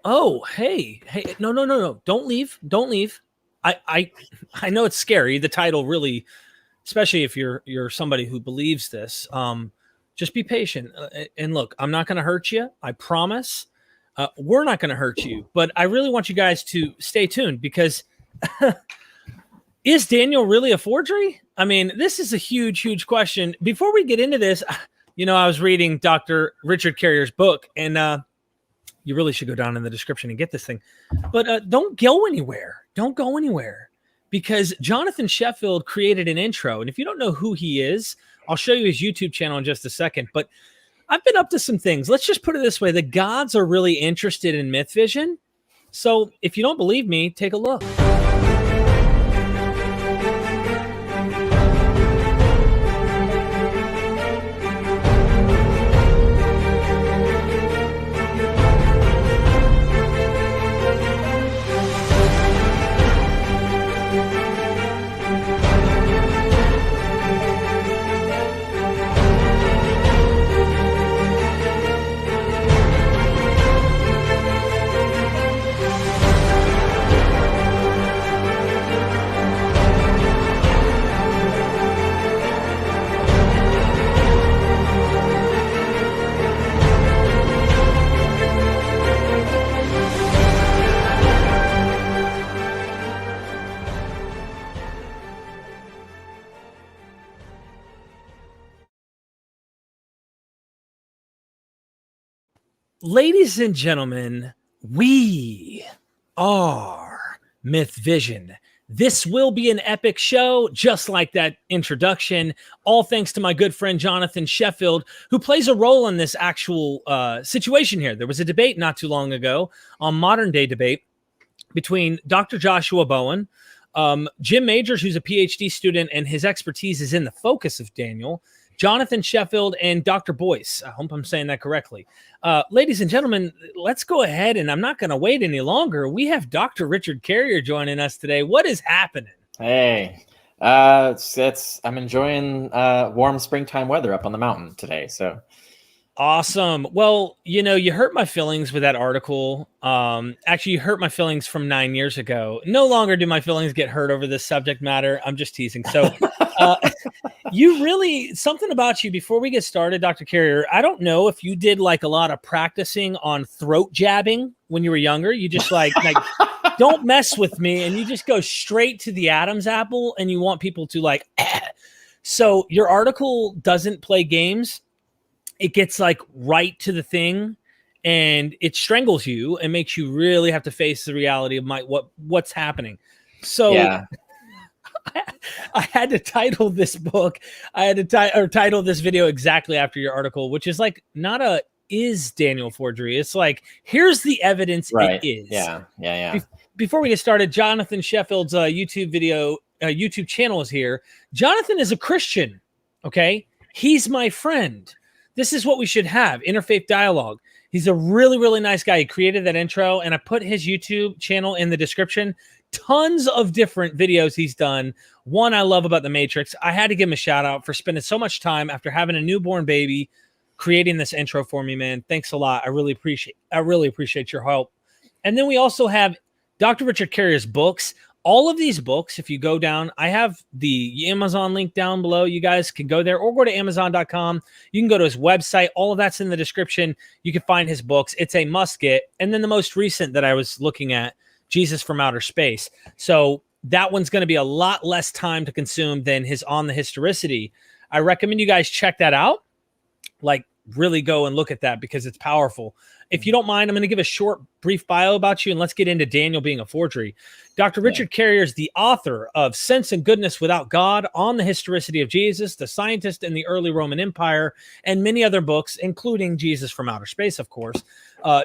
Oh, hey, no. Don't leave. Don't leave. I know it's scary. The title really, especially if you're somebody who believes this. Just be patient. And look, I'm not going to hurt you. I promise. We're not going to hurt you. But I really want you guys to stay tuned because is Daniel really a forgery? I mean, this is a huge, huge question. Before we get into this, I was reading Dr. Richard Carrier's book, and you really should go down in the description and get this thing. But don't go anywhere. Don't go anywhere because Jonathan Sheffield created an intro. And if you don't know who he is, I'll show you his YouTube channel in just a second. But I've been up to some things. Let's just put it this way. The gods are really interested in myth vision. So if you don't believe me, take a look. Ladies and gentlemen, we are Myth Vision. This will be an epic show, just like that introduction. All thanks to my good friend Jonathan Sheffield, who plays a role in this actual situation here. There was a debate not too long ago, on modern day debate, between Dr. Joshua Bowen, Jim Majors, who's a PhD student, and his expertise is in the focus of Daniel, Jonathan Sheffield, and Dr. Boyce. I hope I'm saying that correctly. Ladies and gentlemen, let's go ahead, and I'm not going to wait any longer. We have Dr. Richard Carrier joining us today. What is happening? Hey, I'm enjoying warm springtime weather up on the mountain today. So awesome. Well, you hurt my feelings with that article. Actually, you hurt my feelings from 9 years ago. No longer do my feelings get hurt over this subject matter. I'm just teasing. So something about you before we get started, Dr. Carrier, I don't know if you did like a lot of practicing on throat jabbing when you were younger. You just like don't mess with me. And you just go straight to the Adam's apple and you want people to like, So your article doesn't play games. It gets like right to the thing and it strangles you and makes you really have to face the reality of what's happening. So yeah. I had to title this book. I had to title this video exactly after your article, which is like not a is Daniel forgery. It's like, here's the evidence right. It is. Yeah. Before we get started, Jonathan Sheffield's YouTube channel is here. Jonathan is a Christian. Okay. He's my friend. This is what we should have, interfaith dialogue. He's a really, really nice guy. He created that intro, and I put his YouTube channel in the description. Tons of different videos he's done. One I love about the Matrix. I had to give him a shout out for spending so much time after having a newborn baby, creating this intro for me, man. Thanks a lot. I really appreciate your help. And then we also have Dr. Richard Carrier's books. All of these books, if you go down, I have the Amazon link down below. You guys can go there or go to Amazon.com. You can go to his website. All of that's in the description. You can find his books. It's a must get. And then the most recent that I was looking at, Jesus from Outer Space. So that one's going to be a lot less time to consume than his On the Historicity. I recommend you guys check that out. Like, really go and look at that because it's powerful. If you don't mind, I'm going to give a short, brief bio about you, and let's get into Daniel being a forgery. Dr. Richard Carrier is the author of Sense and Goodness Without God, On the Historicity of Jesus, The Scientist in the Early Roman Empire, and many other books, including Jesus from Outer Space, of course,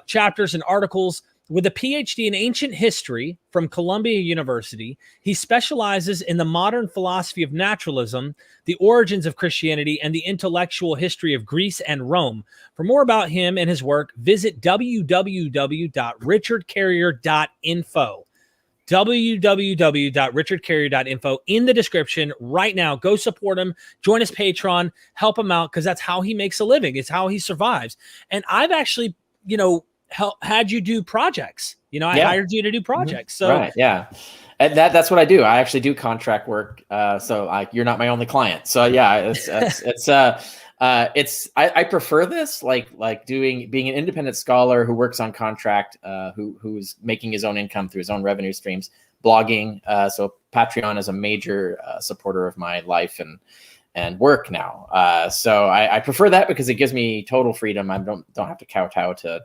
chapters and articles. With a PhD in ancient history from Columbia University, he specializes in the modern philosophy of naturalism, the origins of Christianity, and the intellectual history of Greece and Rome. For more about him and his work, visit www.richardcarrier.info. www.richardcarrier.info in the description right now. Go support him, join his Patreon, help him out, because that's how he makes a living. It's how he survives. And I've actually, had you do projects. You know, I Yeah. hired you to do projects. So Right. Yeah. And that's what I do. I actually do contract work. So you're not my only client. So yeah, I prefer this, like being an independent scholar who works on contract, who's making his own income through his own revenue streams, blogging. So Patreon is a major supporter of my life and work now. So I prefer that because it gives me total freedom. I don't have to kowtow to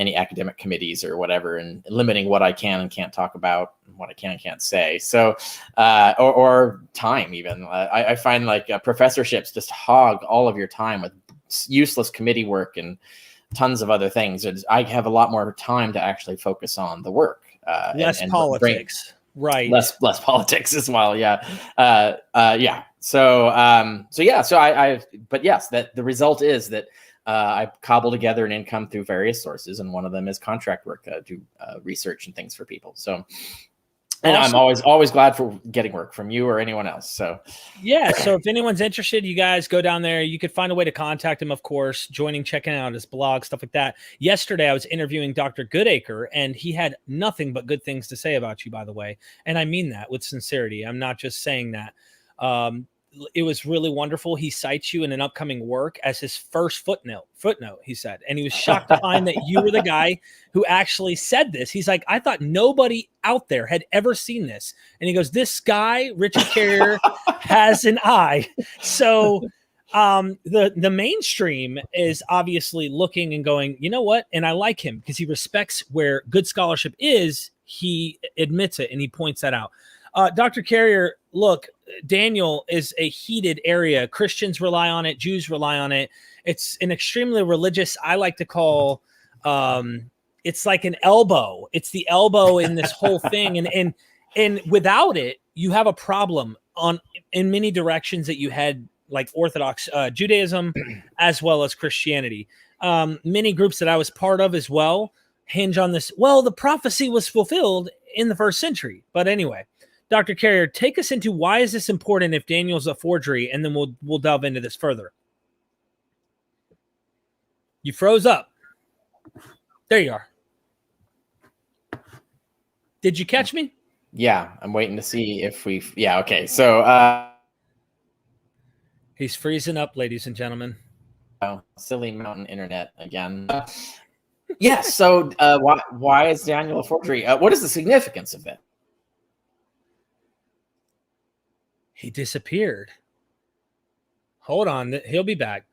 any academic committees or whatever, and limiting what I can and can't talk about, and what I can and can't say. So, or time even. I find like professorships just hog all of your time with useless committee work and tons of other things. I have a lot more time to actually focus on the work. Less politics. Right. Less politics as well. Yeah. Yeah. So but yes, that the result is that I cobble together an income through various sources, and one of them is contract work, do research and things for people. So, and awesome. I'm always glad for getting work from you or anyone else. So, yeah. So if anyone's interested, you guys go down there. You could find a way to contact him, of course, checking out his blog, stuff like that. Yesterday, I was interviewing Dr. Goodacre, and he had nothing but good things to say about you, by the way. And I mean that with sincerity. I'm not just saying that. It was really wonderful. He cites you in an upcoming work as his first footnote, he said. And he was shocked to find that you were the guy who actually said this. He's like, I thought nobody out there had ever seen this. And he goes, this guy, Richard Carrier, has an eye. So the mainstream is obviously looking and going, you know what? And I like him because he respects where good scholarship is. He admits it and he points that out. Dr. Carrier, look, Daniel is a heated area. Christians rely on it. Jews rely on it. It's an extremely religious, I like to call, it's like an elbow. It's the elbow in this whole thing. And without it, you have a problem in many directions that you had, like Orthodox Judaism as well as Christianity. Many groups that I was part of as well hinge on this. Well, the prophecy was fulfilled in the first century. But anyway, Dr. Carrier, take us into why is this important if Daniel's a forgery, and then we'll delve into this further. You froze up. There you are. Did you catch me? Yeah, I'm waiting to see if yeah, okay. So he's freezing up, ladies and gentlemen. Oh, silly mountain internet again. Yes, so why is Daniel a forgery? What is the significance of it? He disappeared. Hold on. He'll be back.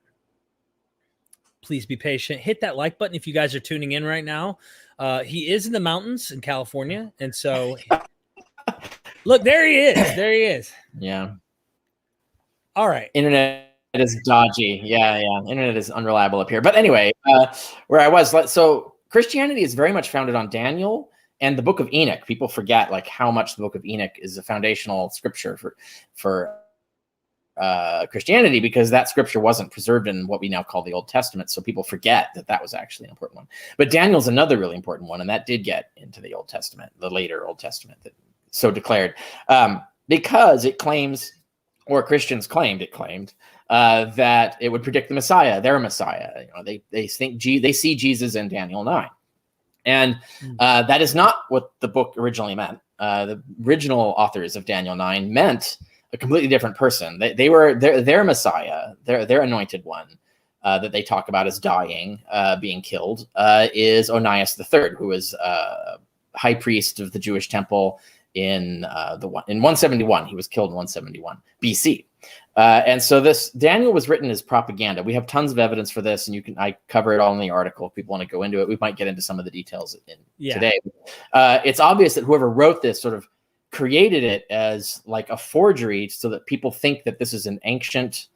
Please be patient. Hit that like button if you guys are tuning in right now. He is in the mountains in California. And so, look, there he is. There he is. Yeah. All right. Internet is dodgy. Yeah. Internet is unreliable up here. But anyway, where I was, so Christianity is very much founded on Daniel and the Book of Enoch. People forget like how much the Book of Enoch is a foundational scripture for Christianity, because that scripture wasn't preserved in what we now call the Old Testament. So people forget that was actually an important one. But Daniel's another really important one, and that did get into the Old Testament, the later Old Testament that so declared, because it claims, or Christians claimed that it would predict the Messiah, their Messiah. You know, they think they see Jesus in Daniel 9. And that is not what the book originally meant. The original authors of Daniel 9 meant a completely different person. They were their Messiah, their anointed one that they talk about as dying, being killed, is Onias III, who was high priest of the Jewish temple in 171. He was killed in 171 BC. And so this Daniel was written as propaganda. We have tons of evidence for this, and I cover it all in the article. If people want to go into it, we might get into some of the details today. It's obvious that whoever wrote this sort of created it as like a forgery so that people think that this is an ancient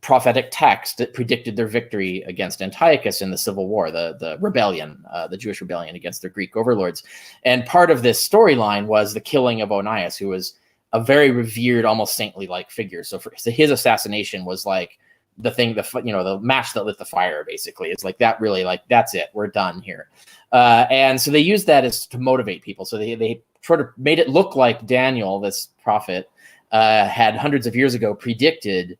prophetic text that predicted their victory against Antiochus in the civil war, the rebellion, the Jewish rebellion against their Greek overlords. And part of this storyline was the killing of Onias, who was a very revered, almost saintly-like figure. So his assassination was like the thing, the match that lit the fire, basically. It's like that really, like, that's it. We're done here. And so they used that to motivate people. So they sort of made it look like Daniel, this prophet, had hundreds of years ago predicted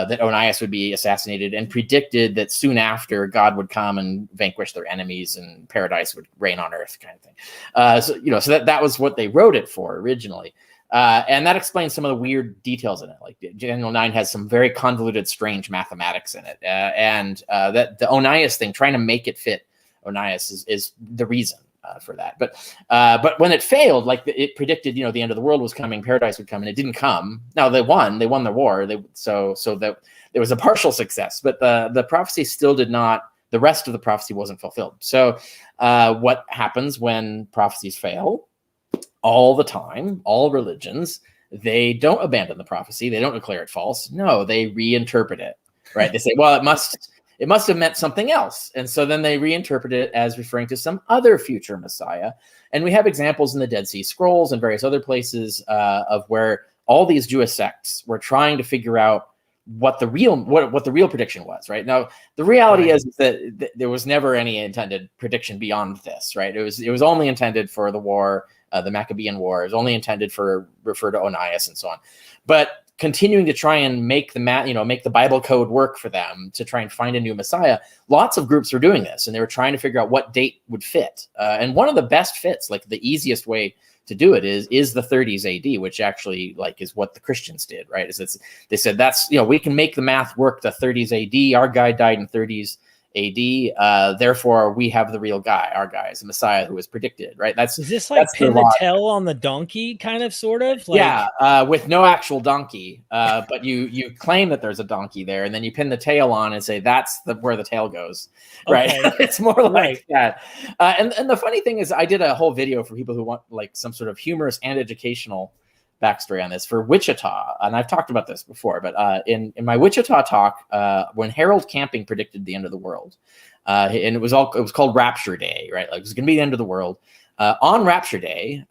that Onias would be assassinated, and predicted that soon after God would come and vanquish their enemies and paradise would reign on earth, kind of thing. So that was what they wrote it for originally. And that explains some of the weird details in it. Like Daniel 9 has some very convoluted, strange mathematics in it. And that the Onias thing, trying to make it fit Onias is the reason for that. But when it failed, like it predicted, the end of the world was coming, paradise would come, and it didn't come. Now they won the war. So that there was a partial success, but the prophecy still did not, the rest of the prophecy wasn't fulfilled. So what happens when prophecies fail? All the time, all religions, they don't abandon the prophecy. They don't declare it false. No, they reinterpret it, right? They say, well, it must have meant something else. And so then they reinterpret it as referring to some other future Messiah. And we have examples in the Dead Sea Scrolls and various other places of where all these Jewish sects were trying to figure out what the real prediction was, right? Now, the reality is that there was never any intended prediction beyond this, right? It was only intended for the war, the Maccabean War. It was only intended for refer to Onias and so on. But continuing to try and make the Bible code work for them to try and find a new Messiah, lots of groups were doing this, and they were trying to figure out what date would fit. And one of the best fits, like the easiest way to do it is the 30s AD, which actually is what the Christians did, right? They said that's, we can make the math work the 30s AD. Our guy died in 30s AD. Therefore, we have the real guy. Our guy is the Messiah who was predicted, right? Is this like pin the tail on the donkey, kind of, sort of? With no actual donkey, but you claim that there's a donkey there, and then you pin the tail on and say that's where the tail goes, right? Okay. It's more like that. And the funny thing is, I did a whole video for people who want some sort of humorous and educational backstory on this for Wichita, and I've talked about this before, but in my Wichita talk, when Harold Camping predicted the end of the world, and it was called Rapture Day, right? Like it was going to be the end of the world. On Rapture Day,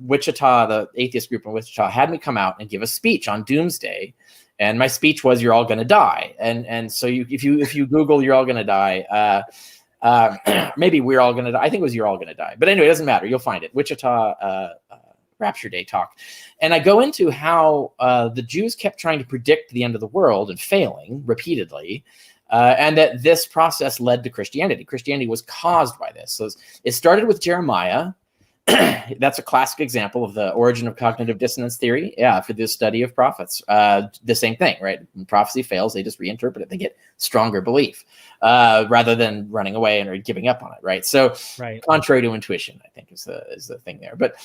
Wichita, the atheist group in Wichita, had me come out and give a speech on Doomsday, and my speech was "You're all going to die," and so if you Google "You're all going to die," maybe "We're all going to die." I think it was "You're all going to die," but anyway, it doesn't matter. You'll find it. Wichita. Rapture Day talk. And I go into how the Jews kept trying to predict the end of the world and failing repeatedly, and that this process led to Christianity. Christianity was caused by this. So it started with Jeremiah. That's a classic example of the origin of cognitive dissonance theory. Yeah, for the study of prophets. The same thing, right? When prophecy fails, they just reinterpret it. They get stronger belief rather than running away or giving up on it, right? So contrary to intuition, I think is the thing there. But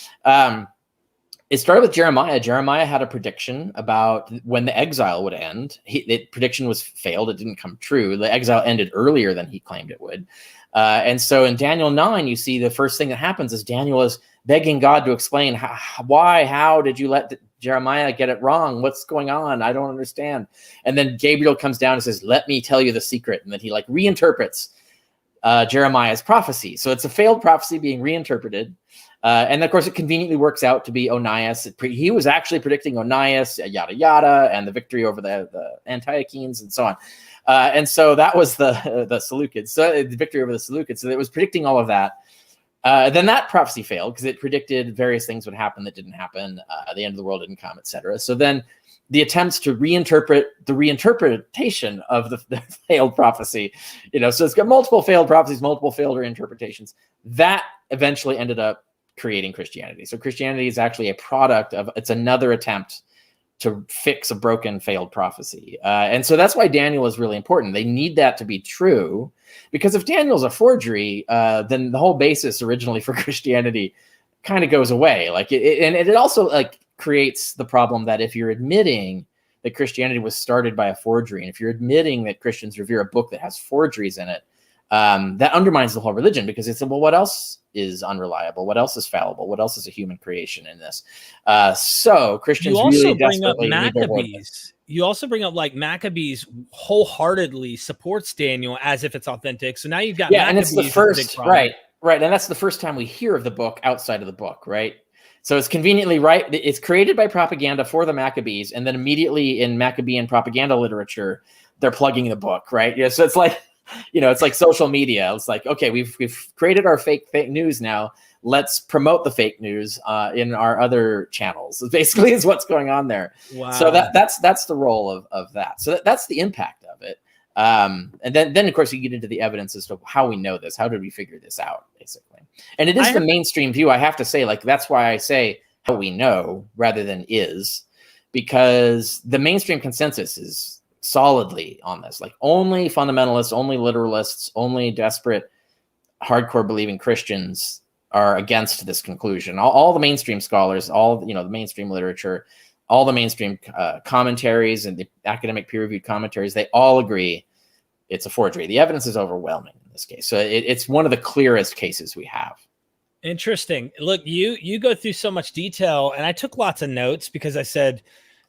it started with Jeremiah. Jeremiah had a prediction about when the exile would end. The prediction was failed. It didn't come true. The exile ended earlier than he claimed it would. And so in Daniel 9, you see the first thing that happens is Daniel is begging God to explain how did you let Jeremiah get it wrong? What's going on? I don't understand. And then Gabriel comes down and says, let me tell you the secret. And then he reinterprets Jeremiah's prophecy. So it's a failed prophecy being reinterpreted. And of course, it conveniently works out to be Onias. He was actually predicting Onias, yada, yada, and the victory over the Antiochenes and so on. And so that was the Seleucids, so the victory over the Seleucids. So it was predicting all of that. Then that prophecy failed because it predicted various things would happen that didn't happen. The end of the world didn't come, etc. So then the attempts to reinterpret the reinterpretation of the failed prophecy, so it's got multiple failed prophecies, multiple failed reinterpretations. That eventually ended up creating Christianity. So Christianity is actually a product of, it's another attempt to fix a broken, failed prophecy. And so that's why Daniel is really important. They need that to be true, because if Daniel's a forgery, then the whole basis originally for Christianity kind of goes away. And it also creates the problem that if you're admitting that Christianity was started by a forgery, and if you're admitting that Christians revere a book that has forgeries in it, that undermines the whole religion, because it's, well, what else is unreliable? What else is fallible? What else is a human creation in this? So Christians really desperately need their word. You also bring up Maccabees wholeheartedly supports Daniel as if it's authentic. So now you've got and it's the first, right, and that's the first time we hear of the book outside of the book, right? So it's conveniently right. It's created by propaganda for the Maccabees, and then immediately in Maccabean propaganda literature, they're plugging the book, right? Yeah, so it's it's like social media. It's like, okay, we've created our fake news now. let's promote the fake news in our other channels. Basically, is what's going on there. Wow. So that's the role of that. So that's the impact of it. And then of course you get into the evidence as to how we know this. How did we figure this out, basically? And it is the mainstream view. I have to say, like, that's why I say how we know rather than is, because the mainstream consensus is solidly on this. Like, only fundamentalists, only literalists, only desperate, hardcore believing Christians are against this conclusion. All the mainstream scholars, all the mainstream literature, all the mainstream commentaries and the academic peer-reviewed commentaries, they all agree it's a forgery. The evidence is overwhelming in this case. So it's one of the clearest cases we have. Interesting. Look, you go through so much detail, and I took lots of notes because I said,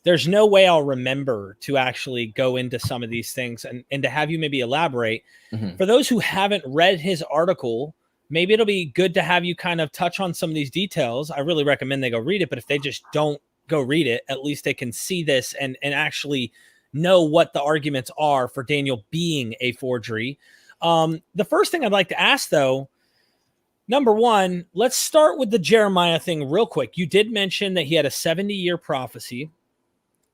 there's no way I'll remember to actually go into some of these things and to have you maybe elaborate. Mm-hmm. For those who haven't read his article, maybe it'll be good to have you kind of touch on some of these details. I really recommend they go read it, but if they just don't go read it, at least they can see this and actually know what the arguments are for Daniel being a forgery. The first thing I'd like to ask, though, number one, let's start with the Jeremiah thing real quick. You did mention that he had a 70-year prophecy.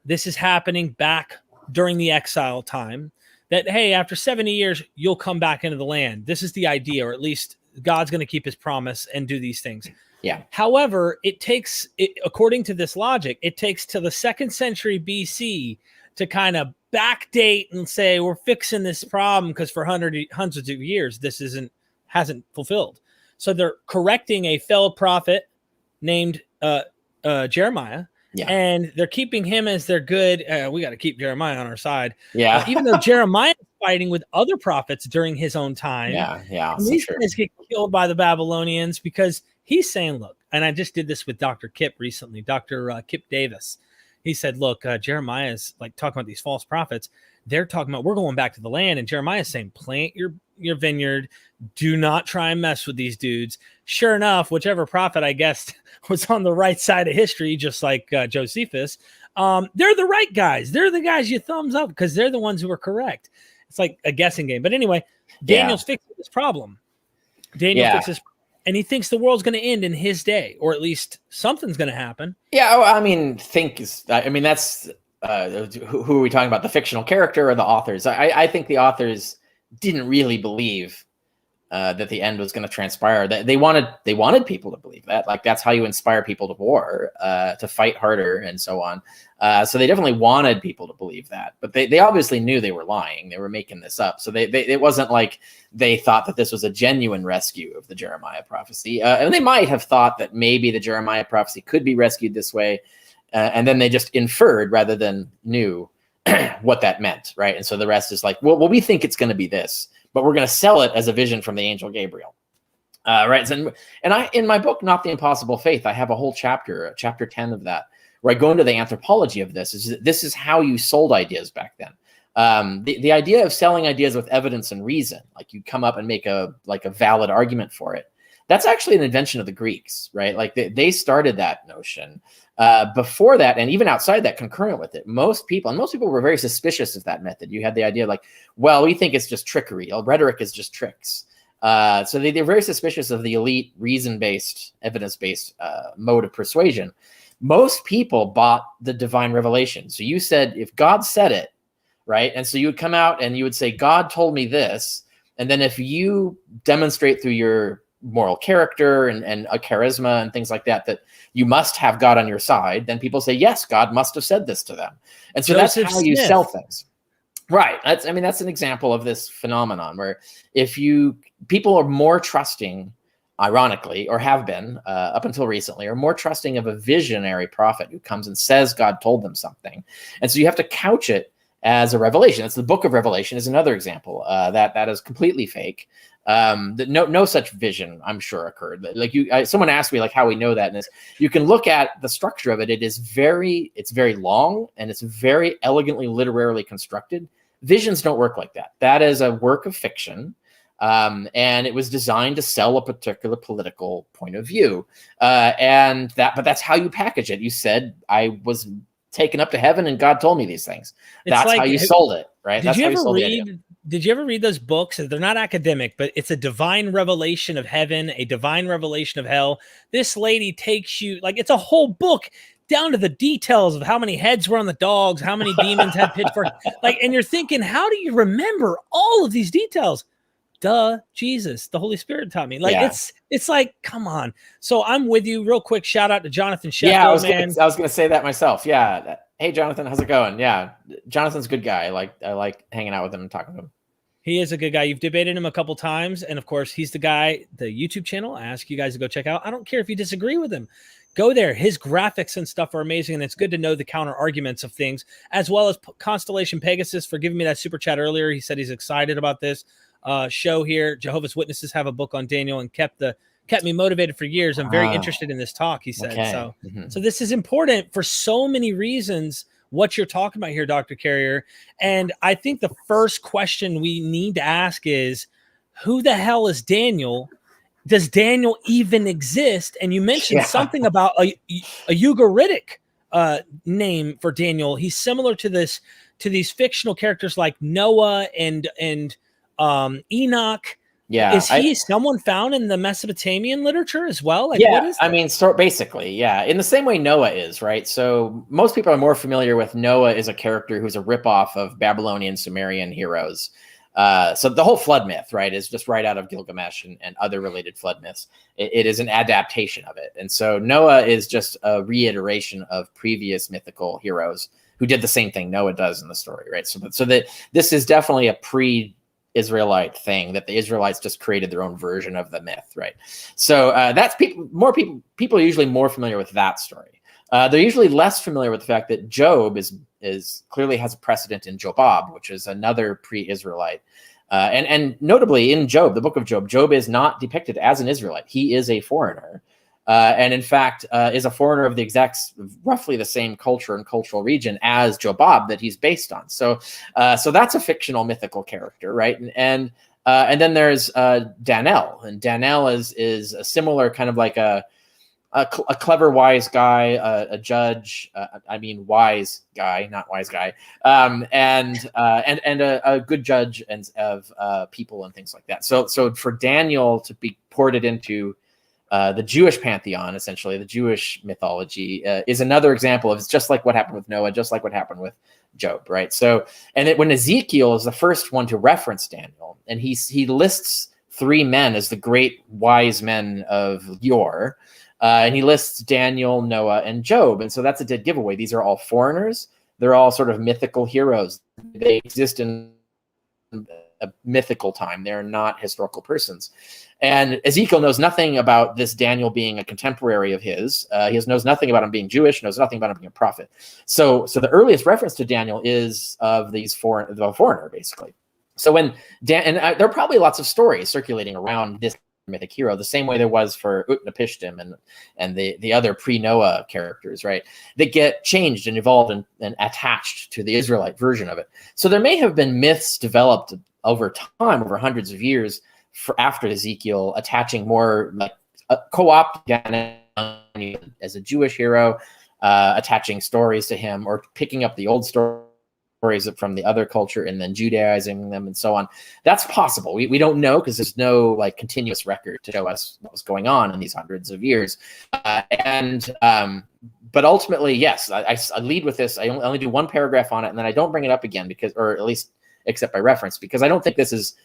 This is happening back during the exile time, that, hey, after 70 years, you'll come back into the land. This is the idea, or at least God's going to keep his promise and do these things. Yeah. However, according to this logic, it takes till the 2nd century BC to kind of backdate and say, we're fixing this problem because for hundreds of years, this hasn't fulfilled. So they're correcting a failed prophet named Jeremiah. Yeah. And they're keeping him as their good. We got to keep Jeremiah on our side. Yeah. Even though Jeremiah is fighting with other prophets during his own time. Yeah. Yeah. And these guys get killed by the Babylonians because he's saying, look, and I just did this with Dr. Kip recently, Dr. Kip Davis. He said, look, Jeremiah is like talking about these false prophets. They're talking about, we're going back to the land. And Jeremiah is saying, plant your vineyard. Do not try and mess with these dudes. Sure enough, whichever prophet, I guess, was on the right side of history, just like Josephus, they're the right guys. They're the guys you thumbs up because they're the ones who are correct. It's like a guessing game. But anyway, Daniel's fixing this problem. Daniel fixes, and he thinks the world's going to end in his day, or at least something's going to happen. Yeah, I mean, that's who are we talking about? The fictional character or the authors? I think the authors didn't really believe that the end was going to transpire. That they wanted people to believe that. Like, that's how you inspire people to war, to fight harder, and so on. So they definitely wanted people to believe that, but they obviously knew they were lying. They were making this up. So it wasn't like they thought that this was a genuine rescue of the Jeremiah prophecy. And they might have thought that maybe the Jeremiah prophecy could be rescued this way. And then they just inferred rather than knew what that meant, right? And so the rest is like, well, we think it's going to be this, but we're going to sell it as a vision from the angel Gabriel, right? And I, in my book, Not the Impossible Faith, I have a whole chapter 10 of that, where I go into the anthropology of this. This is how you sold ideas back then. The idea of selling ideas with evidence and reason, like you come up and make a valid argument for it. That's actually an invention of the Greeks, right? Like they started that notion. Before that, and even outside that, concurrent with it, most people were very suspicious of that method. You had the idea like, well, we think it's just trickery. Rhetoric is just tricks. So they're very suspicious of the elite, reason-based, evidence-based mode of persuasion. Most people bought the divine revelation. So you said, if God said it, right? And so you would come out and you would say, God told me this. And then if you demonstrate through your moral character and a charisma and things like that you must have God on your side, then people say, yes, God must have said this to them. And so that's how you sell things. Right. That's an example of this phenomenon where people are more trusting, ironically, or have been up until recently, are more trusting of a visionary prophet who comes and says God told them something. And so you have to couch it as a revelation. It's the book of Revelation is another example that is completely fake. No such vision, I'm sure, occurred. Like someone asked me like how we know that, and you can look at the structure of it. It's very long and it's very elegantly literarily constructed. Visions don't work like that. That is a work of fiction, and it was designed to sell a particular political point of view. But that's how you package it. You said I was taken up to heaven and God told me these things. That's like, how you sold it, right? Did you ever read did you ever read those books? They're not academic, but it's a divine revelation of heaven, a divine revelation of hell. This lady takes you, like, it's a whole book down to the details of how many heads were on the dogs, how many demons had pitchforks. Like, and you're thinking, how do you remember all of these details? Duh, Jesus, the Holy Spirit taught me. Like, it's like, come on. So I'm with you. Real quick, shout out to Jonathan Sheffield. Yeah, I was gonna say that myself. Yeah. Hey, Jonathan, how's it going? Yeah, Jonathan's a good guy. I like hanging out with him and talking to him. He is a good guy. You've debated him a couple times, and of course, he's the guy. The YouTube channel, I ask you guys to go check out. I don't care if you disagree with him. Go there. His graphics and stuff are amazing, and it's good to know the counter arguments of things, as well as Constellation Pegasus for giving me that super chat earlier. He said he's excited about this show here. Jehovah's Witnesses have a book on Daniel and kept me motivated for years. I'm very interested in this talk, he said. Okay. So this is important for so many reasons, what you're talking about here, Dr. Carrier. And I think the first question we need to ask is, who the hell is Daniel? Does Daniel even exist? And you mentioned something about a Ugaritic name for Daniel. He's similar to these fictional characters like Noah and Enoch. Yeah. Is he someone found in the Mesopotamian literature as well? Like, yeah, what is that? I mean, so basically, yeah, in the same way Noah is, right? So most people are more familiar with Noah as a character who's a ripoff of Babylonian, Sumerian heroes. So the whole flood myth, right, is just right out of Gilgamesh and other related flood myths. It is an adaptation of it. And so Noah is just a reiteration of previous mythical heroes who did the same thing Noah does in the story, right? So that this is definitely a pre-Israelite thing, that the Israelites just created their own version of the myth, right? So that's people are usually more familiar with that story. They're usually less familiar with the fact that Job is clearly has a precedent in Jobab, which is another pre-Israelite. And notably in Job, the book of Job, Job is not depicted as an Israelite. He is a foreigner. And in fact, is a foreigner of the roughly the same culture and cultural region as Jobab that he's based on. So that's a fictional mythical character, right? And then there's Daniel, and Daniel is a similar kind of like a clever, wise guy, a judge. Wise guy, not wise guy, and a good judge of people and things like that. So for Daniel to be ported into the Jewish pantheon, essentially the Jewish mythology, is another example of, it's just like what happened with Noah, just like what happened with Job, right? So, and when Ezekiel is the first one to reference Daniel, and he lists three men as the great wise men of yore, and he lists Daniel, Noah, and Job, and so that's a dead giveaway. These are all foreigners. They're all sort of mythical heroes. They exist in a mythical time. They're not historical persons. And Ezekiel knows nothing about this Daniel being a contemporary of his. He knows nothing about him being Jewish, knows nothing about him being a prophet. So the earliest reference to Daniel is of the foreigner, basically. So when there are probably lots of stories circulating around this mythic hero, the same way there was for Utnapishtim and the other pre-Noah characters, right? That get changed and evolved and attached to the Israelite version of it. So there may have been myths developed over time, over hundreds of years, after Ezekiel, attaching more like co-opting as a Jewish hero, attaching stories to him, or picking up the old stories from the other culture and then Judaizing them and so on. That's possible. We don't know, because there's no like continuous record to show us what was going on in these hundreds of years. But ultimately, yes, I lead with this. I only do one paragraph on it, and then I don't bring it up again, or at least except by reference, because I don't think this is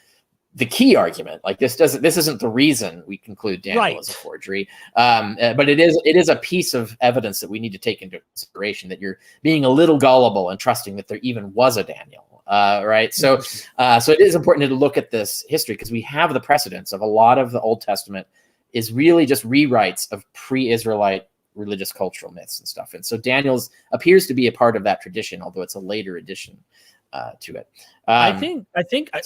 the key argument. Like this isn't the reason we conclude Daniel is a forgery. But it is a piece of evidence that we need to take into consideration, that you're being a little gullible and trusting that there even was a Daniel. Right. So it is important to look at this history, because we have the precedents of a lot of the Old Testament is really just rewrites of pre-Israelite religious cultural myths and stuff. And so Daniel's appears to be a part of that tradition, although it's a later addition to it. I think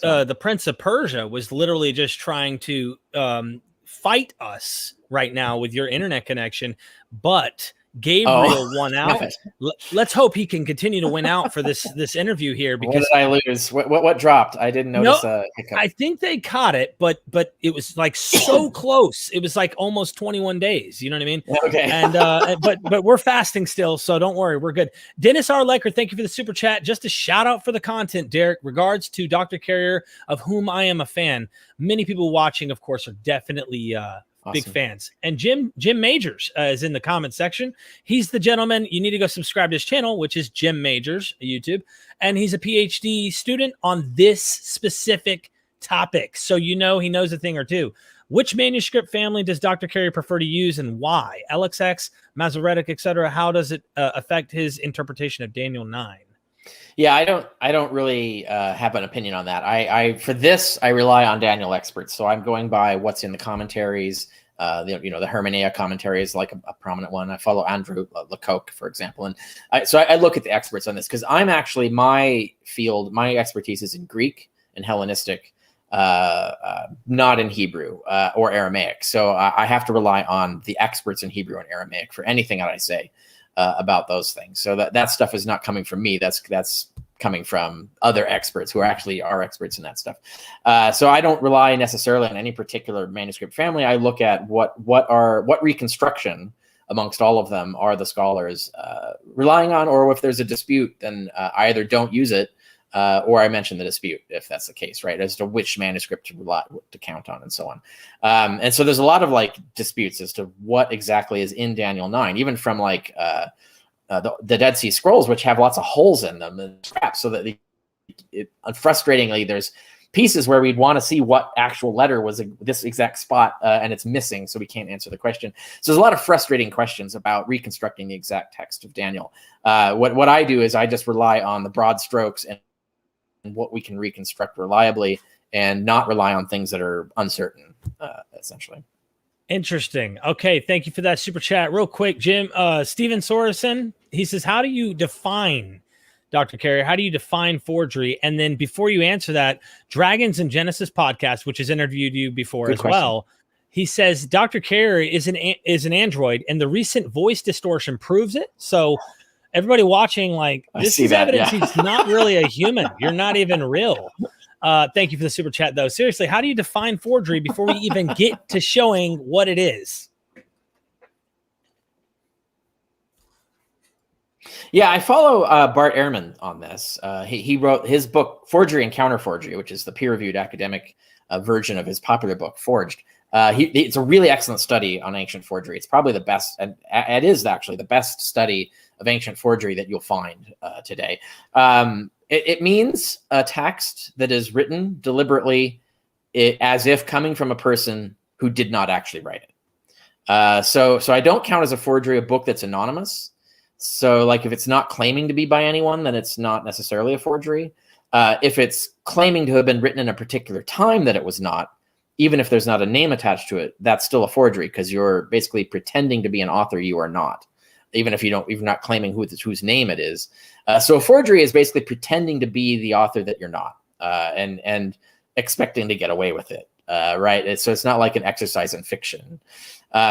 the Prince of Persia was literally just trying to fight us right now with your internet connection, but Gabriel won Snap out. it. Let's hope he can continue to win out for this interview here, What because did I lose? What dropped? I didn't notice no, a hiccup. I think they caught it, but it was like so close. It was like almost 21 days. You know what I mean? Okay. And but we're fasting still, so don't worry, we're good. Dennis R. Lecker, thank you for the super chat. Just a shout out for the content, Derek. Regards to Dr. Carrier, of whom I am a fan. Many people watching, of course, are definitely big fans. And Jim Majors is in the comment section. He's the gentleman. You need to go subscribe to his channel, which is Jim Majors YouTube. And he's a PhD student on this specific topic. So he knows a thing or two. Which manuscript family does Dr. Carrier prefer to use and why? LXX, Masoretic, etc. How does it affect his interpretation of Daniel 9? Yeah, I don't really have an opinion on that. For this, I rely on Daniel experts. So I'm going by what's in the commentaries. The Hermeneia commentary is like a prominent one. I follow Andrew Lecoq, for example. And so I look at the experts on this, because I'm actually, my expertise is in Greek and Hellenistic, not in Hebrew or Aramaic. So I have to rely on the experts in Hebrew and Aramaic for anything that I say about those things. So that stuff is not coming from me. That's coming from other experts who are experts in that stuff. So I don't rely necessarily on any particular manuscript family. I look at what reconstruction amongst all of them are the scholars relying on, or if there's a dispute, then I either don't use it or I mention the dispute if that's the case, right? As to which manuscript to count on and so on. And so there's a lot of like disputes as to what exactly is in Daniel 9, even from like the Dead Sea Scrolls, which have lots of holes in them and scraps, so that frustratingly, there's pieces where we'd want to see what actual letter was this exact spot, and it's missing, so we can't answer the question. So there's a lot of frustrating questions about reconstructing the exact text of Daniel. What I do is I just rely on the broad strokes and what we can reconstruct reliably, and not rely on things that are uncertain, essentially. Interesting. Okay, thank you for that super chat. Real quick, Jim, Steven Sorensen, he says, how do you define, Dr. Carrier, how do you define forgery? And then before you answer that, Dragons and Genesis podcast, which has interviewed you before as well, he says Dr. Carrier is an android, and the recent voice distortion proves it. So everybody watching, like, this is evidence he's not really a human. You're not even real. Thank you for the super chat, though. Seriously, how do you define forgery before we even get to showing what it is? Yeah, I follow Bart Ehrman on this. He wrote his book, Forgery and Counterforgery, which is the peer-reviewed academic version of his popular book, Forged. It's a really excellent study on ancient forgery. It's probably the best, and it is actually the best study of ancient forgery that you'll find today. It means a text that is written deliberately as if coming from a person who did not actually write it. So I don't count as a forgery a book that's anonymous. So like if it's not claiming to be by anyone, then it's not necessarily a forgery. If it's claiming to have been written in a particular time that it was not, even if there's not a name attached to it, that's still a forgery, because you're basically pretending to be an author you are not, even if you're not claiming whose name it is. So a forgery is basically pretending to be the author that you're not, and expecting to get away with it, right? So it's not like an exercise in fiction.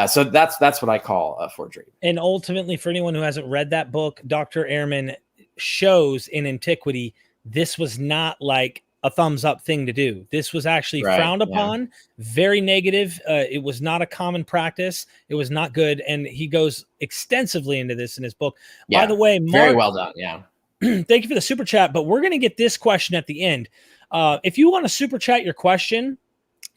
So that's what I call a forgery. And ultimately, for anyone who hasn't read that book, Dr. Ehrman shows in antiquity, this was not like a thumbs up thing to do. This was actually frowned upon, very negative. It was not a common practice. It was not good. And he goes extensively into this in his book. Yeah, by the way, Mark, very well done. Yeah. Thank you for the super chat, but we're going to get this question at the end. If you want to super chat your question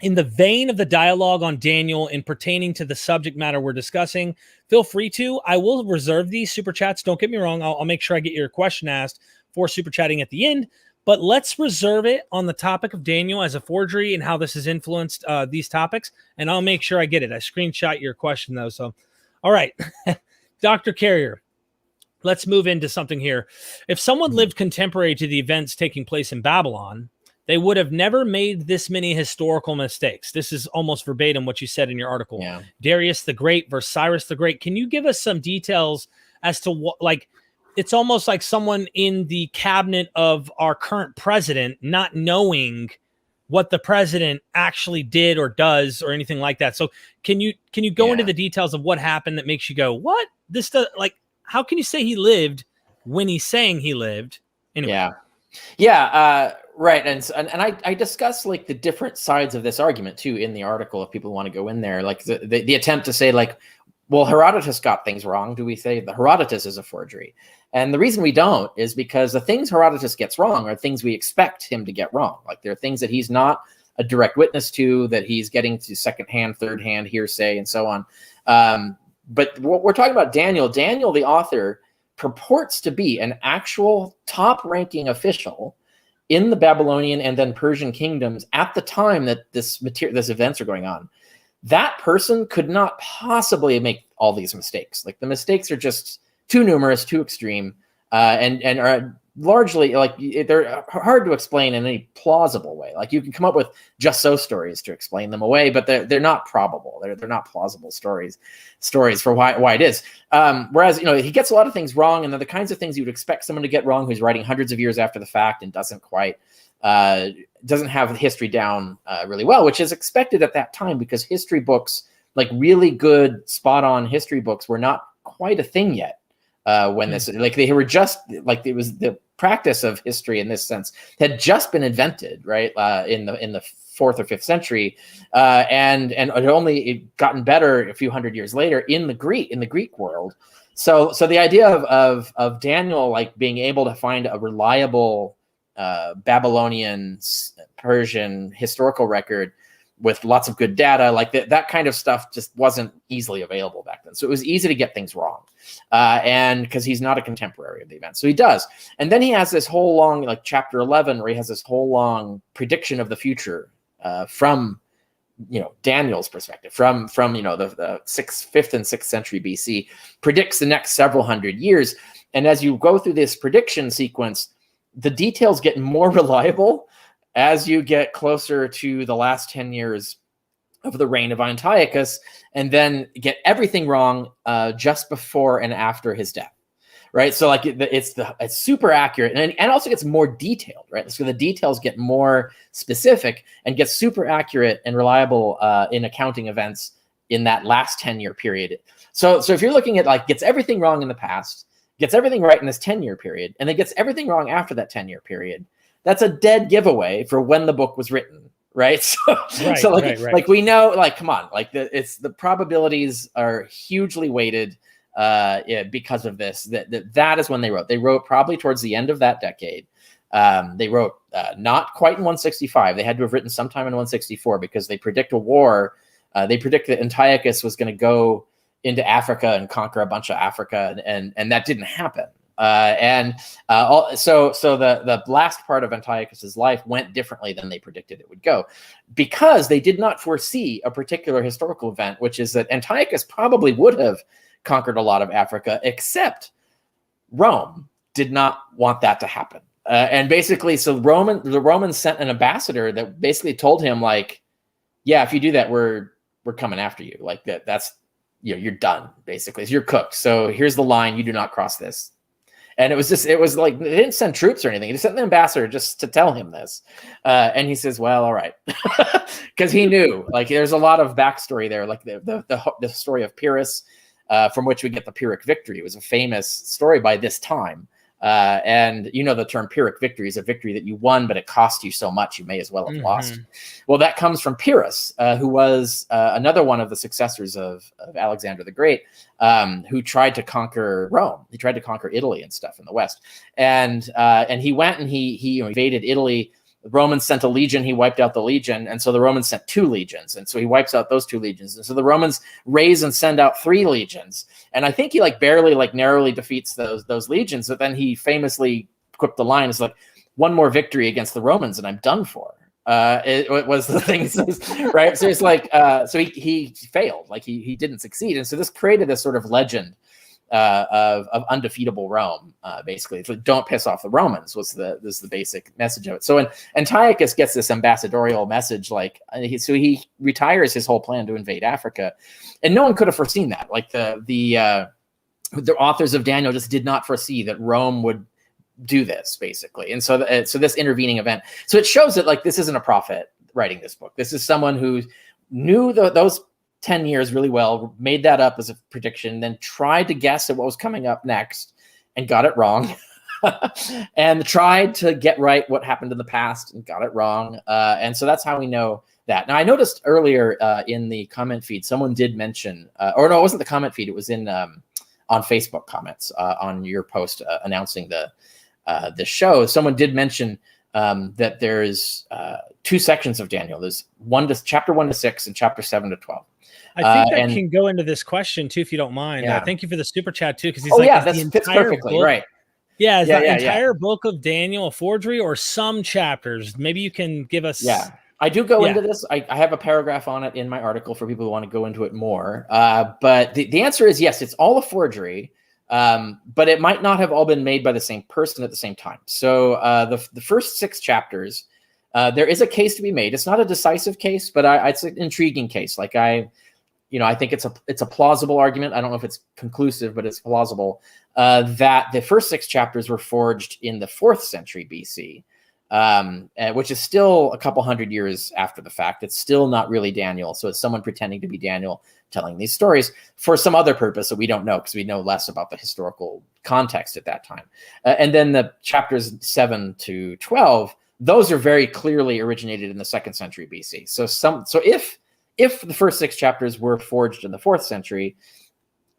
in the vein of the dialogue on Daniel and pertaining to the subject matter we're discussing, feel free to. I will reserve these super chats. Don't get me wrong. I'll make sure I get your question asked for super chatting at the end. But let's reserve it on the topic of Daniel as a forgery and how this has influenced these topics. And I'll make sure I get it. I screenshot your question, though. So, all right. Dr. Carrier, let's move into something here. If someone lived contemporary to the events taking place in Babylon, they would have never made this many historical mistakes. This is almost verbatim what you said in your article. Yeah. Darius the Great versus Cyrus the Great. Can you give us some details as to what, like, it's almost like someone in the cabinet of our current president not knowing what the president actually did or does or anything like that. So can you go into the details of what happened that makes you go, what? this does, like, how can you say he lived when he's saying he lived? Anyway. Yeah. Right. And I discuss like the different sides of this argument too in the article if people want to go in there, like the attempt to say like, well, Herodotus got things wrong. Do we say that Herodotus is a forgery? And the reason we don't is because the things Herodotus gets wrong are things we expect him to get wrong. Like there are things that he's not a direct witness to, that he's getting to secondhand, third-hand hearsay, and so on. But what we're talking about, Daniel, the author, purports to be an actual top-ranking official in the Babylonian and then Persian kingdoms at the time that this events are going on. That person could not possibly make all these mistakes. Like the mistakes are just too numerous, too extreme, and are largely like they're hard to explain in any plausible way. Like you can come up with just so stories to explain them away, but they're not probable. They're not plausible stories for why it is. Whereas he gets a lot of things wrong, and they're the kinds of things you would expect someone to get wrong who's writing hundreds of years after the fact and doesn't have history down really well, which is expected at that time because history books, like really good spot on history books, were not quite a thing yet. When this, like they were just like, it was the practice of history in this sense had just been invented, right? In the 4th or 5th century, and it had only gotten better a few hundred years later in the Greek world. So the idea of Daniel like being able to find a reliable Babylonian, Persian historical record with lots of good data, like that kind of stuff just wasn't easily available back then. So it was easy to get things wrong. And because he's not a contemporary of the event. So he does. And then he has this whole long, like chapter 11, where he has this whole long prediction of the future from, Daniel's perspective, from the 5th and 6th century BC, predicts the next several hundred years. And as you go through this prediction sequence, the details get more reliable as you get closer to the last 10 years of the reign of Antiochus, and then get everything wrong just before and after his death, right? So like it's super accurate, and also gets more detailed, right? So the details get more specific and get super accurate and reliable in accounting events in that last 10-year period. So if you're looking at like gets everything wrong in the past, gets everything right in this 10-year period, and then gets everything wrong after that 10-year period, that's a dead giveaway for when the book was written, right? So like we know, like, come on, like the probabilities are hugely weighted because of this. That is when they wrote. They wrote probably towards the end of that decade. They wrote not quite in 165. They had to have written sometime in 164 because they predict a war. They predict that Antiochus was going to go into Africa and conquer a bunch of Africa, and that didn't happen. So the last part of Antiochus's life went differently than they predicted it would go, because they did not foresee a particular historical event, which is that Antiochus probably would have conquered a lot of Africa, except Rome did not want that to happen. And basically, so the Romans sent an ambassador that basically told him, like, yeah, if you do that, we're coming after you. Like that's you're done, basically. You're cooked. So here's the line: you do not cross this. And it was like, they didn't send troops or anything. They sent the ambassador just to tell him this. And he says, well, all right. Because he knew, like, there's a lot of backstory there. Like the story of Pyrrhus, from which we get the Pyrrhic victory. It was a famous story by this time. And the term Pyrrhic victory is a victory that you won, but it cost you so much you may as well have lost. Well, that comes from Pyrrhus, who was another one of the successors of Alexander the Great, who tried to conquer Rome. He tried to conquer Italy and stuff in the West. And he went and he invaded Italy. The Romans sent a legion. He wiped out the legion. And so the Romans sent 2 legions. And so he wipes out those 2 legions. And so the Romans raise and send out 3 legions. And I think he barely narrowly defeats those legions. But then he famously quipped the line, is like, one more victory against the Romans and I'm done for. It was the thing, right? So it's like, so he failed, like he didn't succeed. And so this created this sort of legend of undefeatable Rome, basically. So don't piss off the Romans was the basic message of it. So when Antiochus gets this ambassadorial message, so he retires his whole plan to invade Africa, and no one could have foreseen that. Like the authors of Daniel just did not foresee that Rome would do this, basically. And so this intervening event, so it shows that this isn't a prophet writing this book. This is someone who knew those 10 years really well, made that up as a prediction, then tried to guess at what was coming up next and got it wrong. And tried to get right what happened in the past and got it wrong. And so that's how we know that. Now, I noticed earlier in the comment feed, someone did mention, or no, it wasn't the comment feed. It was in on Facebook comments on your post announcing the show. Someone did mention that there's 2 sections of Daniel. There's chapter 1 to 6 and chapter 7 to 12. I think that can go into this question too, if you don't mind. Yeah. Thank you for the super chat too, because he's that fits perfectly, book, right? Yeah, is the entire book of Daniel a forgery or some chapters? Maybe you can give us. Yeah, I do go into this. I have a paragraph on it in my article for people who want to go into it more. But the answer is yes, it's all a forgery. But it might not have all been made by the same person at the same time. So the first 6 chapters, there is a case to be made. It's not a decisive case, but it's an intriguing case. Like I think it's a plausible argument. I don't know if it's conclusive, but it's plausible that the first 6 chapters were forged in the 4th century BC, which is still a couple hundred years after the fact. It's still not really Daniel. So it's someone pretending to be Daniel telling these stories for some other purpose that we don't know, because we know less about the historical context at that time. And then the chapters 7 to 12, those are very clearly originated in the 2nd century BC. So if the first 6 chapters were forged in the 4th century,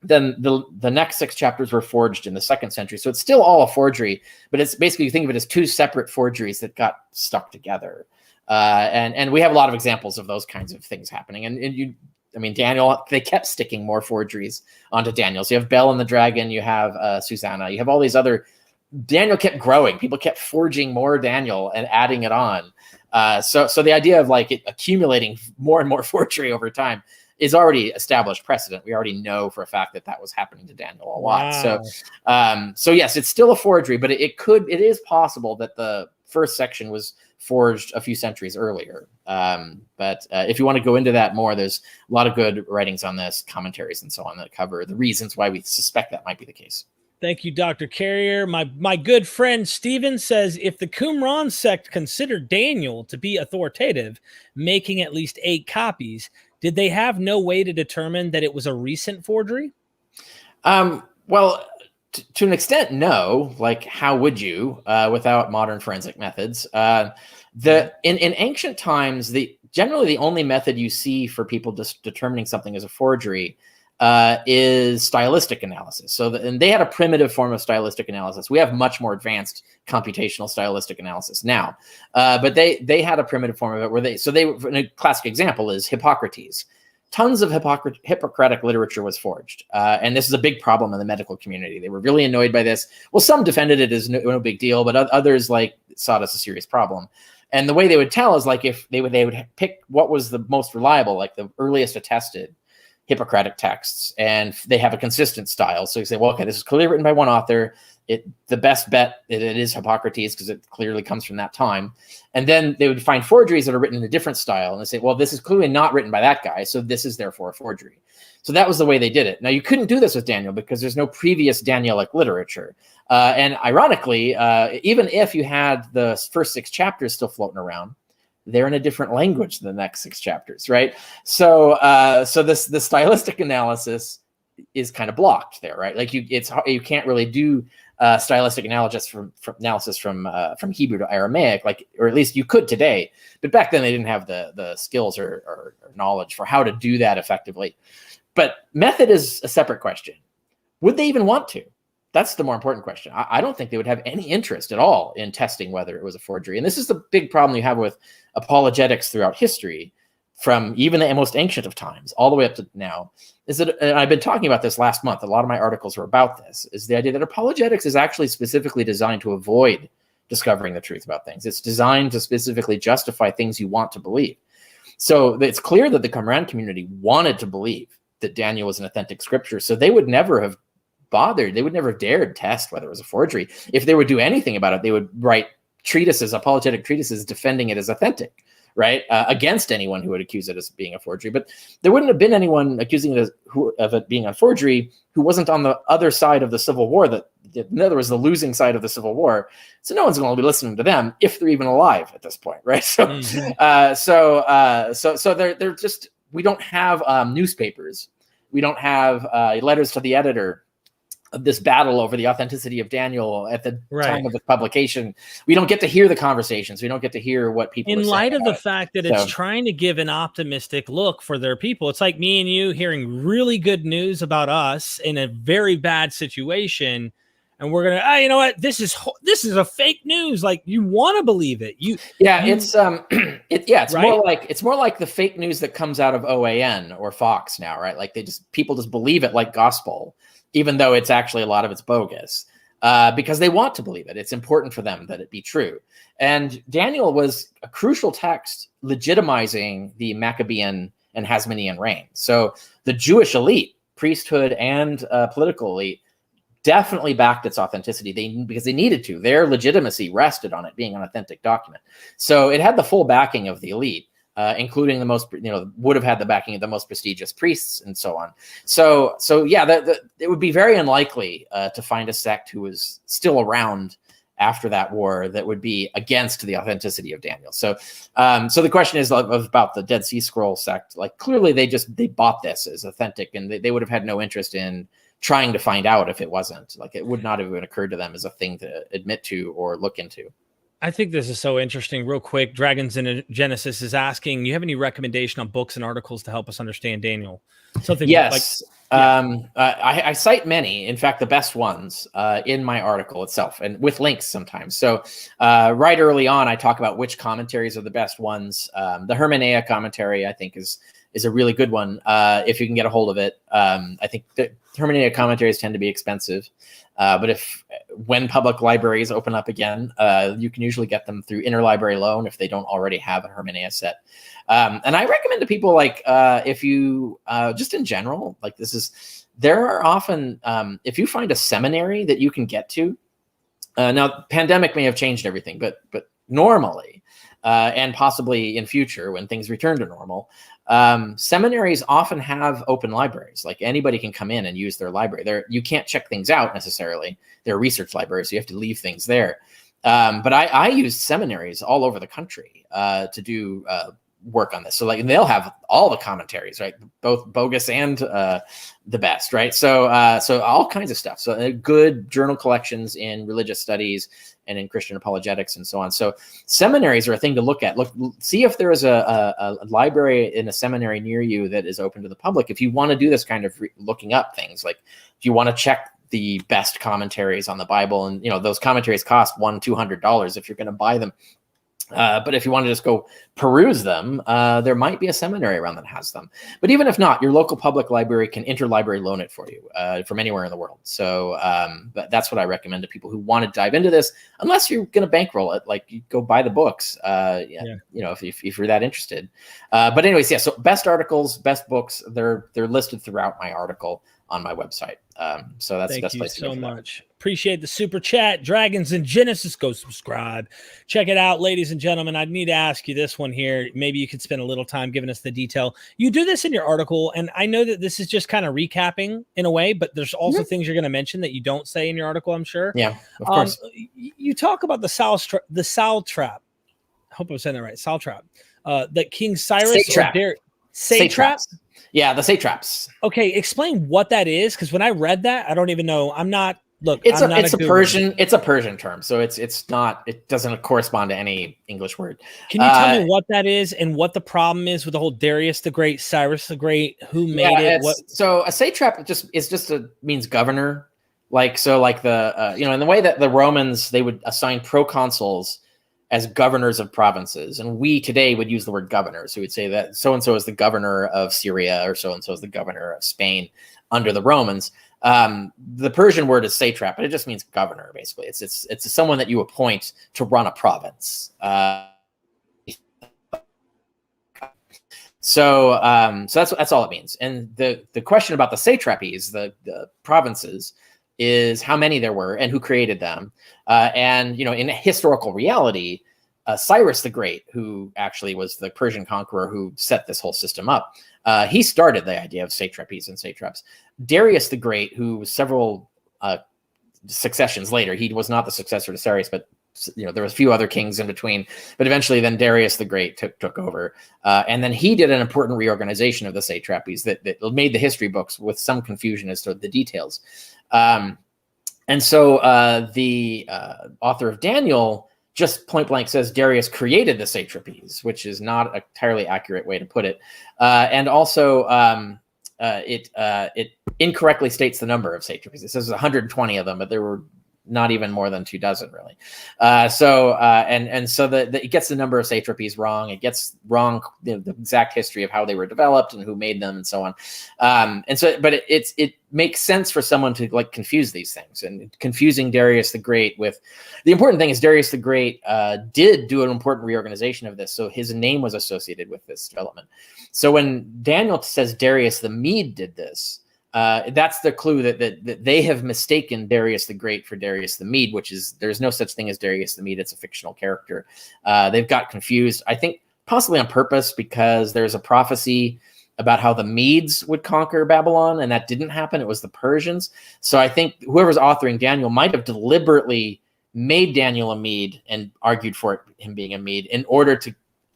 then the next 6 chapters were forged in the 2nd century. So it's still all a forgery, but it's basically, you think of it as 2 separate forgeries that got stuck together. And we have a lot of examples of those kinds of things happening. Daniel, they kept sticking more forgeries onto Daniel. So you have Bel and the Dragon, you have Susanna, you have all these other. Daniel kept growing. People kept forging more Daniel and adding it on. So the idea of like it accumulating more and more forgery over time is already established precedent. We already know for a fact that was happening to Daniel a lot. Wow. So yes, it's still a forgery, but it is possible that the first section was forged a few centuries earlier. But if you want to go into that more, there's a lot of good writings on this, commentaries and so on, that cover the reasons why we suspect that might be the case. Thank you, Dr. Carrier. My good friend Steven says, if the Qumran sect considered Daniel to be authoritative, making at least 8 copies, did they have no way to determine that it was a recent forgery? Well, to an extent, no. Like, how would you without modern forensic methods? In ancient times, generally the only method you see for people just determining something as a forgery is stylistic analysis. And they had a primitive form of stylistic analysis. We have much more advanced computational stylistic analysis now, but they had a primitive form of it a classic example is Hippocrates. Tons of Hippocratic literature was forged, and this is a big problem in the medical community. They were really annoyed by this. Well, some defended it as no big deal, but others saw it as a serious problem. And the way they would tell is if they would pick what was the most reliable, like the earliest attested Hippocratic texts, and they have a consistent style. So you say, well, okay, this is clearly written by one author. The best bet it is Hippocrates because it clearly comes from that time. And then they would find forgeries that are written in a different style, and they say, well, this is clearly not written by that guy, so this is therefore a forgery. So that was the way they did it. Now, you couldn't do this with Daniel because there's no previous Danielic literature. And ironically, even if you had the first 6 chapters still floating around, they're in a different language than the next 6 chapters, right? So the stylistic analysis is kind of blocked there, right? Like you can't really do stylistic analysis from Hebrew to Aramaic, or at least you could today, but back then they didn't have the skills or knowledge for how to do that effectively. But method is a separate question. Would they even want to? That's the more important question. I don't think they would have any interest at all in testing whether it was a forgery. And this is the big problem you have with apologetics throughout history, from even the most ancient of times all the way up to now, is that, and I've been talking about this last month, a lot of my articles are about this, is the idea that apologetics is actually specifically designed to avoid discovering the truth about things. It's designed to specifically justify things you want to believe. So it's clear that the Qumran community wanted to believe that Daniel was an authentic scripture. So they would never have bothered. They would never have dared test whether it was a forgery. If they would do anything about it, they would write treatises, apologetic treatises, defending it as authentic, right? Against anyone who would accuse it as being a forgery. But there wouldn't have been anyone accusing it of it being a forgery who wasn't on the other side of the Civil War, in other words, the losing side of the Civil War. So no one's going to be listening to them if they're even alive at this point, right? So, so they're just we don't have newspapers. We don't have letters to the editor of this battle over the authenticity of Daniel at the time of the publication. We don't get to hear the conversations. We don't get to hear what people in are light saying of the fact that it's trying to give an optimistic look for their people. It's like me and you hearing really good news about us in a very bad situation, and we're gonna, you know what, this is a fake news. Like, you want to believe it. It's more like the fake news that comes out of OAN or Fox now, right? Like people just believe it like gospel, even though it's actually a lot of it's bogus, because they want to believe it. It's important for them that it be true. And Daniel was a crucial text legitimizing the Maccabean and Hasmonean reign. So the Jewish elite, priesthood and political elite, definitely backed its authenticity because they needed to. Their legitimacy rested on it being an authentic document. So it had the full backing of the elite, including the most, would have had the backing of the most prestigious priests and so on. So yeah, it would be very unlikely to find a sect who was still around after that war that would be against the authenticity of Daniel. So the question is about the Dead Sea Scroll sect. Like, clearly they bought this as authentic, and they would have had no interest in trying to find out if it wasn't. Like, it would not have even occurred to them as a thing to admit to or look into. I think this is so interesting. Real quick, Dragons in Genesis is asking, you have any recommendation on books and articles to help us understand Daniel? Something yes. I cite many, in fact, the best ones in my article itself, and with links sometimes. So right early on, I talk about which commentaries are the best ones. The Hermeneia commentary, I think, is a really good one if you can get a hold of it. I think the Hermeneia commentaries tend to be expensive, but when public libraries open up again, you can usually get them through interlibrary loan if they don't already have a Hermeneia set. And I recommend to people, like, if you just in general, like, there are often, if you find a seminary that you can get to, now pandemic may have changed everything, but normally, and possibly in future when things return to normal, seminaries often have open libraries. Like, anybody can come in and use their library. You can't check things out necessarily. They're research libraries, so you have to leave things there. But I used seminaries all over the country to do work on this. So, like, they'll have all the commentaries, right? Both bogus and the best, right? So all kinds of stuff. So good journal collections in religious studies and in Christian apologetics and so on. So seminaries are a thing to look at. See if there is a library in a seminary near you that is open to the public. If you want to do this kind of looking up things, like if you want to check the best commentaries on the Bible, and those commentaries cost $100-200 if you're going to buy them. But if you want to just go peruse them, there might be a seminary around that has them. But even if not, your local public library can interlibrary loan it for you from anywhere in the world. So but that's what I recommend to people who want to dive into this, unless you're going to bankroll it. Like, you go buy the books, if you're that interested. But anyways, yeah, so best articles, best books, they're listed throughout my article on my website. So that's the best place to go. Thank you so much. Appreciate the super chat. Dragons in Genesis, go subscribe. Check it out, ladies and gentlemen. I need to ask you this one here. Maybe you could spend a little time giving us the detail. You do this in your article, and I know that this is just kind of recapping in a way, but there's also things you're going to mention that you don't say in your article, I'm sure. Yeah, of course. You talk about the Saltrap. I hope I'm saying that right. Saltrap. That King Cyrus Satraps. Yeah, the satraps. Okay, explain what that is, because when I read that, I don't even know. It's a Persian term, so it doesn't correspond to any English word. Can you tell me what that is and what the problem is with the whole Darius the Great, Cyrus the Great, who made it? So a satrap means governor. In the way that the Romans, they would assign proconsuls as governors of provinces. And we today would use the word governor. So we'd say that so-and-so is the governor of Syria, or so-and-so is the governor of Spain under the Romans. The Persian word is satrap, but it just means governor, basically. It's someone that you appoint to run a province. So that's all it means. And the question about the satrapies, the provinces, is how many there were and who created them. And in historical reality, Cyrus the Great, who actually was the Persian conqueror who set this whole system up, he started the idea of satrapies and satraps. Darius the Great, who was several successions later, he was not the successor to Cyrus, but there was a few other kings in between, but eventually then Darius the Great took over. And then he did an important reorganization of the satrapies that made the history books with some confusion as to the details. And so the author of Daniel just point blank says Darius created the satrapies, which is not an entirely accurate way to put it. And also it incorrectly states the number of satrapies. It says 120 of them, but there were not even more than 24, really. So it gets the number of satrapies wrong. It gets wrong the exact history of how they were developed and who made them and so on. But it makes sense for someone to like confuse these things, and confusing Darius the Great with the important thing is Darius the Great did do an important reorganization of this. So his name was associated with this development. So when Daniel says Darius the Mede did this, that's the clue that they have mistaken Darius the Great for Darius the Mede, which is there's no such thing as Darius the Mede. It's a fictional character. They've got confused, I think, possibly on purpose, because there's a prophecy about how the Medes would conquer Babylon, and that didn't happen. It was the Persians. So I think whoever's authoring Daniel might have deliberately made Daniel a Mede and argued for him being a Mede in order to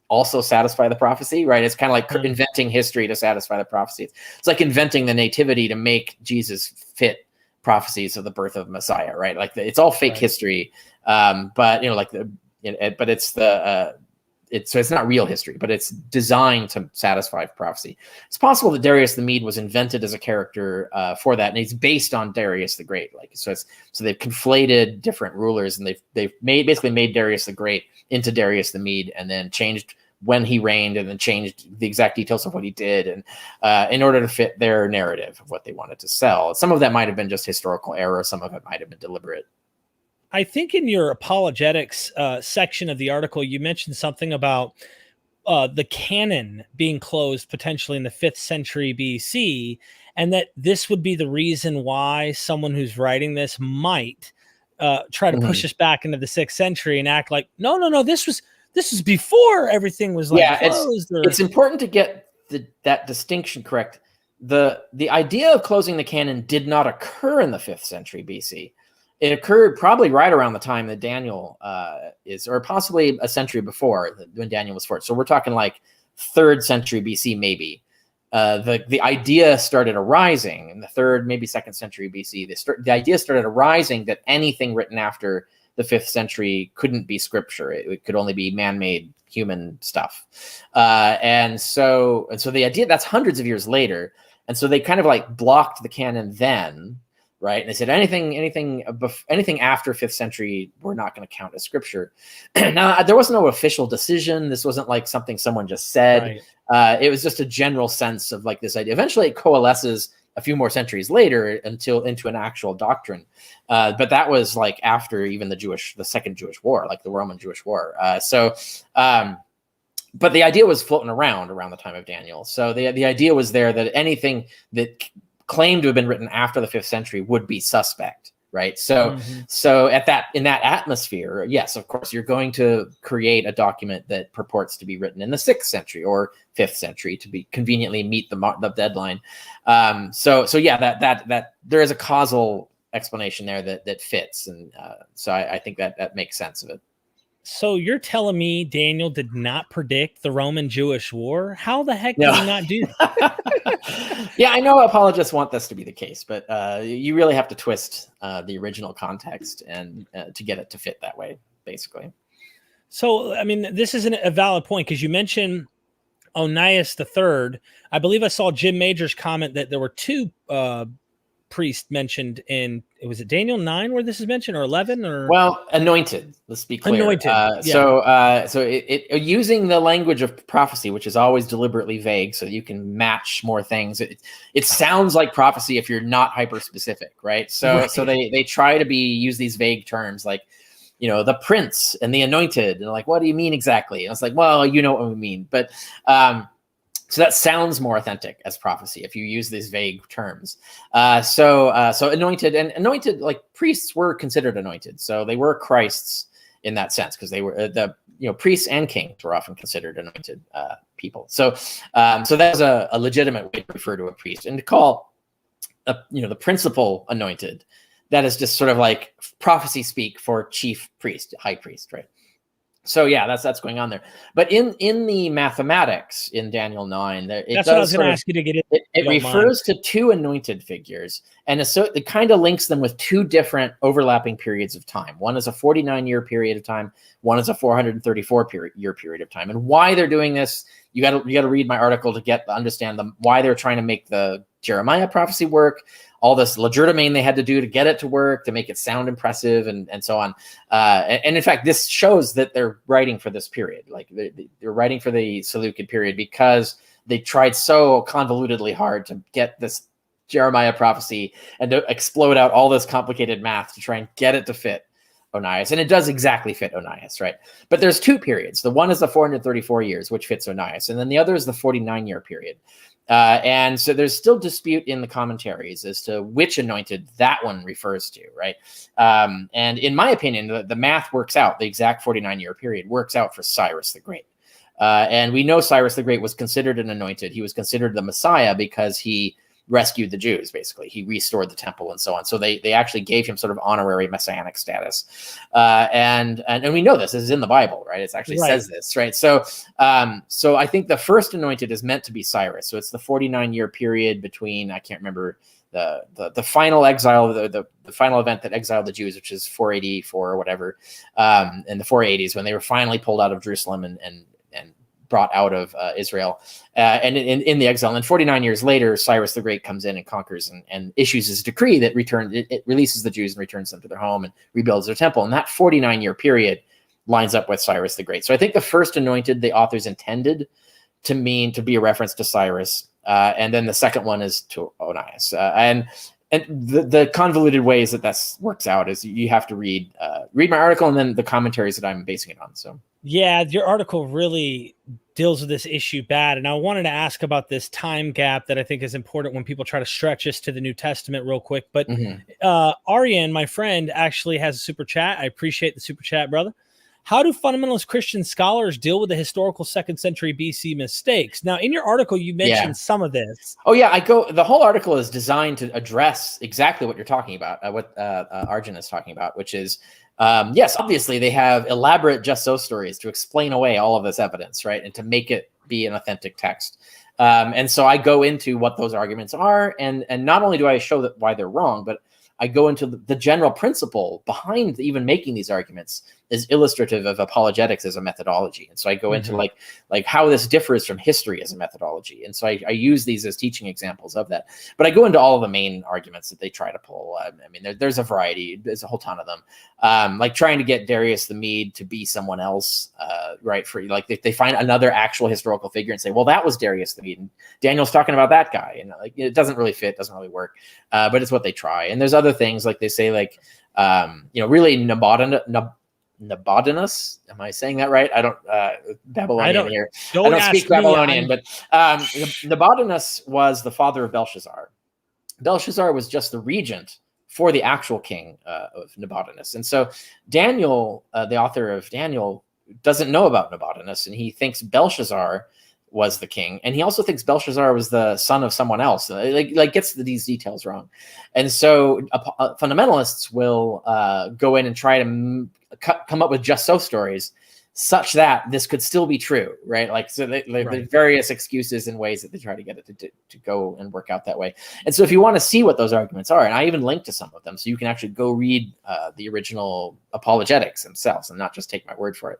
also satisfy the prophecy, right? It's kind of like inventing history to satisfy the prophecy. It's like inventing the nativity to make Jesus fit prophecies of the birth of Messiah, right? Like it's all fake history, but it's not real history, but it's designed to satisfy prophecy. It's possible that Darius the Mede was invented as a character for that, and he's based on Darius the Great. So they've conflated different rulers, and they've basically made Darius the Great into Darius the Mede, and then changed when he reigned, and then changed the exact details of what he did, and in order to fit their narrative of what they wanted to sell. Some of that might have been just historical error. Some of it might have been deliberate. I think in your apologetics section of the article, you mentioned something about the canon being closed potentially in the 5th century BC, and that this would be the reason why someone who's writing this might try to push us back into the 6th century and act like, no, this was before everything was like closed. It's important to get that distinction correct. The idea of closing the canon did not occur in the 5th century BC. It occurred probably right around the time that Daniel is, or possibly a century before when Daniel was forged. So we're talking like 3rd century BC, maybe. The idea started arising in the 3rd, maybe 2nd century BC. The idea started arising that anything written after the 5th century couldn't be scripture. It could only be man-made human stuff. And so the idea, that's hundreds of years later. And so they kind of like blocked the canon then, right? And they said anything after 5th century, we're not going to count as scripture. Now, there was no official decision. This wasn't like something someone just said. Right. It was just a general sense of like this idea. Eventually, it coalesces a few more centuries later into an actual doctrine. But that was like after even the Second Jewish War, like the Roman Jewish War. But the idea was floating around the time of Daniel. So the idea was there that anything that claimed to have been written after the 5th century would be suspect, right? So in that atmosphere, yes, of course, you're going to create a document that purports to be written in the 6th century or 5th century to be conveniently meet the deadline. So that there is a causal explanation there that fits, and so I think that makes sense of it. So you're telling me Daniel did not predict the Roman-Jewish War? How the heck did he not do that? Yeah, I know apologists want this to be the case, but you really have to twist the original context and to get it to fit that way, basically. So, I mean, this is a valid point, because you mentioned Onias III. I believe I saw Jim Major's comment that there were 2 priests mentioned in, was it Daniel 9 where this is mentioned, or 11, or? Well, anointed, let's be clear. Anointed. Yeah. So it using the language of prophecy, which is always deliberately vague, so you can match more things. It sounds like prophecy if you're not hyper specific, right? So they try to use these vague terms like, the prince and the anointed, and like, what do you mean exactly? And it's like, well, you know what we mean, but so that sounds more authentic as prophecy if you use these vague terms. So anointed, and anointed, like priests were considered anointed, so they were Christ's in that sense, because they were priests and kings were often considered anointed people. So that was a legitimate way to refer to a priest, and to call the principal anointed. that is just sort of like prophecy speak for chief priest, high priest, right? So yeah, that's going on there. But in the mathematics in Daniel 9, that's what I was going to ask you to get into. It refers to two anointed figures, and so it kind of links them with two different overlapping periods of time. One is a 49-year period of time. One is a 434-year period of time. And why they're doing this, you got to read my article to understand why they're trying to make the Jeremiah prophecy work. All this legerdemain they had to do to get it to work, to make it sound impressive, and so on. And in fact, this shows that they're writing for this period. Like they're writing for the Seleucid period because they tried so convolutedly hard to get this Jeremiah prophecy and to explode out all this complicated math to try and get it to fit Onias. And it does exactly fit Onias, right? But there's two periods. The one is the 434 years, which fits Onias. And then the other is the 49-year period. And so there's still dispute in the commentaries as to which anointed that one refers to, right? And in my opinion, the math works out. The exact 49-year period works out for Cyrus the Great. And we know Cyrus the Great was considered an anointed. He was considered the Messiah because he rescued the Jews, basically. He restored the temple and so on. So they actually gave him sort of honorary messianic status. And we know this is in the Bible, right? It actually says this, right? So I think the first anointed is meant to be Cyrus. So it's the 49-year period between, I can't remember the final exile, the final event that exiled the Jews, which is 484 or whatever, in the 480s, when they were finally pulled out of Jerusalem and brought out of Israel, and in the exile. And 49 years later, Cyrus the Great comes in and conquers and issues his decree that it releases the Jews and returns them to their home and rebuilds their temple. And that 49-year period lines up with Cyrus the Great. So I think the first anointed, the authors intended to be a reference to Cyrus, and then the second one is to Onias. And the convoluted ways that works out is you have to read my article and then the commentaries that I'm basing it on. So. Yeah, your article really deals with this issue bad. And I wanted to ask about this time gap that I think is important when people try to stretch us to the New Testament real quick. But Aryan, my friend, actually has a super chat. I appreciate the super chat, brother. How do fundamentalist Christian scholars deal with the historical 2nd century BC mistakes? Now, in your article, you mentioned some of this. Oh, yeah. The whole article is designed to address exactly what you're talking about, what Arjun is talking about, which is, yes, obviously they have elaborate just so stories to explain away all of this evidence, right? And to make it be an authentic text. And so I go into what those arguments are. And not only do I show why they're wrong, but I go into the general principle behind even making these arguments is illustrative of apologetics as a methodology. And so I go into like how this differs from history as a methodology. And so I use these as teaching examples of that. But I go into all of the main arguments that they try to pull. I mean, there's a variety. There's a whole ton of them. Like trying to get Darius the Mede to be someone else, right? For like they find another actual historical figure and say, well, that was Darius the Mede, and Daniel's talking about that guy. And like it doesn't really fit, doesn't really work. But it's what they try. And there's other things like they say, like really Nabonidus. Am I saying that right? I don't Babylonian here. I don't speak Babylonian, but Nabonidus was the father of Belshazzar. Belshazzar was just the regent for the actual king of Nabonidus. And so Daniel, the author of Daniel, doesn't know about Nabonidus, and he thinks Belshazzar was the king, and he also thinks Belshazzar was the son of someone else. Like gets these details wrong, and so fundamentalists will go in and try to come up with just so stories such that this could still be true, right? Like, so there's various excuses and ways that they try to get it to go and work out that way. And so if you want to see what those arguments are, and I even link to some of them, so you can actually go read the original apologetics themselves and not just take my word for it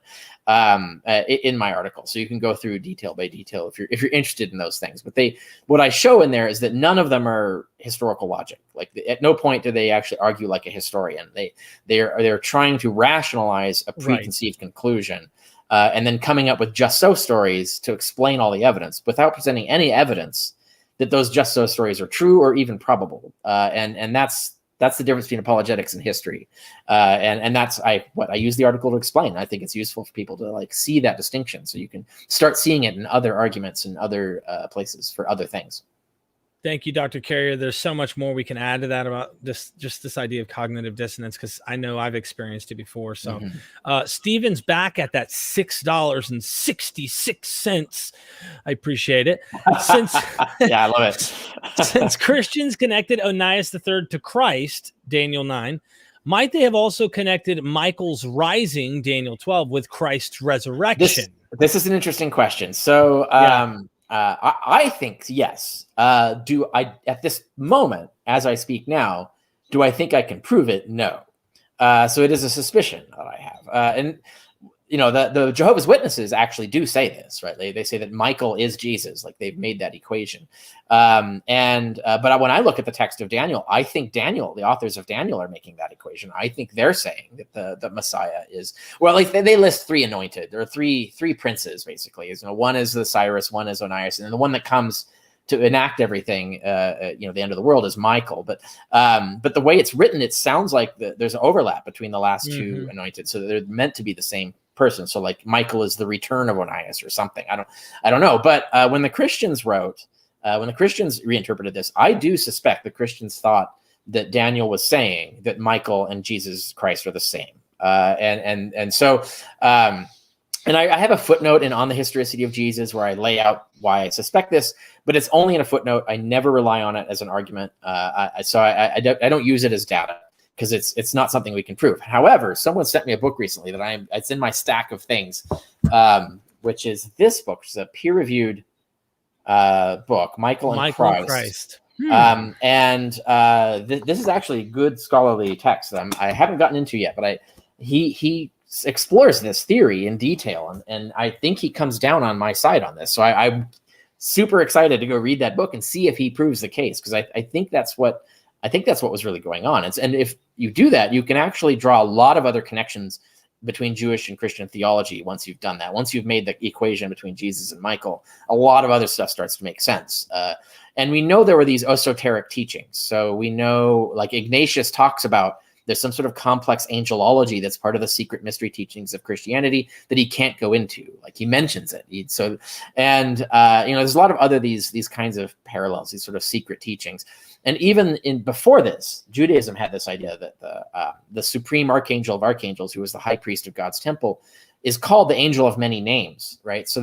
in my article. So you can go through detail by detail if you're interested in those things. But what I show in there is that none of them are historical logic. Like at no point do they actually argue like a historian. They're trying to rationalize a preconceived conclusion. And then coming up with just so stories to explain all the evidence without presenting any evidence that those just so stories are true or even probable. And that's the difference between apologetics and history. And that's I use the article to explain. I think it's useful for people to like see that distinction, so you can start seeing it in other arguments and other places for other things. Thank you, Dr. Carrier. There's so much more we can add to that about just this idea of cognitive dissonance, because I know I've experienced it before. So Steven's back at that $6.66. I appreciate it. Since yeah, I love it. Since Christians connected Onias III to Christ, Daniel 9, might they have also connected Michael's rising, Daniel 12, with Christ's resurrection? This is an interesting question. So I think yes. Do I, at this moment, as I speak now, do I think I can prove it? No. So it is a suspicion that I have. And you know, the Jehovah's Witnesses actually do say this, right? They say that Michael is Jesus, like they've made that equation. But when I look at the text of Daniel, I think the authors of Daniel are making that equation. I think they're saying that the Messiah is, well, like they list three anointed. There are three princes, basically. You know, one is the Cyrus, one is Onias, and then the one that comes to enact everything, the end of the world is Michael. But the way it's written, it sounds like there's an overlap between the last two anointed. So they're meant to be the same person. So like Michael is the return of Onias or something. I don't know. But when the Christians reinterpreted this, I do suspect the Christians thought that Daniel was saying that Michael and Jesus Christ are the same. And I have a footnote on the historicity of Jesus where I lay out why I suspect this, but it's only in a footnote. I never rely on it as an argument. So I don't use it as data, because it's not something we can prove. However, someone sent me a book recently it's in my stack of things, which is this book, which is a peer-reviewed book, Michael and Christ. This is actually good scholarly text that I haven't gotten into yet, but he explores this theory in detail, and I think he comes down on my side on this. So I'm super excited to go read that book and see if he proves the case, because I think that's what was really going on. And if you do that, you can actually draw a lot of other connections between Jewish and Christian theology. Once you've done that, once you've made the equation between Jesus and Michael, a lot of other stuff starts to make sense. And we know there were these esoteric teachings. So we know, like Ignatius talks about, there's some sort of complex angelology that's part of the secret mystery teachings of Christianity that he can't go into. Like he mentions it. There's a lot of other these kinds of parallels, these sort of secret teachings. And even before this, Judaism had this idea that the supreme archangel of archangels, who was the high priest of God's temple, is called the angel of many names, right? So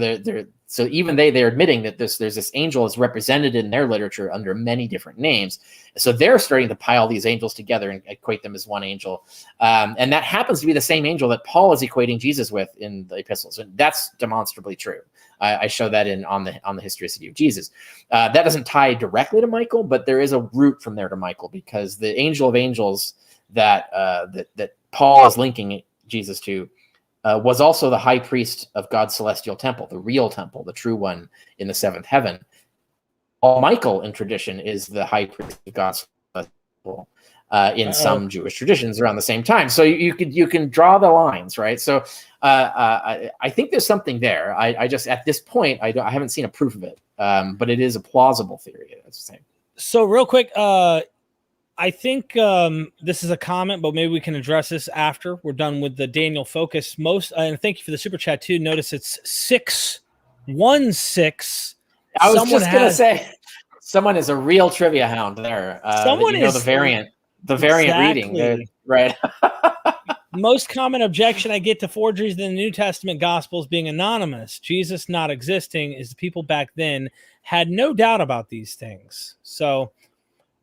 so even they're admitting that there's this angel is represented in their literature under many different names. So they're starting to pile these angels together and equate them as one angel. And that happens to be the same angel that Paul is equating Jesus with in the epistles. And that's demonstrably true. I show that on the historicity of Jesus. That doesn't tie directly to Michael, but there is a root from there to Michael, because the angel of angels that Paul is linking Jesus to was also the high priest of God's celestial temple, the real temple, the true one in the seventh heaven. Michael in tradition is the high priest of God's celestial in some Jewish traditions around the same time. So you can draw the lines, right? So I think there's something there. I just, at this point, I haven't seen a proof of it, but it is a plausible theory. That's the same. So real quick, I think this is a comment, but maybe we can address this after we're done with the Daniel focus. And thank you for the super chat too. Notice it's 616. I was just going to say, someone is a real trivia hound there. Someone is the variant reading there, right? Most common objection I get to forgeries in the New Testament Gospels being anonymous, Jesus not existing, is the people back then had no doubt about these things. So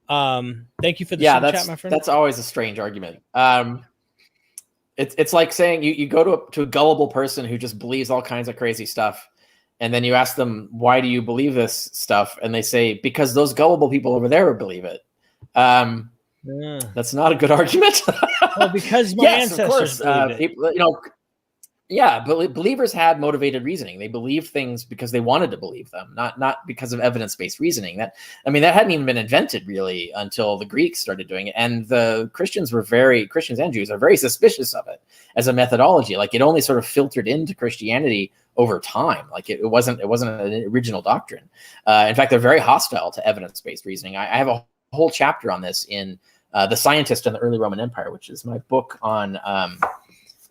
thank you for the super chat, my friend. That's always a strange argument. It's like saying you go to a gullible person who just believes all kinds of crazy stuff, and then you ask them, why do you believe this stuff? And they say, because those gullible people over there believe it. That's not a good argument. Well, because my ancestors believed it. People, but believers had motivated reasoning. They believed things because they wanted to believe them, not because of evidence-based reasoning. That hadn't even been invented really until the Greeks started doing it. And the Christians and Jews are very suspicious of it as a methodology. Like it only sort of filtered into Christianity over time. Like it wasn't an original doctrine. In fact, they're very hostile to evidence-based reasoning. I have a whole chapter on this in The Scientist in the Early Roman Empire, which is my book on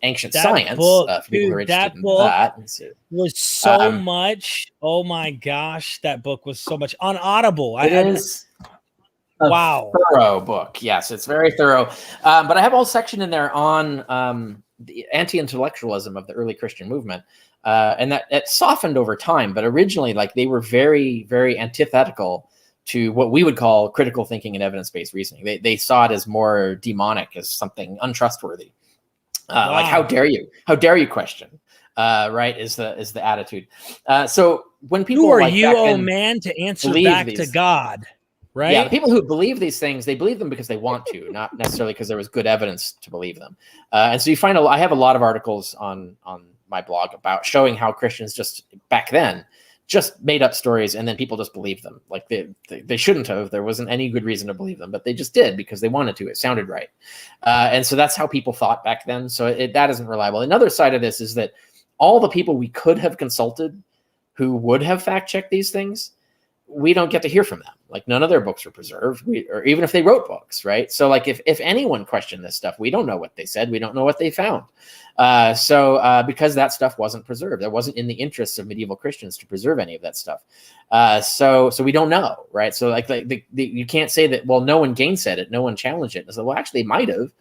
ancient That science book, for people who are dude, interested that in book that. was so much. Oh my gosh, that book was so much on Audible. It is a wow. thorough book. Yes, it's very thorough. But I have a whole section in there on the anti-intellectualism of the early Christian movement. And that it softened over time, but originally, like, they were very, very antithetical to what we would call critical thinking and evidence-based reasoning. They saw it as more demonic, as something untrustworthy. Wow. Like, how dare you question? Right, is the attitude. So when people Who are like you, back oh then man, to answer believe back to these, God? Right? yeah, people who believe these things, they believe them because they want to, not necessarily because there was good evidence to believe them. And so you find I have a lot of articles on my blog about showing how Christians just back then just made up stories, and then people just believed them. Like they shouldn't have. There wasn't any good reason to believe them, but they just did because they wanted to. It sounded right. And so that's how people thought back then. So that isn't reliable. Another side of this is that all the people we could have consulted who would have fact-checked these things, we don't get to hear from them. Like, none of their books are preserved, or even if they wrote books, right? So like, if anyone questioned this stuff, we don't know what they said. We don't know what they found. Because that stuff wasn't preserved, it wasn't in the interests of medieval Christians to preserve any of that stuff. So we don't know, right? So like, you can't say that, well, no one gainsaid it, no one challenged it. And so, well, actually, they might have.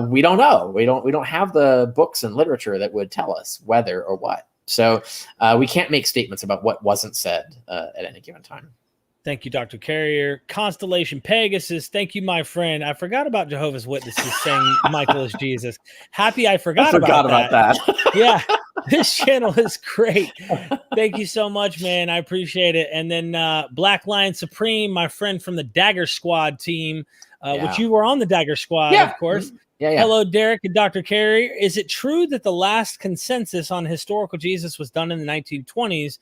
We don't know. We don't have the books and literature that would tell us whether or what. So we can't make statements about what wasn't said at any given time. Thank you, Dr. Carrier. Constellation Pegasus, thank you, my friend. I forgot about Jehovah's Witnesses saying Michael is Jesus. Happy I forgot about that. Yeah, this channel is great. Thank you so much, man. I appreciate it. And then Black Lion Supreme, my friend from the Dagger Squad team, which you were on the Dagger Squad, of course. Yeah. Hello, Derek and Dr. Carrier. Is it true that the last consensus on historical Jesus was done in the 1920s?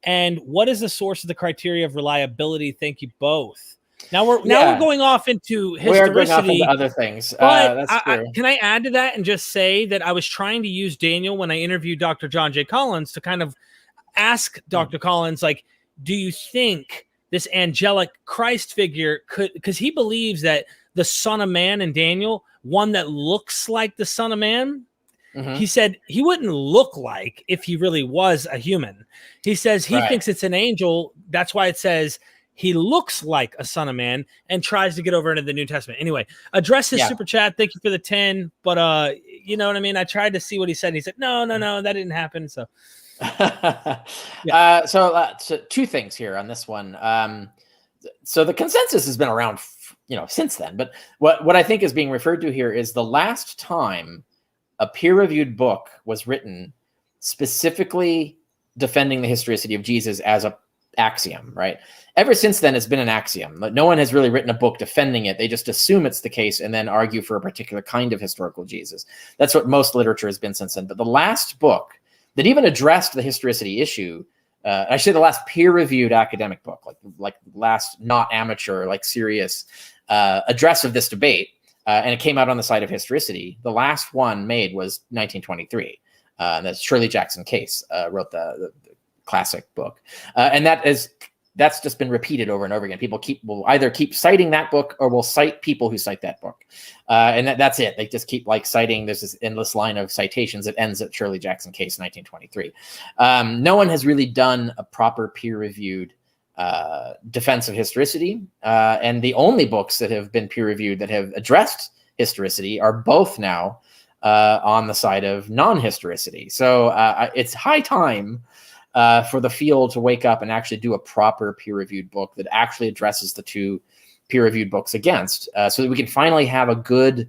And what is the source of the criteria of reliability? Thank you both. Now we're going off into historicity. We're going off into other things. But That's true. can I add to that and just say that I was trying to use Daniel when I interviewed Dr. John J. Collins to kind of ask Dr. Collins, like, do you think this angelic Christ figure could, because he believes that the Son of Man in Daniel, one that looks like the Son of Man, he said he wouldn't look like if he really was a human. He says he thinks it's an angel. That's why it says he looks like a Son of Man, and tries to get over into the New Testament. Anyway, address his super chat. Thank you for the 10. But you know what I mean? I tried to see what he said. And he said, no, that didn't happen. So, so two things here on this one. So the consensus has been around, since then. But what I think is being referred to here is the last time a peer-reviewed book was written specifically defending the historicity of Jesus as a axiom, right? Ever since then, it's been an axiom. No one has really written a book defending it. They just assume it's the case and then argue for a particular kind of historical Jesus. That's what most literature has been since then. But the last book that even addressed the historicity issue, I say the last peer-reviewed academic book, like last not amateur, like serious address of this debate, and it came out on the side of historicity. The last one made was 1923. And that's Shirley Jackson Case wrote the classic book, and that's just been repeated over and over again. People will either keep citing that book or will cite people who cite that book, and that's it. They just keep citing. There's this endless line of citations that ends at Shirley Jackson Case 1923. No one has really done a proper peer-reviewed defense of historicity, and the only books that have been peer-reviewed that have addressed historicity are both now on the side of non-historicity. So it's high time for the field to wake up and actually do a proper peer-reviewed book that actually addresses the two peer-reviewed books against, so that we can finally have a good,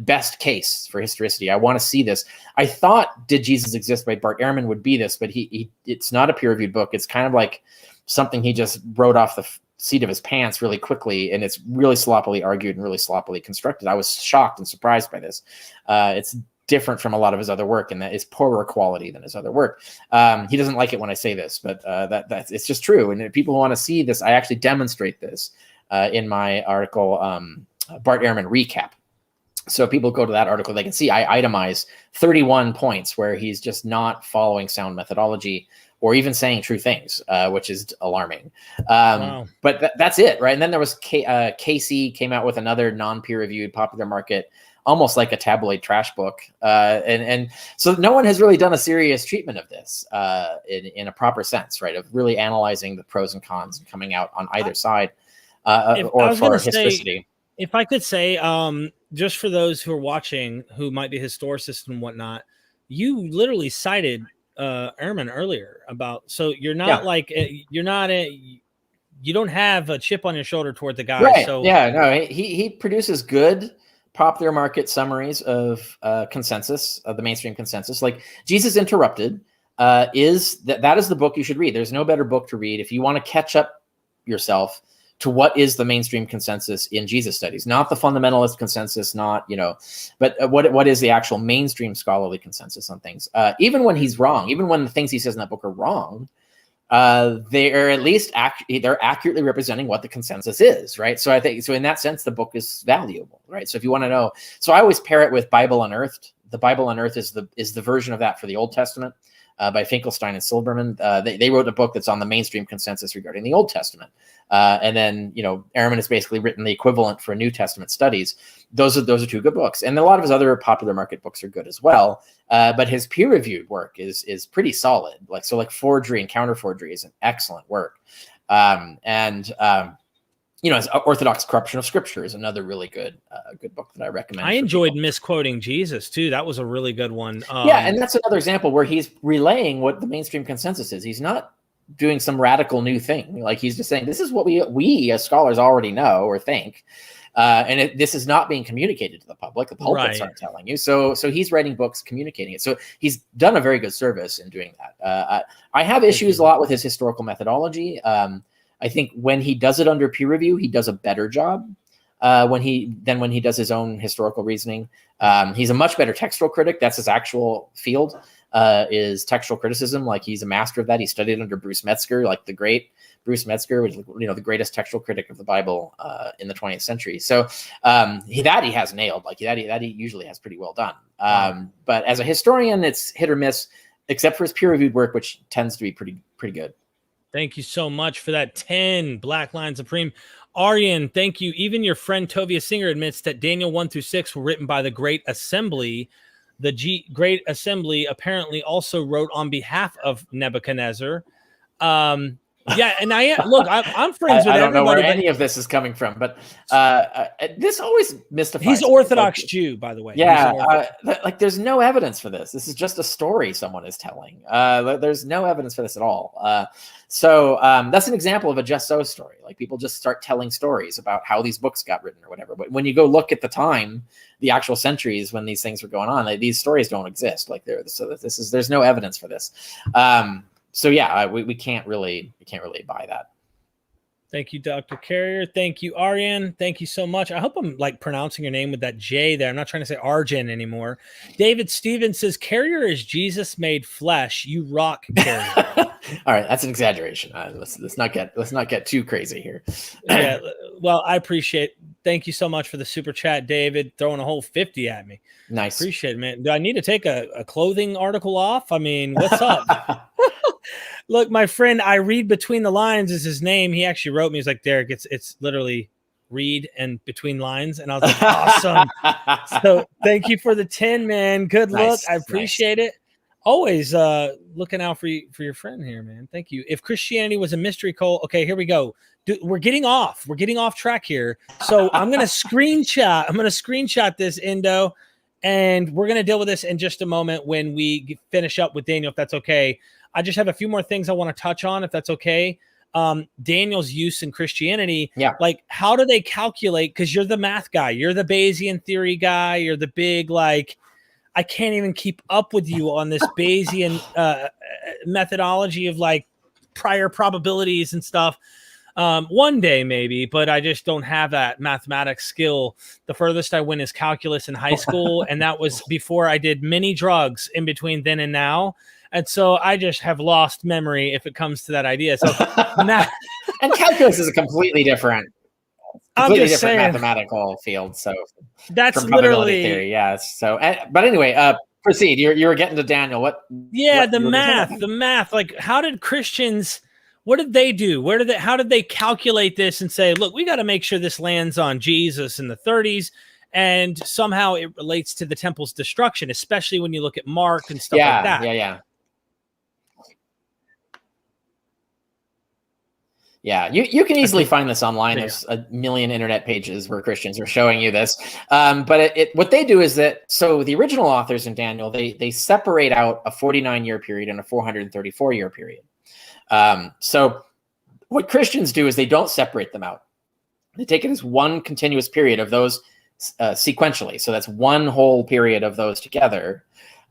best case for historicity. I want to see this. I thought Did Jesus Exist by Bart Ehrman would be this, but it's not a peer-reviewed book. It's kind of like something he just wrote off the seat of his pants really quickly, and it's really sloppily argued and really sloppily constructed. I was shocked and surprised by this. It's different from a lot of his other work, and that is poorer quality than his other work. He doesn't like it when I say this, but that's it's just true. And if people want to see this, I actually demonstrate this in my article, Bart Ehrman Recap. So people go to that article, they can see I itemize 31 points where he's just not following sound methodology or even saying true things, which is alarming. Wow. But that's it, right? And then there was Casey came out with another non-peer-reviewed popular market almost like a tabloid trash book. And so no one has really done a serious treatment of this in a proper sense, right? Of really analyzing the pros and cons and coming out on either side, or for historicity. If I could say, just for those who are watching who might be historicists and whatnot, you literally cited Ehrman earlier about, so you're not like, you're not you don't have a chip on your shoulder toward the guy. Right. So yeah, no, he produces good popular market summaries of consensus, of the mainstream consensus. Like Jesus Interrupted that is the book you should read. There's no better book to read if you want to catch up yourself to what is the mainstream consensus in Jesus studies, not the fundamentalist consensus, not, but what is the actual mainstream scholarly consensus on things. Even when he's wrong, even when the things he says in that book are wrong, they're at least they're accurately representing what the consensus is, right? So I think, so in that sense, the book is valuable, right? So if you want to know, so I always pair it with Bible Unearthed. The Bible Unearthed is the version of that for the Old Testament. By Finkelstein and Silberman. They wrote a book that's on the mainstream consensus regarding the Old Testament. And then, Ehrman has basically written the equivalent for New Testament studies. Those are two good books. And a lot of his other popular market books are good as well. But his peer-reviewed work is pretty solid. Like Forgery and Counter Forgery is an excellent work. As Orthodox Corruption of Scripture is another really good book that I recommend. I enjoyed misquoting Jesus too. That was a really good one. And that's another example where he's relaying what the mainstream consensus is. He's not doing some radical new thing. Like he's just saying, this is what we as scholars already know or think. This is not being communicated to the public. The pulpits aren't telling you. So he's writing books, communicating it. So he's done a very good service in doing that. I have issues a lot with his historical methodology. I think when he does it under peer review, he does a better job when he does his own historical reasoning. He's a much better textual critic. That's his actual field, is textual criticism. Like he's a master of that. He studied under Bruce Metzger, like the great Bruce Metzger, which is the greatest textual critic of the Bible in the 20th century. So he has nailed. Like that he usually has pretty well done. But as a historian, it's hit or miss, except for his peer reviewed work, which tends to be pretty good. Thank you so much for that 10 Black Line Supreme. Aryan, thank you. Even your friend Tovia Singer admits that Daniel 1-6 were written by the Great Assembly. The Great Assembly apparently also wrote on behalf of Nebuchadnezzar. And I'm friends with everybody. I don't know where any of this is coming from, but this always mystifies. He's Orthodox Jew, by the way. Yeah, there's no evidence for this. This is just a story someone is telling. There's no evidence for this at all. So that's an example of a just so story. Like people just start telling stories about how these books got written or whatever. But when you go look at the time, the actual centuries when these things were going on, these stories don't exist. There's no evidence for this. We can't really buy that. Thank you, Dr. Carrier. Thank you, Aryan. Thank you so much. I hope I'm pronouncing your name with that J there. I'm not trying to say Arjan anymore. David Stevens says, Carrier is Jesus made flesh. You rock, Carrier. All right, that's an exaggeration. Let's not get too crazy here. Yeah, well, I appreciate. Thank you so much for the super chat, David. Throwing a whole 50 at me. Nice. Appreciate it, man. Do I need to take a clothing article off? I mean, what's up? Look, my friend, I read between the lines is his name. He actually wrote me. He's like, Derek, it's literally read and between lines. And I was like, awesome. So thank you for the 10, man. Good look. I appreciate it. Always looking out for your friend here, man. Thank you. If Christianity was a mystery cult, okay, here we go. We're getting off track here. So I'm going to screenshot this, Indo, and we're going to deal with this in just a moment when we finish up with Daniel, if that's okay. I just have a few more things I want to touch on, if that's okay. Daniel's use in Christianity. Yeah. Like, how do they calculate? Because you're the math guy. You're the Bayesian theory guy. You're the big, I can't even keep up with you on this Bayesian methodology of prior probabilities and stuff. One day maybe, but I just don't have that mathematics skill. The furthest I went is calculus in high school, and that was before I did many drugs in between then and now. And so I just have lost memory if it comes to that idea. So and calculus is a completely different mathematical field. So that's literally theory. Yeah. So, but anyway, proceed. You were getting to Daniel. The math. Like, how did Christians? What did they do? How did they calculate this and say, look, we got to make sure this lands on Jesus in the 30s, and somehow it relates to the temple's destruction, especially when you look at Mark and stuff like that. Yeah, you can easily find this online. There's a million internet pages where Christians are showing you this. But what they do is that, so the original authors in Daniel, they separate out a 49-year period and a 434-year period. So what Christians do is they don't separate them out. They take it as one continuous period of those sequentially. So that's one whole period of those together.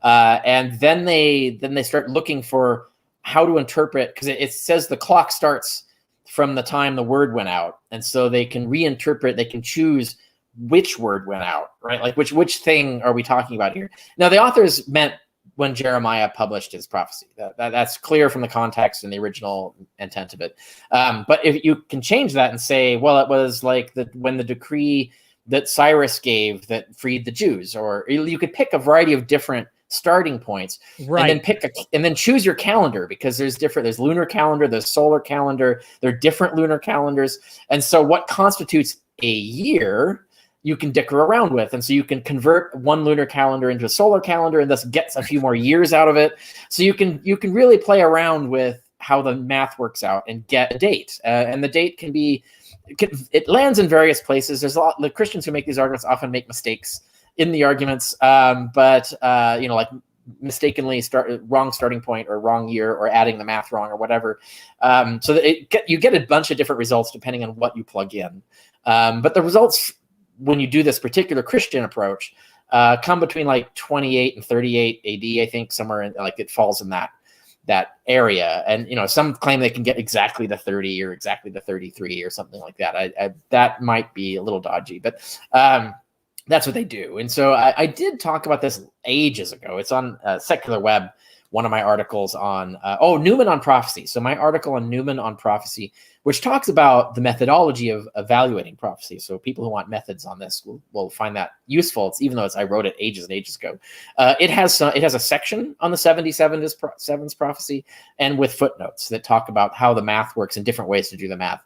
And then they start looking for how to interpret, because it says the clock starts from the time the word went out. And so they can reinterpret, they can choose which word went out, right? Like which thing are we talking about here? Now, the authors meant when Jeremiah published his prophecy. That's clear from the context and the original intent of it. But if you can change that and say, well, it was like when the decree that Cyrus gave that freed the Jews, or you could pick a variety of different starting points, right? And then choose your calendar, because there's lunar calendar, there's solar calendar, there are different lunar calendars. And so what constitutes a year, you can dicker around with. And so you can convert one lunar calendar into a solar calendar and thus gets a few more years out of it. So you can really play around with how the math works out and get a date. And the date it lands in various places. There's a lot, the Christians who make these arguments often make mistakes in the arguments, but like mistakenly wrong starting point or wrong year, or adding the math wrong or whatever. So that you get a bunch of different results depending on what you plug in. But the results, when you do this particular Christian approach, come between like 28 and 38 AD, I think, somewhere in, like, it falls in that area. And some claim they can get exactly the 30 or exactly the 33 or something like that. That might be a little dodgy, but that's what they do. And so I did talk about this ages ago. It's on Secular Web, one of my articles on, Newman on prophecy. So my article on Newman on prophecy, which talks about the methodology of evaluating prophecy. So people who want methods on this will find that useful. Even though I wrote it ages and ages ago. It has a section on the 77's prophecy, and with footnotes that talk about how the math works and different ways to do the math.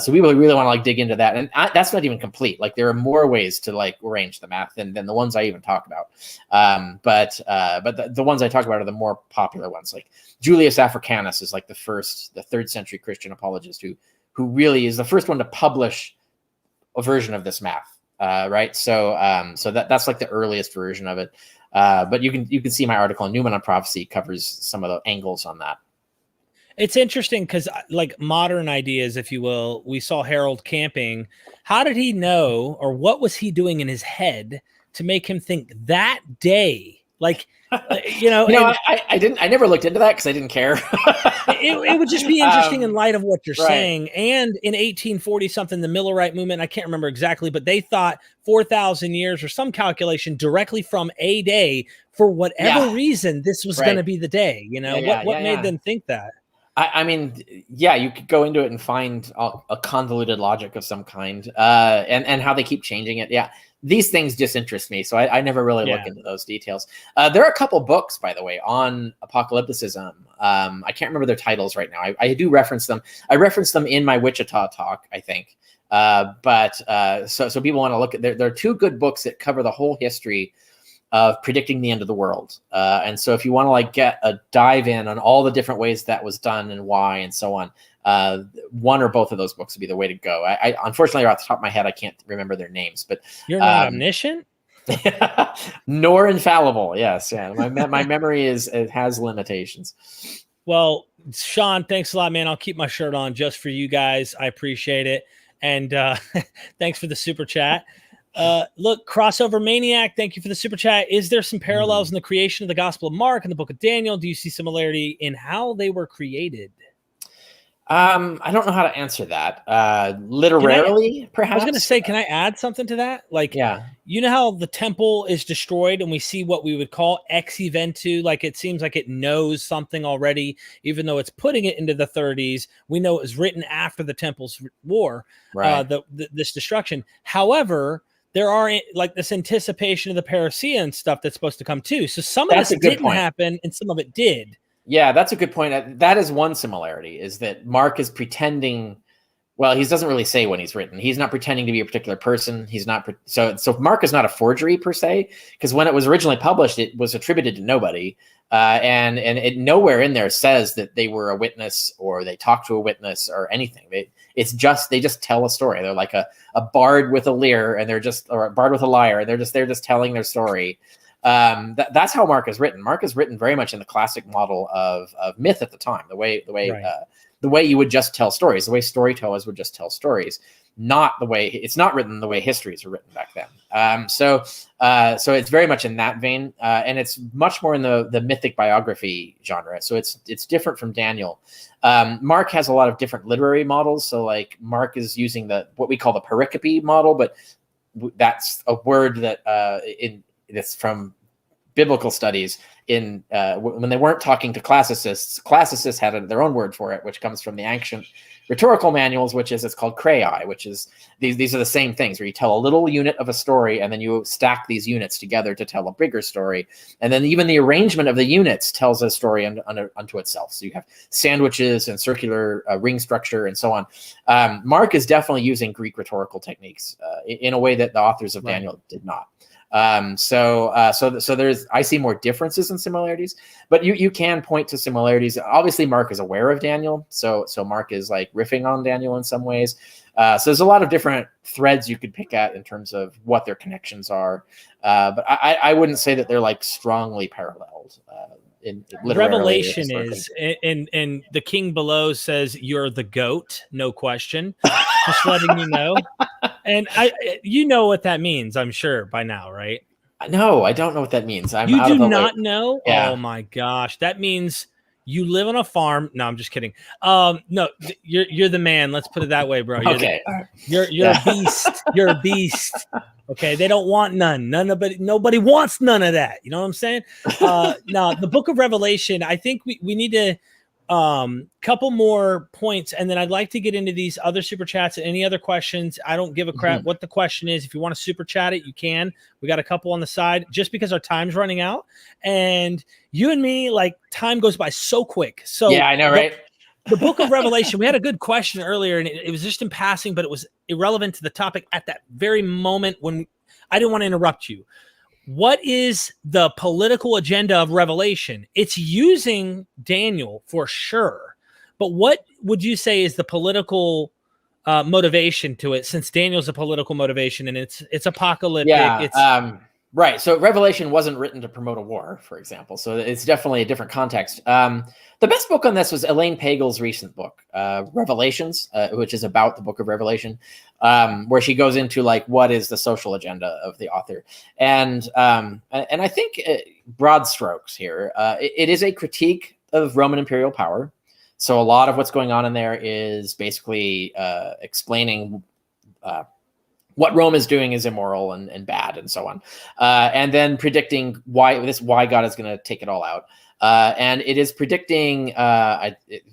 So we really want to dig into that, and that's not even complete. Like, there are more ways to arrange the math than the ones I even talk about. But the ones I talk about are the more popular ones. Like Julius Africanus is like the 3rd century Christian apologist who really is the first one to publish a version of this math. Right. So that's like the earliest version of it. But you can see my article on Newman on prophecy covers some of the angles on that. It's interesting because, like, modern ideas, if you will, we saw Harold camping. How did he know, or what was he doing in his head to make him think that day? Like, I never looked into that because I didn't care. it would just be interesting in light of what you're saying. And in 1840 something, the Millerite movement, I can't remember exactly, but they thought 4,000 years or some calculation directly from a day. For whatever reason, this was going to be the day. What made them think that? I mean, you could go into it and find a convoluted logic of some kind, and how they keep changing it. Yeah, these things just interest me, so I never really look into those details. There are a couple books, by the way, on apocalypticism. I can't remember their titles right now. I do reference them. I reference them in my Wichita talk, I think. So people want to look at. There are 2 good books that cover the whole history of predicting the end of the world. And so if you want to get a dive in on all the different ways that was done and why and so on, one or both of those books would be the way to go. I unfortunately, off the top of my head, I can't remember their names, but you're not omniscient, nor infallible. Yes. Yeah. My memory it has limitations. Well, Sean, thanks a lot, man. I'll keep my shirt on just for you guys. I appreciate it. And thanks for the super chat. Look, Crossover Maniac, thank you for the super chat. Is there some parallels in the creation of the Gospel of Mark and the Book of Daniel? Do you see similarity in how they were created? I don't know how to answer that. Literarily, perhaps. I was going to say, can I add something to that? You know how the temple is destroyed and we see what we would call ex eventu, like it seems like it knows something already, even though it's putting it into the 30s. We know it was written after the temple's war, right? This destruction. However, there are this anticipation of the parousia and stuff that's supposed to come too. So some of this didn't happen and some of it did. Yeah, that's a good point. That is one similarity, is that Mark is pretending Well, he doesn't really say when he's written. He's not pretending to be a particular person. He's not so Mark is not a forgery per se, because when it was originally published, it was attributed to nobody, and it nowhere in there says that they were a witness or they talked to a witness or anything. They just tell a story. They're like a bard with a lyre, and or a bard with a lyre, and they're just telling their story. That's how Mark is written. Mark is written very much in the classic model of myth at the time. The way you would just tell stories, the way storytellers would just tell stories, it's not written the way histories were written back then. So it's very much in that vein, and it's much more in the mythic biography genre. So it's different from Daniel. Mark has a lot of different literary models. So like Mark is using what we call the pericope model, but that's a word that's from biblical studies. When they weren't talking to classicists had their own word for it, which comes from the ancient rhetorical manuals, it's called crai, which is these are the same things where you tell a little unit of a story and then you stack these units together to tell a bigger story, and then even the arrangement of the units tells a story unto itself. So you have sandwiches and circular ring structure and so on. Mark is definitely using Greek rhetorical techniques in a way that the authors of Daniel did not. So I see more differences than similarities, but you can point to similarities. Obviously, Mark is aware of Daniel, so Mark is like riffing on Daniel in some ways. So there's a lot of different threads you could pick at in terms of what their connections are, but I wouldn't say that they're like strongly paralleled. Revelation is, and the king below says you're the goat, no question. Just letting you know. And you know what that means, I'm sure by now, right? No, I don't know what that means. You do not know? Yeah. Oh my gosh. That means you live on a farm. No, I'm just kidding. No, you're the man. Let's put it that way, bro. You're a beast. You're a beast. Okay. They don't want none. Nobody wants none of that. You know what I'm saying? Now the book of Revelation, I think we need to couple more points, and then I'd like to get into these other super chats. Any other questions? I don't give a crap what the question is. If you want to super chat it, you can. We got a couple on the side just because our time's running out, and you and me, like, time goes by so quick. So yeah, I know, right? The book of Revelation, we had a good question earlier, and it was just in passing, but it was irrelevant to the topic at that very moment when I didn't want to interrupt you. What is the political agenda of Revelation? It's using Daniel for sure. But what would you say is the political motivation to it, since Daniel's a political motivation and it's apocalyptic? Yeah, right. So Revelation wasn't written to promote a war, for example. So it's definitely a different context. The best book on this was Elaine Pagel's recent book, Revelations, which is about the book of Revelation, where she goes into like what is the social agenda of the author, and I think broad strokes here, it is a critique of Roman imperial power. So a lot of what's going on in there is basically explaining what Rome is doing is immoral and bad and so on, and then predicting why God is going to take it all out. And it is predicting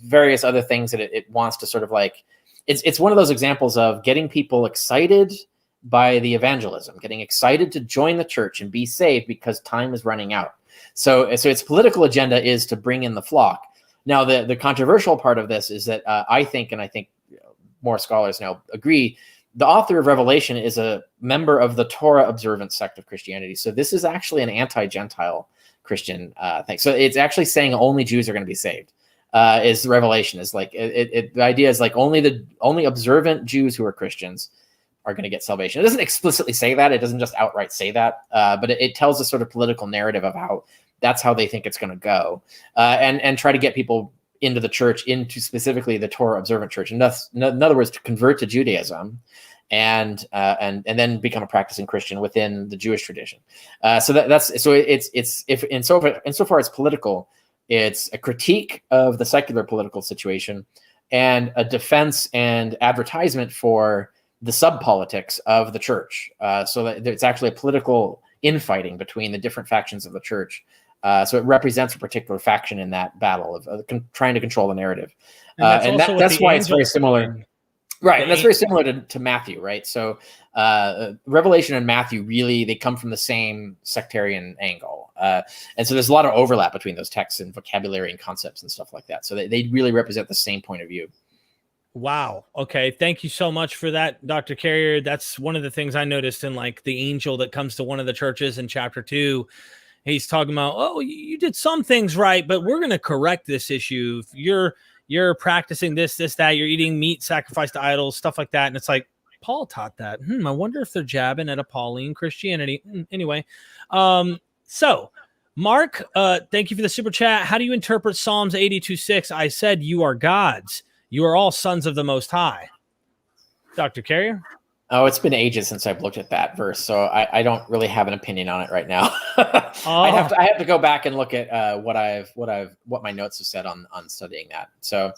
various other things that it wants to sort of like. It's one of those examples of getting people excited by the evangelism, getting excited to join the church and be saved because time is running out. So its political agenda is to bring in the flock. Now, the controversial part of this is that I think more scholars now agree, the author of Revelation is a member of the Torah observant sect of Christianity. So this is actually an anti-Gentile Christian thing. So it's actually saying only Jews are going to be saved. Is the Revelation is like the idea is like only observant Jews who are Christians are going to get salvation. It doesn't explicitly say that. It doesn't just outright say that, but it tells a sort of political narrative of how that's how they think it's going to go, and try to get people into the church, into specifically the Torah observant church, and thus, in other words, to convert to Judaism, and then become a practicing Christian within the Jewish tradition. So it's insofar as political, it's a critique of the secular political situation and a defense and advertisement for the sub-politics of the church. So that it's actually a political infighting between the different factions of the church. So it represents a particular faction in that battle of trying to control the narrative. And that's why it's very similar. Right. And that's very similar to Matthew, right? So Revelation and Matthew they come from the same sectarian angle. And so there's a lot of overlap between those texts and vocabulary and concepts and stuff like that. So they really represent the same point of view. Wow. Okay. Thank you so much for that, Dr. Carrier. That's one of the things I noticed in like the angel that comes to one of the churches in chapter 2. He's talking about, oh, you did some things right, but we're going to correct this issue. If you're practicing this, that, you're eating meat sacrificed to idols, stuff like that. And it's like, Paul taught that. I wonder if they're jabbing at a Pauline Christianity. Anyway. So Mark, thank you for the super chat. How do you interpret Psalms 82:6? I said, you are gods. You are all sons of the Most High. Dr. Carrier? Oh, it's been ages since I've looked at that verse, so I don't really have an opinion on it right now. Oh. I have to go back and look at what my notes have said on studying that. So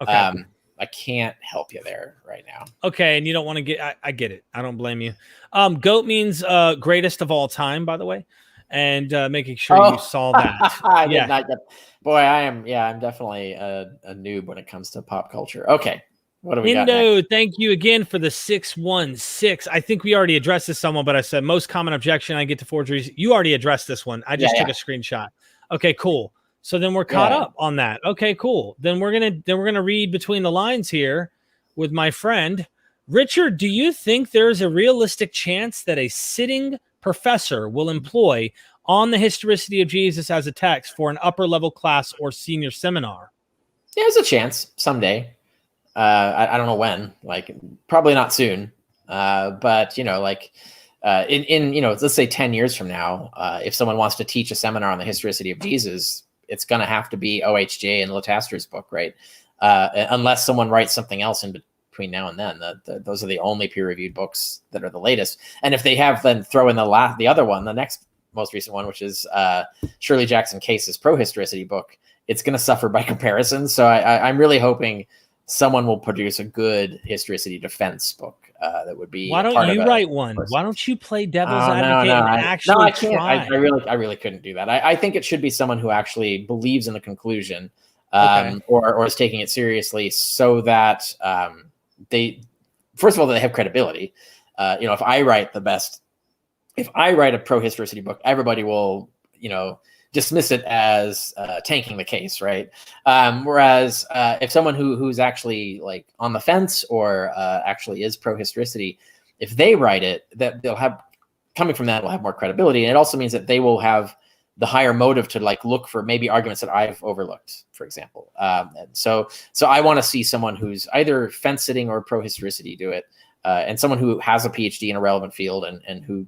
Okay. I can't help you there right now. Okay, and you don't want to get I get it. I don't blame you. GOAT means greatest of all time, by the way. And making sure you saw that. I did not get. Boy, I'm definitely a noob when it comes to pop culture. Okay. What do we got next? Thank you again for the 616. I think we already addressed this somewhat, but I said most common objection I get to forgeries. You already addressed this one. I just took a screenshot. Okay, cool. So then we're caught up on that. Okay, cool. Then we're gonna read between the lines here with my friend Richard. Do you think there is a realistic chance that a sitting professor will employ on the historicity of Jesus as a text for an upper level class or senior seminar? Yeah, there's a chance someday. I don't know when, like probably not soon. But in let's say 10 years from now, if someone wants to teach a seminar on the historicity of Jesus, it's going to have to be OHJ and Lataster's book, right? Unless someone writes something else in between now and then. Those are the only peer-reviewed books that are the latest. And if they have, then throw in the other one, the next most recent one, which is Shirley Jackson Case's pro-historicity book. It's going to suffer by comparison. So I'm really hoping someone will produce a good historicity defense book that would be. Why don't you write one? Why don't you play devil's advocate and actually I can't. try? I really couldn't do that. I think it should be someone who actually believes in the conclusion, or is taking it seriously, so that they, first of all, they have credibility. If I write a pro-historicity book, everybody will, dismiss it as tanking the case, right? Whereas if someone who's actually like on the fence or actually is pro-historicity, if they write it, that they'll have, coming from that, will have more credibility. And it also means that they will have the higher motive to like look for maybe arguments that I've overlooked, for example. And so I want to see someone who's either fence sitting or pro-historicity do it, and someone who has a PhD in a relevant field and who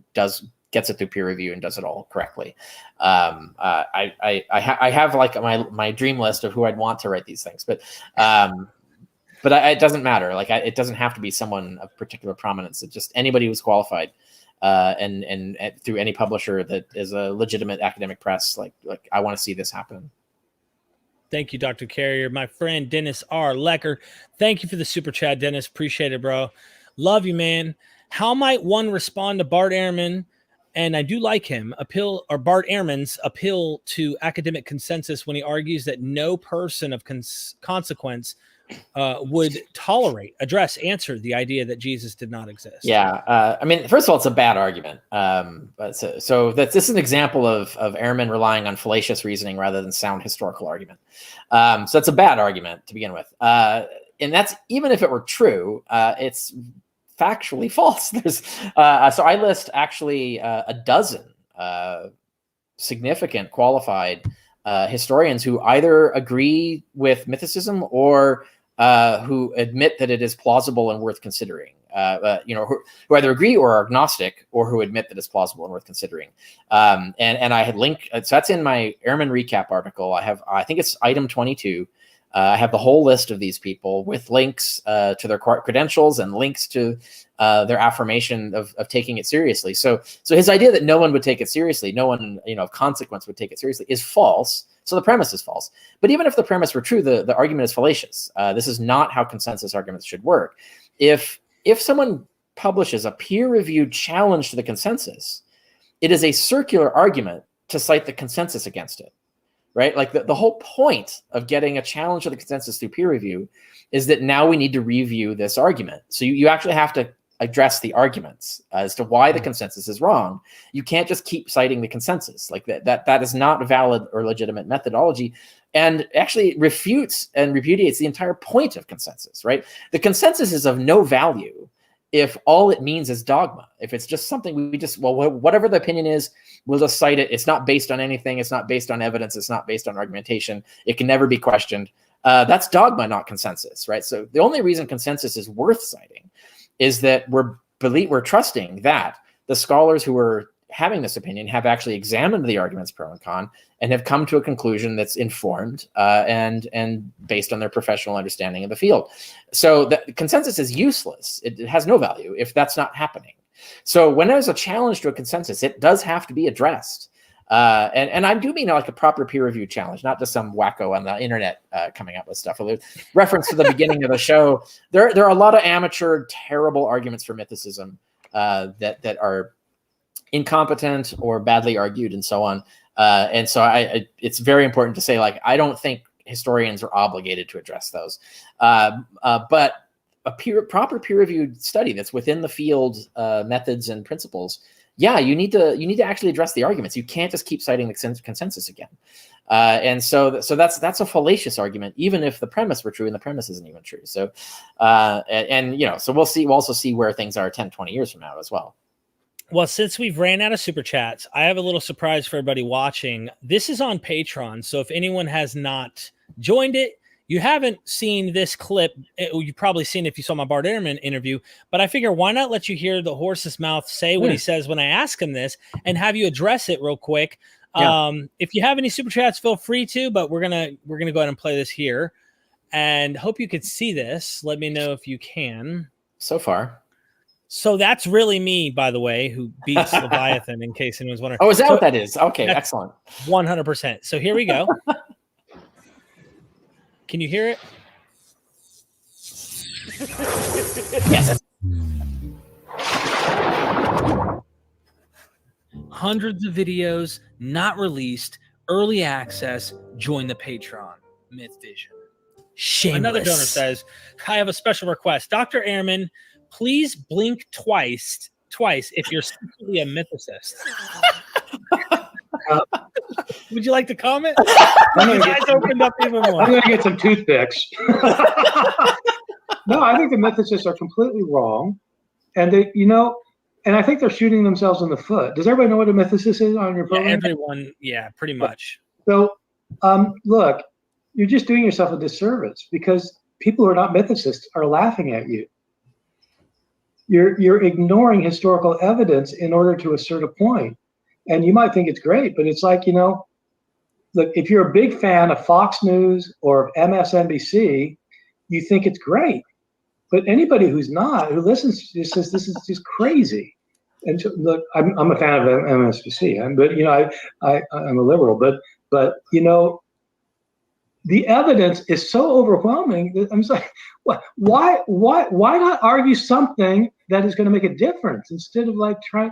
gets it through peer review and does it all correctly. I have like my dream list of who I'd want to write these things, but it doesn't matter. Like it doesn't have to be someone of particular prominence. It's just anybody who's qualified, and through any publisher that is a legitimate academic press. Like I want to see this happen. Thank you, Dr. Carrier. My friend Dennis R. Lecker. Thank you for the super chat, Dennis. Appreciate it, bro. Love you, man. How might one respond to Bart Ehrman? And I do like him, Bart Ehrman's appeal to academic consensus when he argues that no person of consequence would answer the idea that Jesus did not exist. Yeah. First of all, it's a bad argument. So this is an example of Ehrman relying on fallacious reasoning rather than sound historical argument. So it's a bad argument to begin with. And that's, even if it were true, it's factually false. So I list actually a dozen significant qualified historians who either agree with mythicism or who admit that it is plausible and worth considering. Who either agree or are agnostic, or who admit that it's plausible and worth considering. And I had linked, so that's in my Ehrman recap article. I think it's item 22. I have the whole list of these people with links to their credentials and links to their affirmation of taking it seriously. So his idea that no one would take it seriously, no one of consequence would take it seriously, is false. So the premise is false. But even if the premise were true, the argument is fallacious. This is not how consensus arguments should work. If someone publishes a peer-reviewed challenge to the consensus, it is a circular argument to cite the consensus against it. Right? Like the whole point of getting a challenge to the consensus through peer review is that now we need to review this argument. So you actually have to address the arguments as to why the consensus is wrong. You can't just keep citing the consensus. Like that is not a valid or legitimate methodology, and actually refutes and repudiates the entire point of consensus, right? The consensus is of no value if all it means is dogma. If it's just something we just, well, whatever the opinion is, we'll just cite it. It's not based on anything. It's not based on evidence. It's not based on argumentation. It can never be questioned. That's dogma, not consensus, right? So the only reason consensus is worth citing is that we're trusting that the scholars who are having this opinion have actually examined the arguments pro and con and have come to a conclusion that's informed and based on their professional understanding of the field. So the consensus is useless. It has no value if that's not happening. So when there's a challenge to a consensus, it does have to be addressed. And I do mean like a proper peer-reviewed challenge, not just some wacko on the internet coming up with stuff. Reference to the beginning of the show, there are a lot of amateur, terrible arguments for mythicism that are incompetent or badly argued and so on. And so it's very important to say, like, I don't think historians are obligated to address those. But a proper peer-reviewed study that's within the field methods and principles, yeah, you need to actually address the arguments. You can't just keep citing the consensus again. And so that's a fallacious argument, even if the premise were true, and the premise isn't even true. So, so we'll also see where things are 10, 20 years from now as well. Well, since we've ran out of super chats, I have a little surprise for everybody watching. This is on Patreon. So if anyone has not joined it, you haven't seen this clip. You've probably seen it if you saw my Bart Ehrman interview, but I figure why not let you hear the horse's mouth say what he says when I ask him this and have you address it real quick. Yeah. If you have any super chats, feel free to, but we're going to go ahead and play this here and hope you could see this. Let me know if you can. So far. So that's really me, by the way, who beats Leviathan, in case anyone's wondering. Oh, is that what that is? Okay, excellent. 100%. So here we go. Can you hear it? Yes. Hundreds of videos not released, early access. Join the Patreon. Myth Vision. Shameless. Another donor says, I have a special request. Dr. Ehrman, please blink twice if you're secretly a mythicist. Would you like to comment? You guys opened up even more. I'm going to get some toothpicks. No, I think the mythicists are completely wrong. And and I think they're shooting themselves in the foot. Does everybody know what a mythicist is on your program? Yeah, everyone, pretty much. So, look, you're just doing yourself a disservice because people who are not mythicists are laughing at you. You're ignoring historical evidence in order to assert a point. And you might think it's great, but it's like, look, if you're a big fan of Fox News or of MSNBC, you think it's great. But anybody who's not, who listens, just says this is just crazy. And so, look, I'm a fan of MSNBC, but I'm a liberal, but the evidence is so overwhelming that I'm just like, why not argue something that is going to make a difference instead of like trying?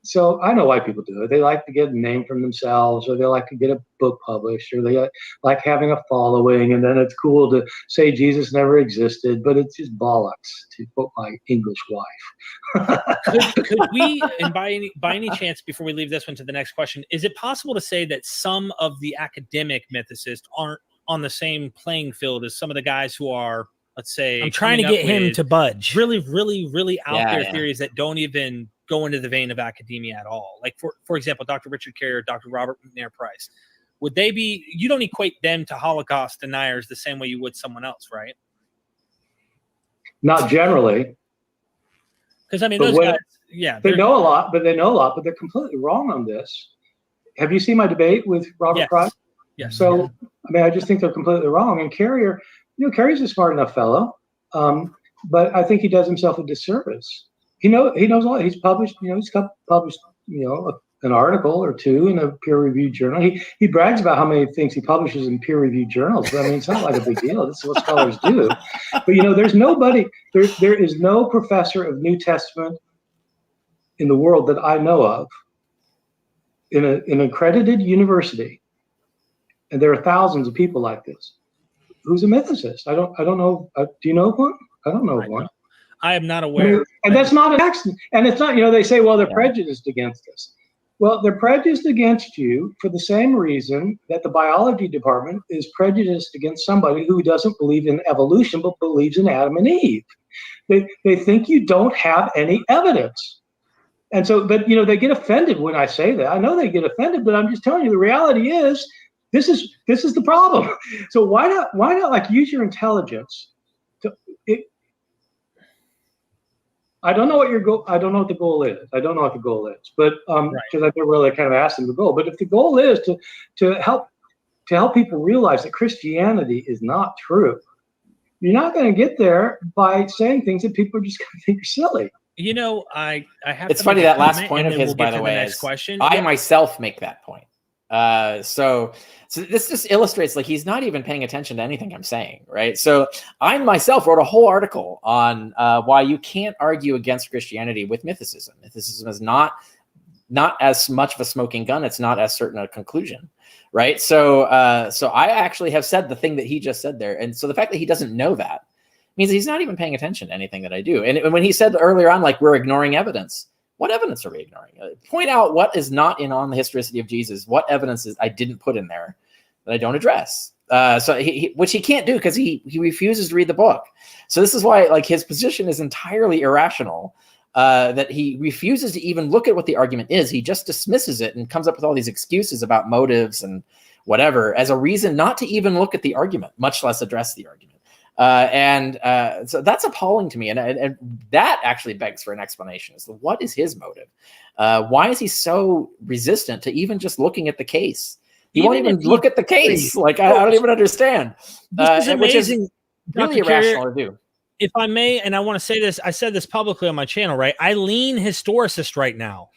So I know why people do it. They like to get a name from themselves, or they like to get a book published, or they like having a following, and then it's cool to say Jesus never existed, but it's just bollocks, to quote my English wife. could we, and by any chance, before we leave this one to the next question, is it possible to say that some of the academic mythicists aren't on the same playing field as some of the guys who are, let's say, I'm trying to get him to budge. Really, really, really out there theories that don't even go into the vein of academia at all. Like, for example, Dr. Richard Carrier, Dr. Robert McNair Price. Would they be, you don't equate them to Holocaust deniers the same way you would someone else, right? Not generally. Because, I mean, those guys, they know a lot, but they're completely wrong on this. Have you seen my debate with Robert Price? Yes. So, I mean, I just think they're completely wrong. And Carrier, Carrier's a smart enough fellow, but I think he does himself a disservice. He knows a lot. He's published, he's published, an article or two in a peer-reviewed journal. He brags about how many things he publishes in peer-reviewed journals. But I mean, it's not like a big deal. This is what scholars do. But there's nobody. There is no professor of New Testament in the world that I know of in an accredited university, and there are thousands of people like this, who's a mythicist. I don't know. Do you know of one? I don't know of one. I am not aware. And that's not an accident. And it's not, they say, well, they're prejudiced against us. Well, they're prejudiced against you for the same reason that the biology department is prejudiced against somebody who doesn't believe in evolution, but believes in Adam and Eve. They think you don't have any evidence. And so, but, they get offended when I say that. I know they get offended, but I'm just telling you, the reality is this is the problem. So why not like use your intelligence to I don't know what your goal. I don't know what the goal is. I don't know what the goal is, but because I've never really kind of asked them the goal. But if the goal is to help people realize that Christianity is not true, you're not going to get there by saying things that people are just going to think are silly. I have. It's funny that last point of his, by the way. Next question. I myself make that point. So this just illustrates like he's not even paying attention to anything I'm saying, right? So I myself wrote a whole article on why you can't argue against Christianity with mythicism. Mythicism is not as much of a smoking gun. It's not as certain a conclusion, right? So I actually have said the thing that he just said there, and so the fact that he doesn't know that means he's not even paying attention to anything that I do. And when he said earlier on, like we're ignoring evidence. What evidence are we ignoring? Point out what is not on the historicity of Jesus. What evidence I didn't put in there that I don't address. Which he can't do because he refuses to read the book. So this is why like his position is entirely irrational. That he refuses to even look at what the argument is. He just dismisses it and comes up with all these excuses about motives and whatever as a reason not to even look at the argument, much less address the argument. So that's appalling to me. And that actually begs for an explanation as to what is his motive? Why is he so resistant to even just looking at the case? He won't even look at the case. Like, I don't even understand. This is amazing. Which is really irrational to do. If I may, and I want to say this, I said this publicly on my channel, right? I lean historicist right now.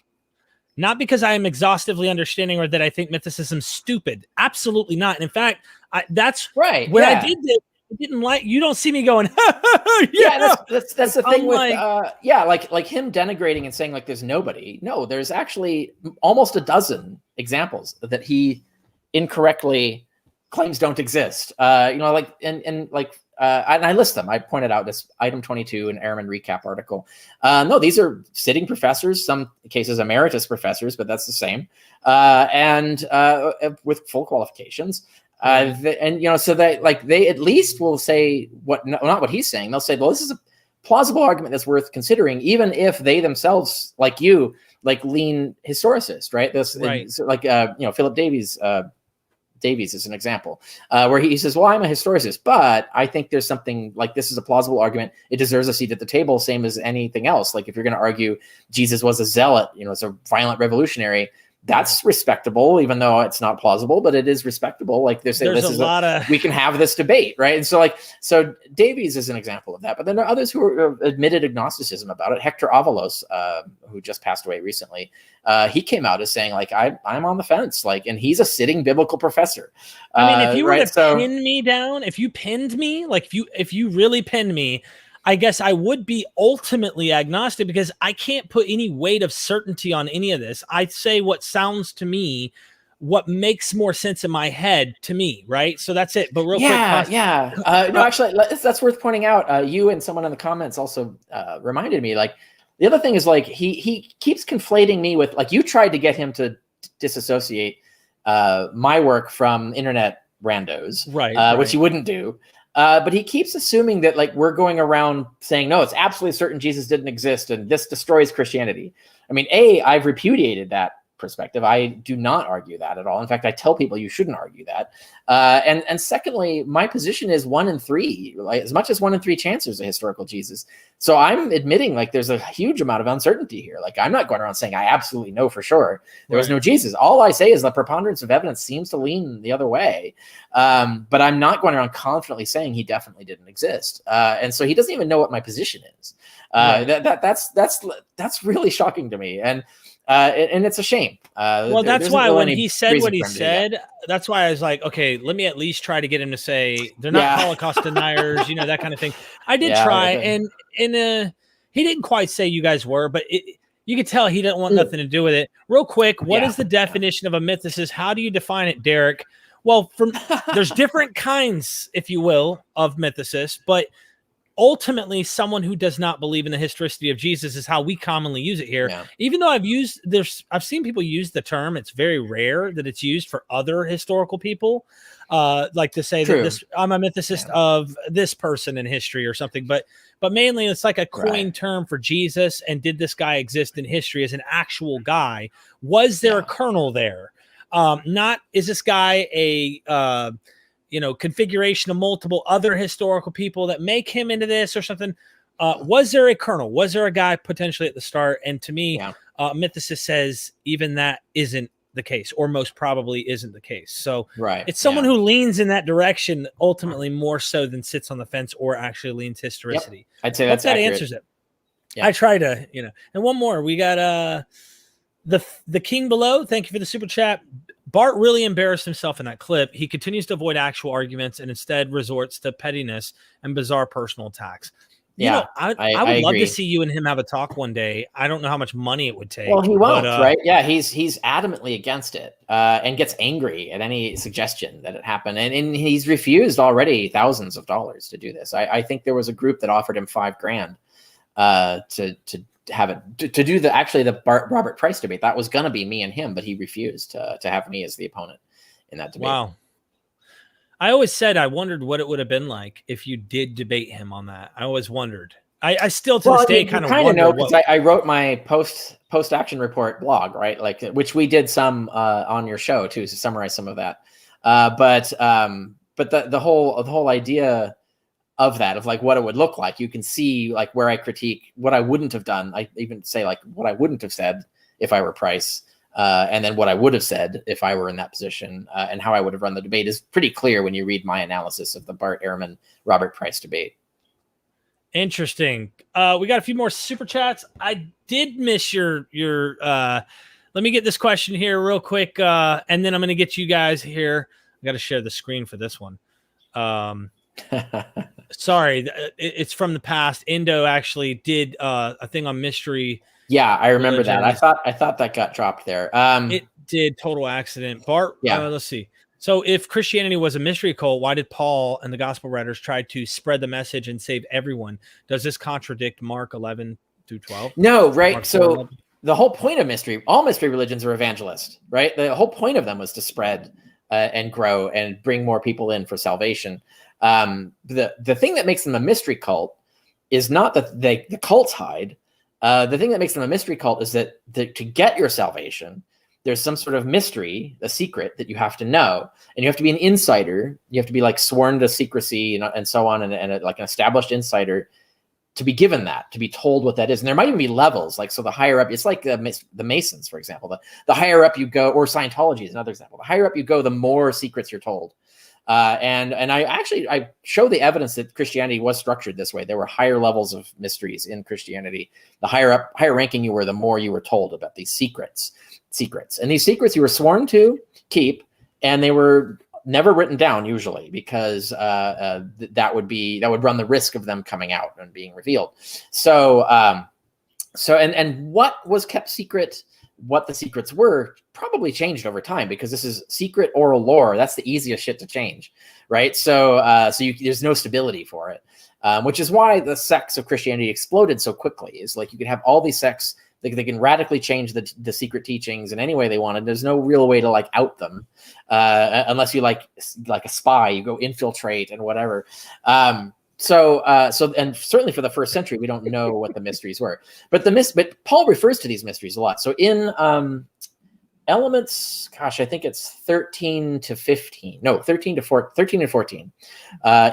Not because I am exhaustively understanding or that I think mythicism's stupid. Absolutely not. And in fact, that's right. When I did this, I didn't like, you don't see me going, that's the thing with like him denigrating and saying like there's nobody. No, there's actually almost a dozen examples that he incorrectly claims don't exist. And I list them. I pointed out this item 22 in Ehrman recap article. No, these are sitting professors, some cases emeritus professors, but that's the same. And with full qualifications. So that like they at least will say not what he's saying. They'll say, well, this is a plausible argument that's worth considering, even if they themselves, like you, like lean historicist, right? Philip Davies. Davies is an example where he says, well, I'm a historicist, but I think there's something like this is a plausible argument. It deserves a seat at the table, same as anything else. Like if you're going to argue Jesus was a zealot, it's a violent revolutionary, that's respectable, even though it's not plausible, but it is respectable. Like we can have this debate, right? And so Davies is an example of that. But then there are others who are admitted agnosticism about it. Hector Avalos, who just passed away recently, he came out as saying like I'm on the fence, like, and he's a sitting biblical professor. I mean, if you were to pin me down, if you pinned me, like if you really pinned me, I guess I would be ultimately agnostic because I can't put any weight of certainty on any of this. I say what sounds to me, what makes more sense in my head to me, right? So that's it. But real quick. No, actually, that's worth pointing out. You and someone in the comments also reminded me, like, the other thing is like he keeps conflating me with, like, you tried to get him to disassociate my work from internet randos, right. Which he wouldn't do. But he keeps assuming that like we're going around saying, no, it's absolutely certain Jesus didn't exist and this destroys Christianity. I mean, I've repudiated that perspective. I do not argue that at all. In fact, I tell people you shouldn't argue that. And secondly, my position is 1 in 3, like as much as 1 in 3 chance there's a historical Jesus. So I'm admitting like there's a huge amount of uncertainty here. Like I'm not going around saying I absolutely know for sure there was no Jesus. All I say is the preponderance of evidence seems to lean the other way. But I'm not going around confidently saying he definitely didn't exist. And so he doesn't even know what my position is. That's really shocking to me. And it's a shame. Well, that's why when he said what he said, that's why I was like, okay, let me at least try to get him to say they're not Holocaust deniers, that kind of thing. I did try, and he didn't quite say you guys were, but you could tell he didn't want nothing to do with it. Real quick, what is the definition of a mythicist? How do you define it, Derek? Well, there's different kinds, if you will, of mythicists, but ultimately someone who does not believe in the historicity of Jesus is how we commonly use it here. Yeah. Even though I've seen people use the term, it's very rare that it's used for other historical people. Like to say True. that I'm a mythicist of this person in history or something, but mainly it's like a coined term for Jesus. And did this guy exist in history as an actual guy? Was there a kernel there? Not, is this guy a, configuration of multiple other historical people that make him into this or something? Was there a kernel? Was there a guy potentially at the start? And to me, mythicist says even that isn't the case, or most probably isn't the case. So it's someone who leans in that direction ultimately more so than sits on the fence or actually leans historicity. Yep. I'd say that answers it. I try to, and one more. We got the King Below. Thank you for the super chat. Bart really embarrassed himself in that clip. He continues to avoid actual arguments and instead resorts to pettiness and bizarre personal attacks. I would love to see you and him have a talk one day. I don't know how much money it would take. Well, he won't, right? Yeah, he's adamantly against it and gets angry at any suggestion that it happened. And he's refused already thousands of dollars to do this. I think there was a group that offered him $5,000 to have it to do the Robert Price debate. That was going to be me and him, but he refused to have me as the opponent in that debate. Wow. I always said I wondered what it would have been like if you did debate him on that. I always wondered. I still to this day kind of know, because I wrote my post action report blog, right? Like, which we did some on your show too, to summarize some of that. But the whole idea of that, of like what it would look like, you can see like where I critique what I wouldn't have done. I even say like what I wouldn't have said if I were Price. And then what I would have said if I were in that position, and how I would have run the debate is pretty clear when you read my analysis of the Bart Ehrman, Robert Price debate. Interesting. We got a few more super chats. I did miss your let me get this question here real quick. And then I'm going to get you guys here. I got to share the screen for this one. Sorry. It's from the past. Indo actually did a thing on mystery. Yeah, I remember that. I thought that got dropped there. It did, total accident. Bart, let's see. So if Christianity was a mystery cult, why did Paul and the gospel writers try to spread the message and save everyone? Does this contradict Mark 11-12? No, right? Mark so 4:11? The whole point of all mystery religions are evangelist, right? The whole point of them was to spread and grow and bring more people in for salvation. The thing that makes them a mystery cult is not that the cults hide. The thing that makes them a mystery cult is that to get your salvation, there's some sort of mystery, a secret that you have to know, and you have to be an insider. You have to be like sworn to secrecy and so on, and like an established insider to be given that, to be told what that is. And there might even be levels. Like, so the higher up, it's like the Masons, for example. The higher up you go, or Scientology is another example. The higher up you go, the more secrets you're told. And I show the evidence that Christianity was structured this way. There were higher levels of mysteries in Christianity. The higher ranking you were, the more you were told about these secrets. And these secrets you were sworn to keep, and they were never written down usually, because that would run the risk of them coming out and being revealed. So what was kept secret, what the secrets were, probably changed over time, because this is secret oral lore. That's the easiest shit to change, right? So there's no stability for it, which is why the sects of Christianity exploded so quickly. Is like you could have all these sects. They can radically change the secret teachings in any way they wanted. There's no real way to like out them, unless you like a spy, you go infiltrate and whatever. So and certainly for the first century, we don't know what the mysteries were, but Paul refers to these mysteries a lot. So in Elements, gosh, I think it's 13 to 15. No, 13 and 14.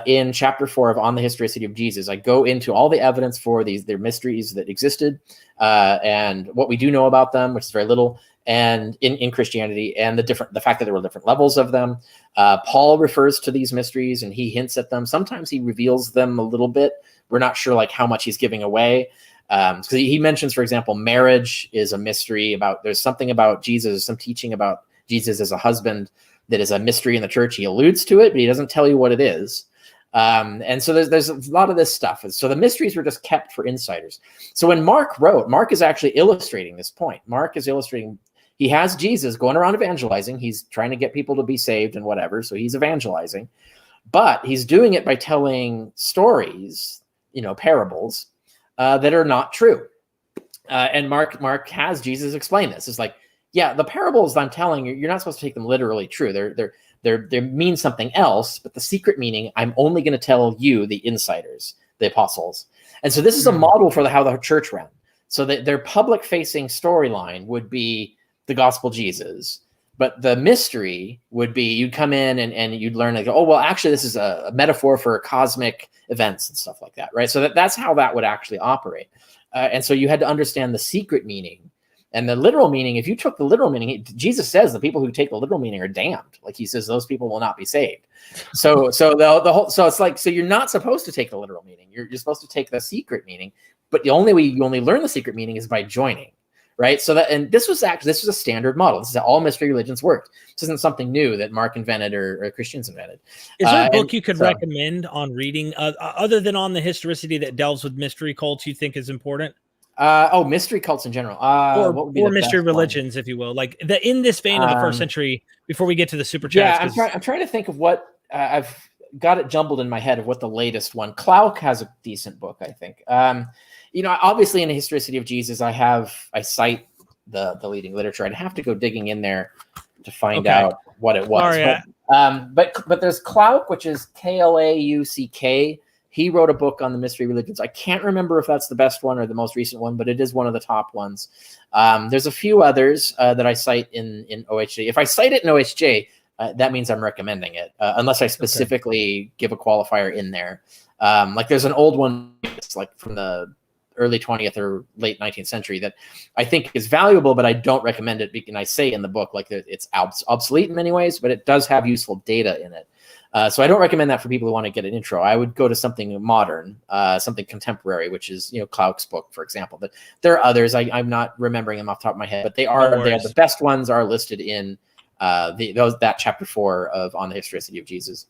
In chapter 4 of On the Historicity of Jesus, I go into all the evidence for their mysteries that existed, and what we do know about them, which is very little, and in Christianity, and the fact that there were different levels of them. Paul refers to these mysteries and he hints at them. Sometimes he reveals them a little bit. We're not sure like how much he's giving away. Because he mentions, for example, marriage is a mystery. There's something about Jesus, some teaching about Jesus as a husband that is a mystery in the church. He alludes to it, but he doesn't tell you what it is. And so there's a lot of this stuff. So the mysteries were just kept for insiders. So when Mark is actually illustrating this point. Mark is illustrating, he has Jesus going around evangelizing. He's trying to get people to be saved and whatever. So he's evangelizing, but he's doing it by telling stories parables that are not true. And Mark has Jesus explain this. It's like, yeah, the parables I'm telling you, you're not supposed to take them literally true. They mean something else, but the secret meaning, I'm only going to tell you, the insiders, the apostles. And so this is a model for how the church ran. So that their public-facing storyline would be the gospel Jesus, but the mystery would be you'd come in and you'd learn, like, oh, well, actually, this is a metaphor for cosmic events and stuff like that, right? So that's how that would actually operate. And so you had to understand the secret meaning. And the literal meaning, if you took the literal meaning, Jesus says the people who take the literal meaning are damned. Like he says, those people will not be saved. So it's like, so you're not supposed to take the literal meaning. You're supposed to take the secret meaning. But the only way you only learn the secret meaning is by joining, right? So this was a standard model. This is how all mystery religions worked. This isn't something new that Mark invented or Christians invented. Is there a book you could recommend on reading, other than On the Historicity, that delves with mystery cults you think is important? Mystery cults in general, or mystery religions, if you will, like in this vein of the first century. Before we get to the super chats, I'm trying to think of what I've got it jumbled in my head of what the latest one. Klauck has a decent book, I think. Obviously in the Historicity of Jesus, I cite the leading literature. I'd have to go digging in there to find out what it was. Sorry, but there's Klauck, which is Klauck. He wrote a book on the mystery religions. I can't remember if that's the best one or the most recent one, but it is one of the top ones. There's a few others that I cite in OHJ. If I cite it in OHJ, that means I'm recommending it, unless I specifically give a qualifier in there. Like there's an old one, it's like from the early 20th or late 19th century that I think is valuable, but I don't recommend it. And I say in the book, like it's obsolete in many ways, but it does have useful data in it. So I don't recommend that for people who want to get an intro. I would go to something modern, something contemporary, which is, Klauck's book, for example. But there are others. I'm not remembering them off the top of my head, but they are the best ones are listed in that chapter 4 of On the Historicity of Jesus.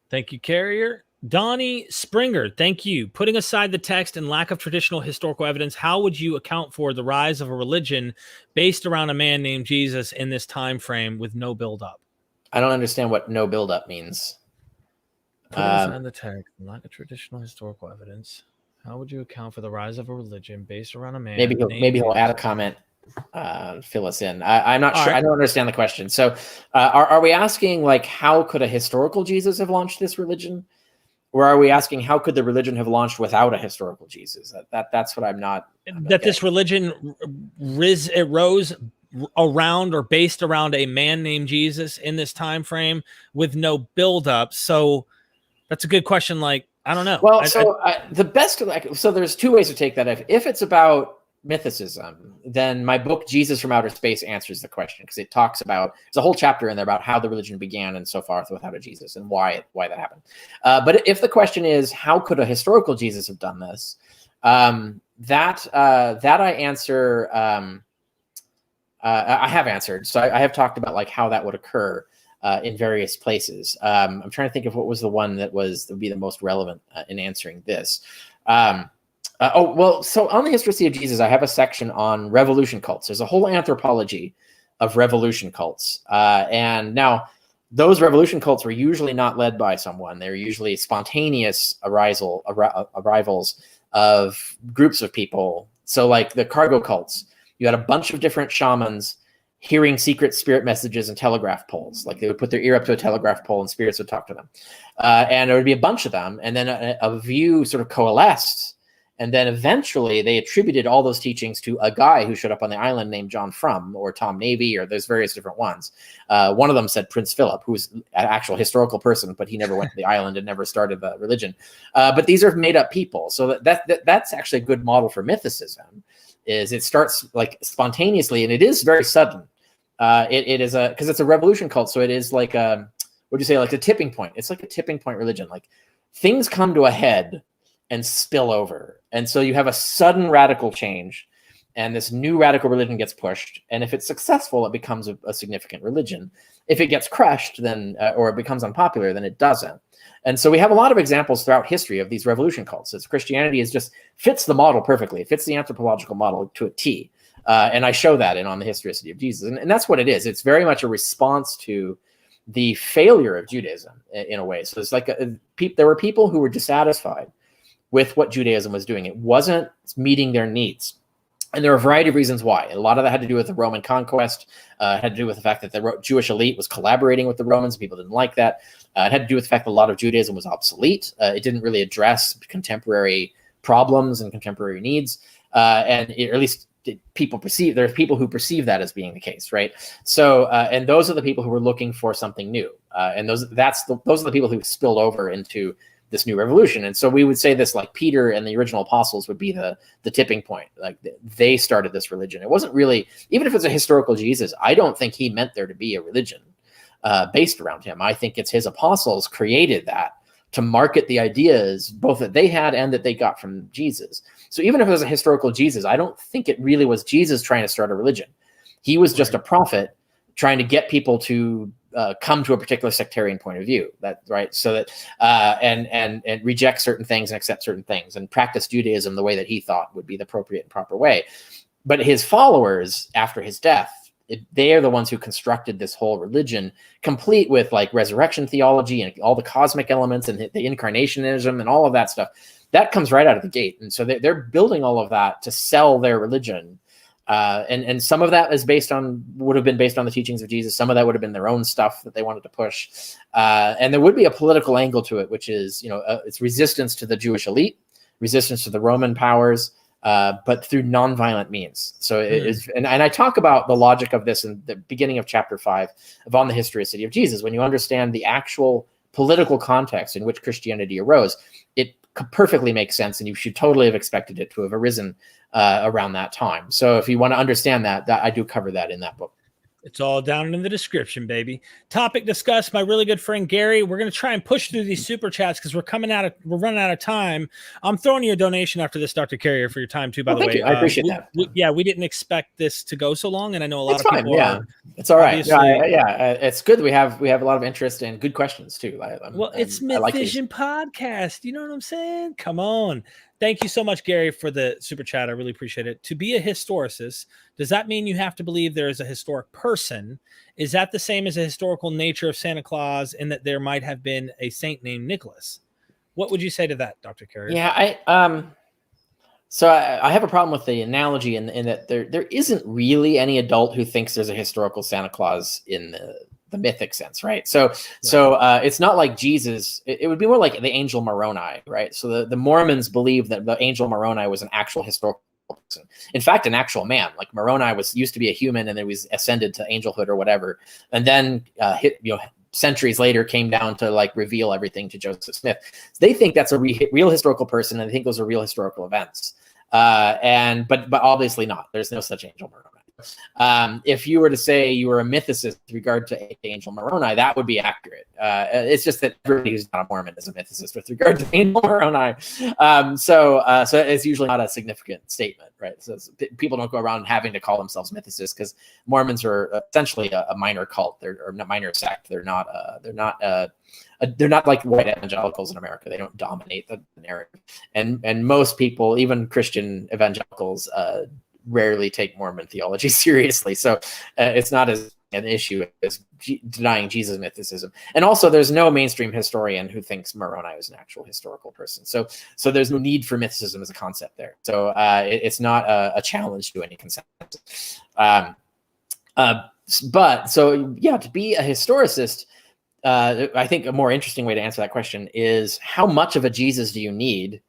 Thank you, Carrier. Donnie Springer, thank you. Putting aside the text and lack of traditional historical evidence, how would you account for the rise of a religion based around a man named Jesus in this time frame with no build-up? I don't understand what no build-up means. Putting aside the text and lack of traditional historical evidence, how would you account for the rise of a religion based around a man? Maybe he'll add a comment, fill us in. I'm not sure. Right. I don't understand the question. So, are we asking, like, how could a historical Jesus have launched this religion, or are we asking how could the religion have launched without a historical Jesus? That's what I'm not. This religion rose around or based around a man named Jesus in this time frame with no build-up. So. That's a good question. Like, I don't know. Well, the best, so there's two ways to take that. If it's about mythicism, then my book, Jesus from Outer Space, answers the question, because it talks about, there's a whole chapter in there about how the religion began and so forth without a Jesus and why that happened. But if the question is, how could a historical Jesus have done this? That I answer, I have answered. So I have talked about like how that would occur. In various places. I'm trying to think of what was the one that would be the most relevant in answering this. So on the Historicity of Jesus, I have a section on revolution cults. There's a whole anthropology of revolution cults. And now those revolution cults were usually not led by someone. They're usually spontaneous arrivals of groups of people. So like the cargo cults, you had a bunch of different shamans hearing secret spirit messages and telegraph poles. Like they would put their ear up to a telegraph pole and spirits would talk to them. And there would be a bunch of them. And then a few sort of coalesced. And then eventually they attributed all those teachings to a guy who showed up on the island named John Frum or Tom Navy, or there's various different ones. One of them said Prince Philip, who's an actual historical person, but he never went to the island and never started the religion. But these are made up people. So that's actually a good model for mythicism. Is it starts like spontaneously, and it is very sudden. It is because it's a revolution cult, so it is like like a tipping point. It's like a tipping point religion. Like things come to a head and spill over, and so you have a sudden radical change, and this new radical religion gets pushed. And if it's successful, it becomes a significant religion. If it gets crushed, then or it becomes unpopular, then it doesn't. And so we have a lot of examples throughout history of these revolution cults. As Christianity fits the model perfectly. It fits the anthropological model to a T. And I show that On the Historicity of Jesus. And that's what it is. It's very much a response to the failure of Judaism in a way. So it's like there were people who were dissatisfied with what Judaism was doing. It wasn't meeting their needs. And there are a variety of reasons why. A lot of that had to do with the Roman conquest. It had to do with the fact that the Jewish elite was collaborating with the Romans. People didn't like that. It had to do with the fact that a lot of Judaism was obsolete. It didn't really address contemporary problems and contemporary needs. Or at least there's people who perceive that as being the case, right? So, and those are the people who were looking for something new. And those are the people who spilled over into this new revolution. And so we would say this, like Peter and the original apostles would be the tipping point. Like they started this religion. It wasn't really, even if it's a historical Jesus, I don't think he meant there to be a religion based around him. I think it's his apostles created that to market the ideas both that they had and that they got from Jesus. So even if it was a historical Jesus, I don't think it really was Jesus trying to start a religion. He was just a prophet trying to get people to come to a particular sectarian point of view, that right, so that and reject certain things and accept certain things and practice Judaism the way that he thought would be the appropriate and proper way. But his followers after his death, they are the ones who constructed this whole religion, complete with like resurrection theology and all the cosmic elements and the incarnationism and all of that stuff. That comes right out of the gate, and so they're building all of that to sell their religion. And some of that would have been based on the teachings of Jesus. Some of that would have been their own stuff that they wanted to push. And there would be a political angle to it, which is, it's resistance to the Jewish elite, resistance to the Roman powers, but through nonviolent means. So it is, and I talk about the logic of this in the beginning of chapter 5 of On the History of the City of Jesus. When you understand the actual political context in which Christianity arose, it perfectly makes sense, and you should totally have expected it to have arisen around that time. So if you want to understand that I do cover that in that book. It's all down in the description, baby. Topic discussed by really good friend Gary. We're going to try and push through these super chats because we're running out of time. I'm throwing you a donation after this, Dr. Carrier, for your time too, by the way. You. I appreciate that. We didn't expect this to go so long, and I know a lot of people are. It's all right. It's good. We have a lot of interest and good questions too. It's Myth Vision podcast. You know what I'm saying? Come on. Thank you so much, Gary, for the super chat. I really appreciate it. To be a historicist, does that mean you have to believe there is a historic person? Is that the same as a historical nature of Santa Claus in that there might have been a saint named Nicholas? What would you say to that, Dr. Carrier? Yeah, I have a problem with the analogy in that there isn't really any adult who thinks there's a historical Santa Claus in the mythic sense, right? So it's not like Jesus. It would be more like the angel Moroni, right? So the Mormons believe that the angel Moroni was an actual historical person. In fact, an actual man. Like Moroni used to be a human, and then was ascended to angelhood or whatever, and then centuries later came down to like reveal everything to Joseph Smith. They think that's a real historical person, and they think those are real historical events. But obviously not. There's no such angel Moroni. If you were to say you were a mythicist with regard to Angel Moroni, that would be accurate. It's just that everybody who's not a Mormon is a mythicist with regard to Angel Moroni. So it's usually not a significant statement, right? So people don't go around having to call themselves mythicists because Mormons are essentially a minor cult. They're a minor sect. They're not like white evangelicals in America. They don't dominate the narrative. And most people, even Christian evangelicals, rarely take Mormon theology seriously. So it's not as an issue as denying Jesus mythicism. And also there's no mainstream historian who thinks Moroni was an actual historical person. So there's no need for mythicism as a concept there. So it's not a challenge to any consensus. To be a historicist, I think a more interesting way to answer that question is how much of a Jesus do you need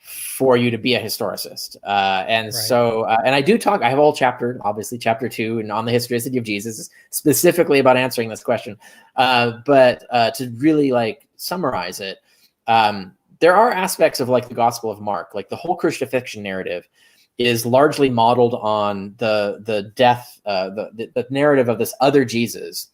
for you to be a historicist? And I do talk, I have a whole chapter, obviously chapter 2 and On the History of the City of Jesus, specifically about answering this question. But to really like summarize it, there are aspects of like the Gospel of Mark, like the whole crucifixion narrative is largely modeled on the death, the narrative of this other Jesus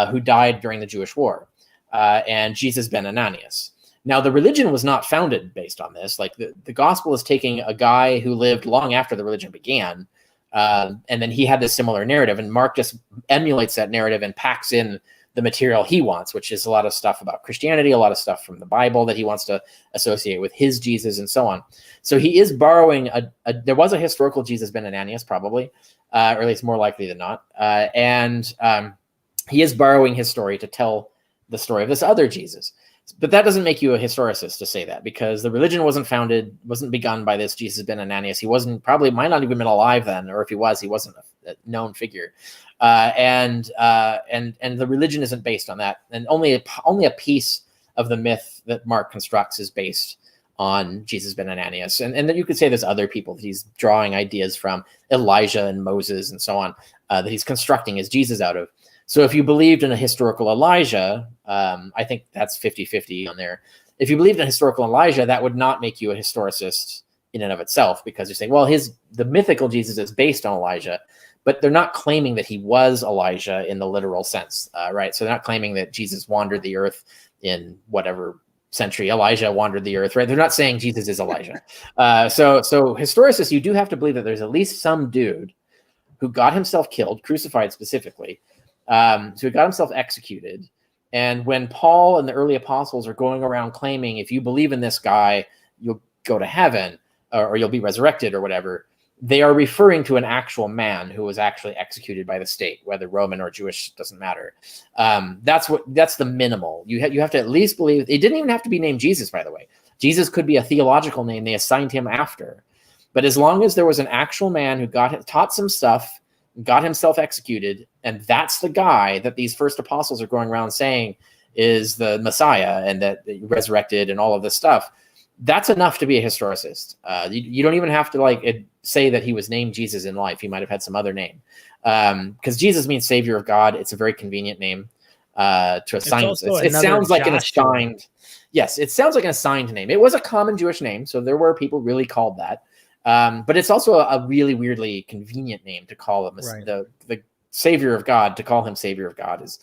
who died during the Jewish war, and Jesus ben Ananias. Now, the religion was not founded based on this. Like the gospel is taking a guy who lived long after the religion began, and then he had this similar narrative, and Mark just emulates that narrative and packs in the material he wants, which is a lot of stuff about Christianity, a lot of stuff from the Bible that he wants to associate with his Jesus and so on. So he is borrowing there was a historical Jesus ben Ananias probably, or at least more likely than not. And he is borrowing his story to tell the story of this other Jesus. But that doesn't make you a historicist to say that, because the religion wasn't begun by this Jesus ben Ananias. He might not even been alive then, or if he was, he wasn't a known figure. And the religion isn't based on that. And only a piece of the myth that Mark constructs is based on Jesus ben Ananias. And then you could say there's other people that he's drawing ideas from, Elijah and Moses and so on, that he's constructing his Jesus out of. So if you believed in a historical Elijah, I think that's 50-50 on there. If you believed in historical Elijah, that would not make you a historicist in and of itself, because you're saying, well, the mythical Jesus is based on Elijah, but they're not claiming that he was Elijah in the literal sense, right? So they're not claiming that Jesus wandered the earth in whatever century Elijah wandered the earth, right? They're not saying Jesus is Elijah. So historicists, you do have to believe that there's at least some dude who got himself killed, crucified specifically, so he got himself executed. And when Paul and the early apostles are going around claiming, if you believe in this guy, you'll go to heaven, or you'll be resurrected or whatever, they are referring to an actual man who was actually executed by the state, whether Roman or Jewish, doesn't matter. That's the minimal. You have to at least believe. It didn't even have to be named Jesus, by the way. Jesus could be a theological name they assigned him after. But as long as there was an actual man who taught some stuff, got himself executed, and that's the guy that these first apostles are going around saying is the Messiah and that he resurrected and all of this stuff, that's enough to be a historicist. You don't even have to say that he was named Jesus in life. He might have had some other name, because Jesus means Savior of God. It's a very convenient name to assign. It sounds like an assigned. Yes, it sounds like an assigned name. It was a common Jewish name, so there were people really called that. But it's also a really weirdly convenient name to call him the Savior of God. To call him Savior of God is,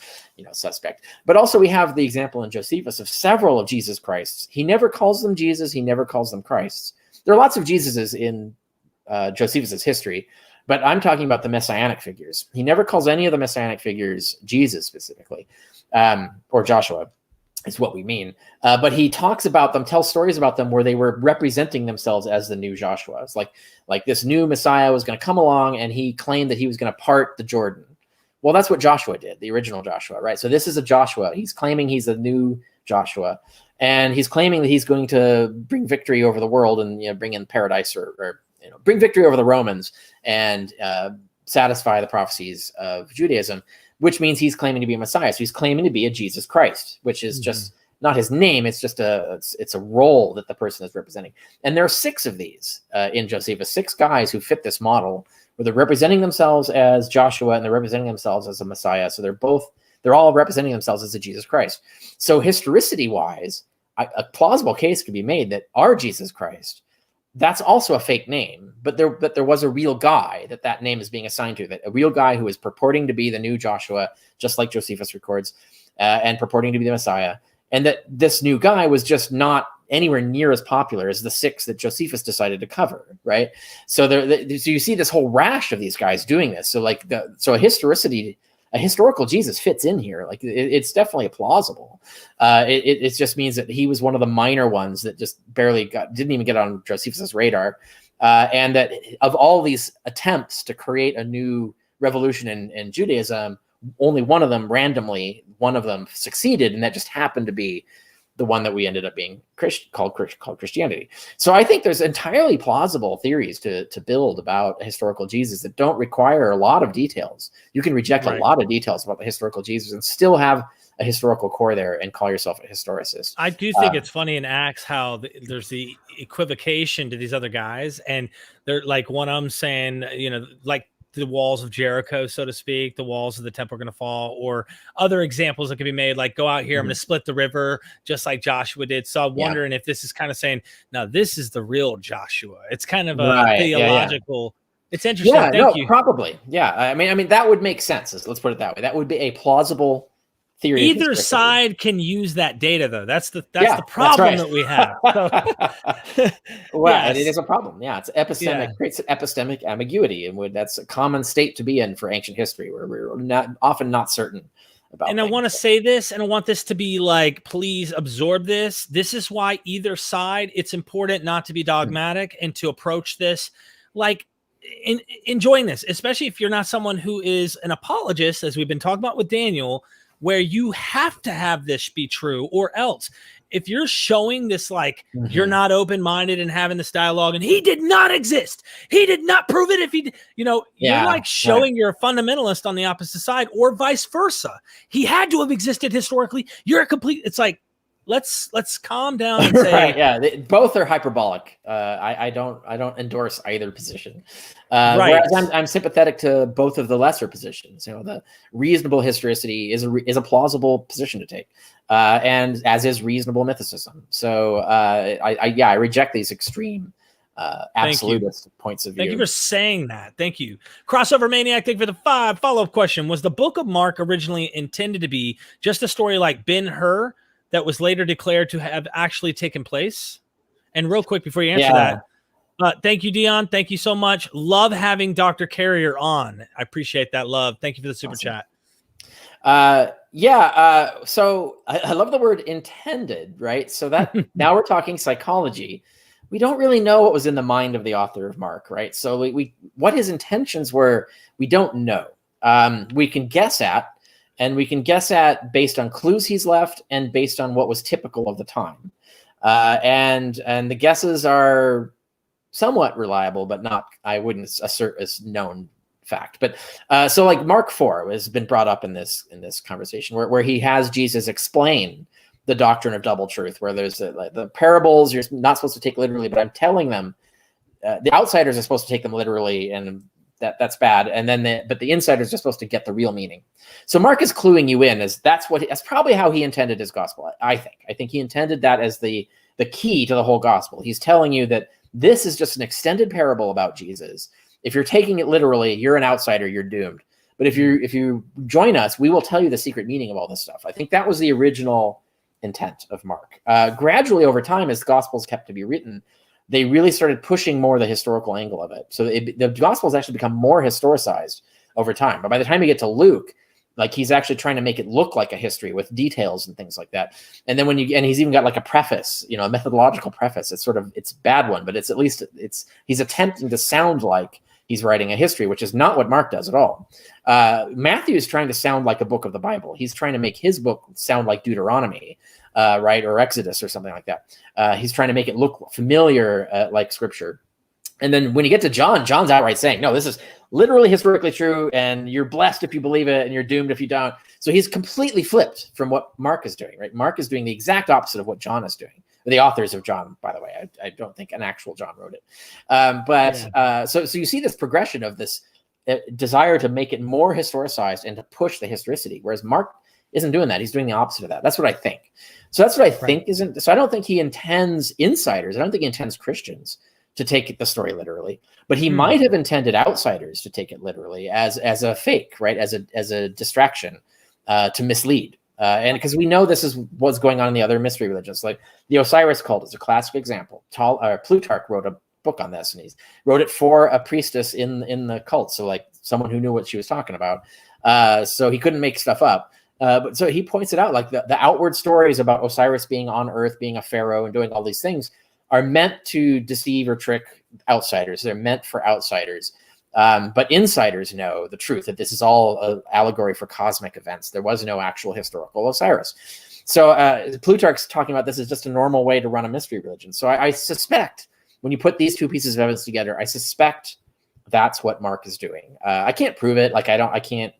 suspect. But also we have the example in Josephus of several of Jesus Christs. He never calls them Jesus. He never calls them Christs. There are lots of Jesuses in Josephus's history, but I'm talking about the messianic figures. He never calls any of the messianic figures Jesus specifically, or Joshua. Is what we mean. But he talks about them, tells stories about them where they were representing themselves as the new Joshua. It's like this new Messiah was going to come along, and he claimed that he was going to part the Jordan. Well, that's what Joshua did, the original Joshua, right? So this is a Joshua. He's claiming he's a new Joshua, and he's claiming that he's going to bring victory over the world and bring in paradise or bring victory over the Romans and satisfy the prophecies of Judaism, which means he's claiming to be a Messiah. So he's claiming to be a Jesus Christ, which is just not his name. It's just it's a role that the person is representing. And there are 6 of these in Josephus, 6 guys who fit this model, where they're representing themselves as Joshua and they're representing themselves as a Messiah. So they're all representing themselves as a Jesus Christ. So historicity wise, a plausible case could be made that our Jesus Christ, that's also a fake name, but there was a real guy that name is being assigned to, that a real guy who is purporting to be the new Joshua, just like Josephus records, and purporting to be the Messiah, and that this new guy was just not anywhere near as popular as the 6 that Josephus decided to cover, right? So so you see this whole rash of these guys doing this. So a historical Jesus fits in here. It's definitely plausible. It just means that he was one of the minor ones that just didn't even get on Josephus's radar. And that of all these attempts to create a new revolution in Judaism, only one of them succeeded. And that just happened to be the one that we ended up being called Christianity. So I think there's entirely plausible theories to build about a historical Jesus that don't require a lot of details. You can reject a lot of details about the historical Jesus and still have a historical core there and call yourself a historicist. I do think it's funny in Acts how there's the equivocation to these other guys, and they're like, one of them saying, like the walls of Jericho, so to speak, the walls of the temple are going to fall, or other examples that can be made, like go out here, I'm going to split the river, just like Joshua did. So I'm wondering if this is kind of saying, now this is the real Joshua. It's kind of a theological. It's interesting. Yeah, Thank you. Probably. Yeah. I mean, that would make sense. Let's put it that way. That would be a plausible theory. Either side can use that data, though. That's the problem that we have. So, well, it is a problem. Yeah, it's epistemic, creates epistemic ambiguity, and that's a common state to be in for ancient history, where we're often not certain about. And I want to say this, and I want this to be like, please absorb this. This is why either side, it's important not to be dogmatic and to approach this like enjoying this, especially if you're not someone who is an apologist, as we've been talking about with Daniel. where you have to have this be true, or else if you're showing this, like, you're not open-minded and having this dialogue and he did not exist, he did not prove it, if he you're like showing you're a fundamentalist on the opposite side, or vice versa. He had to have existed historically. You're a complete, it's like, let's calm down and say right, both are hyperbolic. I don't endorse either position. Whereas I'm sympathetic to both of the lesser positions. The reasonable historicity is a plausible position to take, and as is reasonable mythicism. So I reject these extreme absolutist points of view. Thank you for saying that. Thank you. Crossover Maniac, thank you for the 5 follow-up question. Was the Book of Mark originally intended to be just a story like Ben-Hur that was later declared to have actually taken place? And real quick before you answer that, thank you, Dion. Thank you so much. Love having Dr. Carrier on. I appreciate that love. Thank you for the super chat. So I love the word intended, right? So that now we're talking psychology. We don't really know what was in the mind of the author of Mark, right? So we what his intentions were, we don't know. We can guess at, and we can guess at based on clues he's left and based on what was typical of the time. And the guesses are somewhat reliable, but not, I wouldn't assert as known fact. But so like Mark 4 has been brought up in this conversation where he has Jesus explain the doctrine of double truth, where there's the parables you're not supposed to take literally, but I'm telling them the outsiders are supposed to take them literally, and that's bad. And then but the insiders are supposed to get the real meaning. So Mark is cluing you in as that's probably how he intended his gospel. I think he intended that as the key to the whole gospel. He's telling you that this is just an extended parable about Jesus. If you're taking it literally, you're an outsider, you're doomed. But if you join us, we will tell you the secret meaning of all this stuff. I think that was the original intent of Mark. Gradually over time, as gospels kept to be written, they really started pushing more the historical angle of it. So the gospels actually become more historicized over time. But by the time you get to Luke, like he's actually trying to make it look like a history with details and things like that. And then and he's even got like a preface, a methodological preface. It's a bad one, but it's at least he's attempting to sound like he's writing a history, which is not what Mark does at all. Matthew is trying to sound like a book of the Bible. He's trying to make his book sound like Deuteronomy, right, or Exodus or something like that. He's trying to make it look familiar, like Scripture. And then when you get to John, John's outright saying, no, this is literally historically true, and you're blessed if you believe it, and you're doomed if you don't. So he's completely flipped from what Mark is doing, right? Mark is doing the exact opposite of what John is doing. The authors of John, by the way, I don't think an actual John wrote it. So you see this progression of this desire to make it more historicized and to push the historicity, whereas Mark isn't doing that. He's doing the opposite of that. That's what I think. So that's what I think isn't. So I don't think he intends insiders. I don't think he intends Christians to take the story literally, but he might have intended outsiders to take it literally as a fake, right? As a distraction to mislead. And because we know this is what's going on in the other mystery religions, like the Osiris cult is a classic example. Plutarch wrote a book on this, and he wrote it for a priestess in the cult, so like someone who knew what she was talking about. So he couldn't make stuff up. But so he points it out, like the outward stories about Osiris being on Earth, being a pharaoh, and doing all these things are meant to deceive or trick outsiders. They're meant for outsiders. But insiders know the truth, that this is all an allegory for cosmic events. There was no actual historical Osiris. So Plutarch's talking about this as just a normal way to run a mystery religion. So I suspect when you put these two pieces of evidence together, I suspect that's what Mark is doing. I can't prove it. Like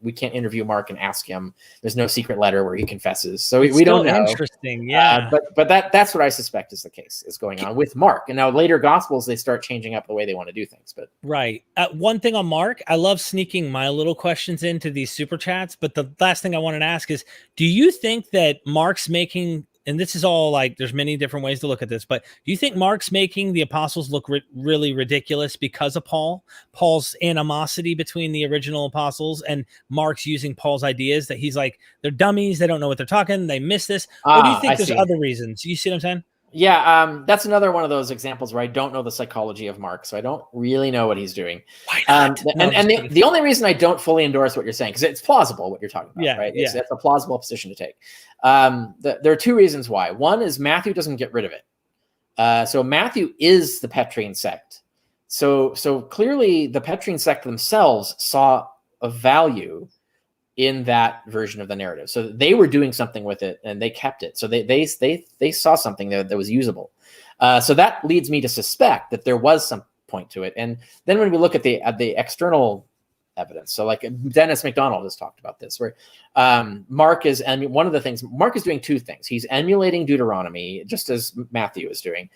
we can't interview Mark and ask him. There's no secret letter where he confesses. So we don't know. Interesting. Yeah. But that's what I suspect is the case is going on with Mark. And now later gospels, they start changing up the way they want to do things. But right. One thing on Mark, I love sneaking my little questions into these super chats. But the last thing I wanted to ask is, do you think that Mark's making, and this is all like, there's many different ways to look at this, but do you think Mark's making the apostles look really ridiculous because of Paul's animosity between the original apostles, and Mark's using Paul's ideas that he's like, they're dummies, they don't know what they're talking, they miss this? Or do you think there's other reasons? You see what I'm saying? Yeah, that's another one of those examples where I don't know the psychology of Mark, so I don't really know what he's doing. Why not? The only reason I don't fully endorse what you're saying, because it's plausible what you're talking about, right? It's a plausible position to take. There are two reasons why. One is Matthew doesn't get rid of it. So Matthew is the Petrine sect. So clearly the Petrine sect themselves saw a value in that version of the narrative. So they were doing something with it and they kept it. So they saw something that was usable. So that leads me to suspect that there was some point to it. And then when we look at the external evidence, so like Dennis McDonald has talked about this, where Mark is, and one of the things Mark is doing, two things. He's emulating Deuteronomy, just as Matthew is doing.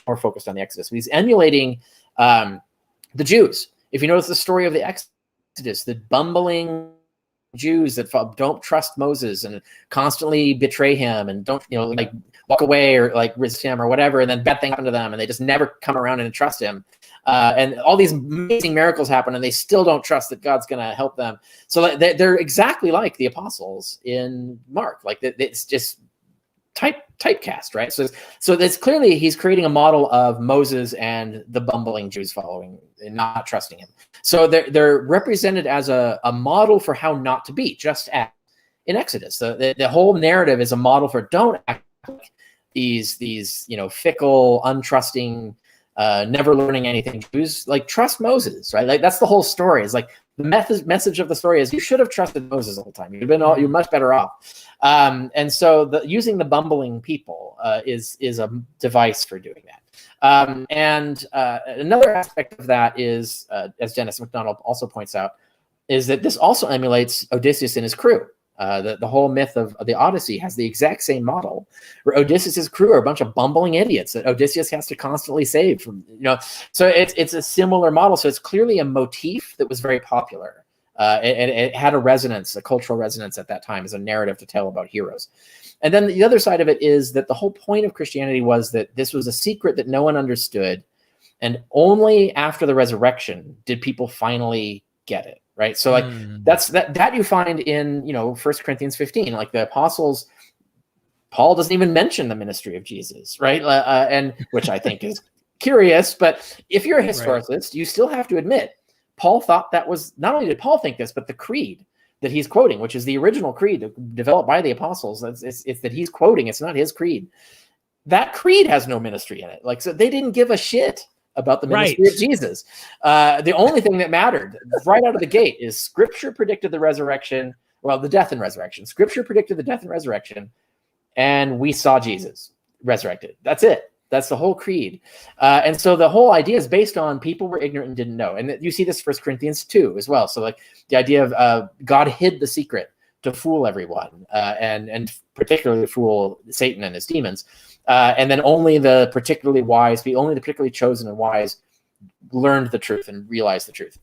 More focused on the Exodus, but he's emulating the Jews. If you notice the story of the Exodus, the bumbling Jews that don't trust Moses and constantly betray him and don't, like walk away or like resist him or whatever, and then bad things happen to them and they just never come around and trust him. And all these amazing miracles happen and they still don't trust that God's going to help them. So they're exactly like the apostles in Mark. Like it's just typecast, right? So that's clearly he's creating a model of Moses and the bumbling Jews following and not trusting him. So they're represented as a model for how not to be, just as in Exodus. The whole narrative is a model for don't act like these fickle, untrusting, never learning anything Jews. Like, trust Moses, right? Like, that's the whole story. Is like the message of the story is you should have trusted Moses the whole time. You're much better off. And so using the bumbling people is a device for doing that. And another aspect of that is, as Dennis McDonald also points out, is that this also emulates Odysseus and his crew. The whole myth of the Odyssey has the exact same model, where Odysseus' crew are a bunch of bumbling idiots that Odysseus has to constantly save from, so it's a similar model. So it's clearly a motif that was very popular. It had a cultural resonance at that time as a narrative to tell about heroes. And then the other side of it is that the whole point of Christianity was that this was a secret that no one understood. And only after the resurrection did people finally get it. Right. So like that you find in, 1 Corinthians 15, like the apostles, Paul doesn't even mention the ministry of Jesus. Right. And which I think is curious. But if you're a historicist, you still have to admit Paul thought that was, not only did Paul think this, but the creed that he's quoting, which is the original creed developed by the apostles. It's that he's quoting. It's not his creed. That creed has no ministry in it. Like, so they didn't give a shit about the ministry of Jesus. The only thing that mattered right out of the gate is Scripture predicted the resurrection, the death and resurrection. Scripture predicted the death and resurrection, and we saw Jesus resurrected. That's it. That's the whole creed. And so the whole idea is based on people were ignorant and didn't know. And you see this 1 Corinthians 2 as well. So like the idea of God hid the secret to fool everyone, and particularly fool Satan and his demons. And then only the particularly chosen and wise learned the truth and realized the truth.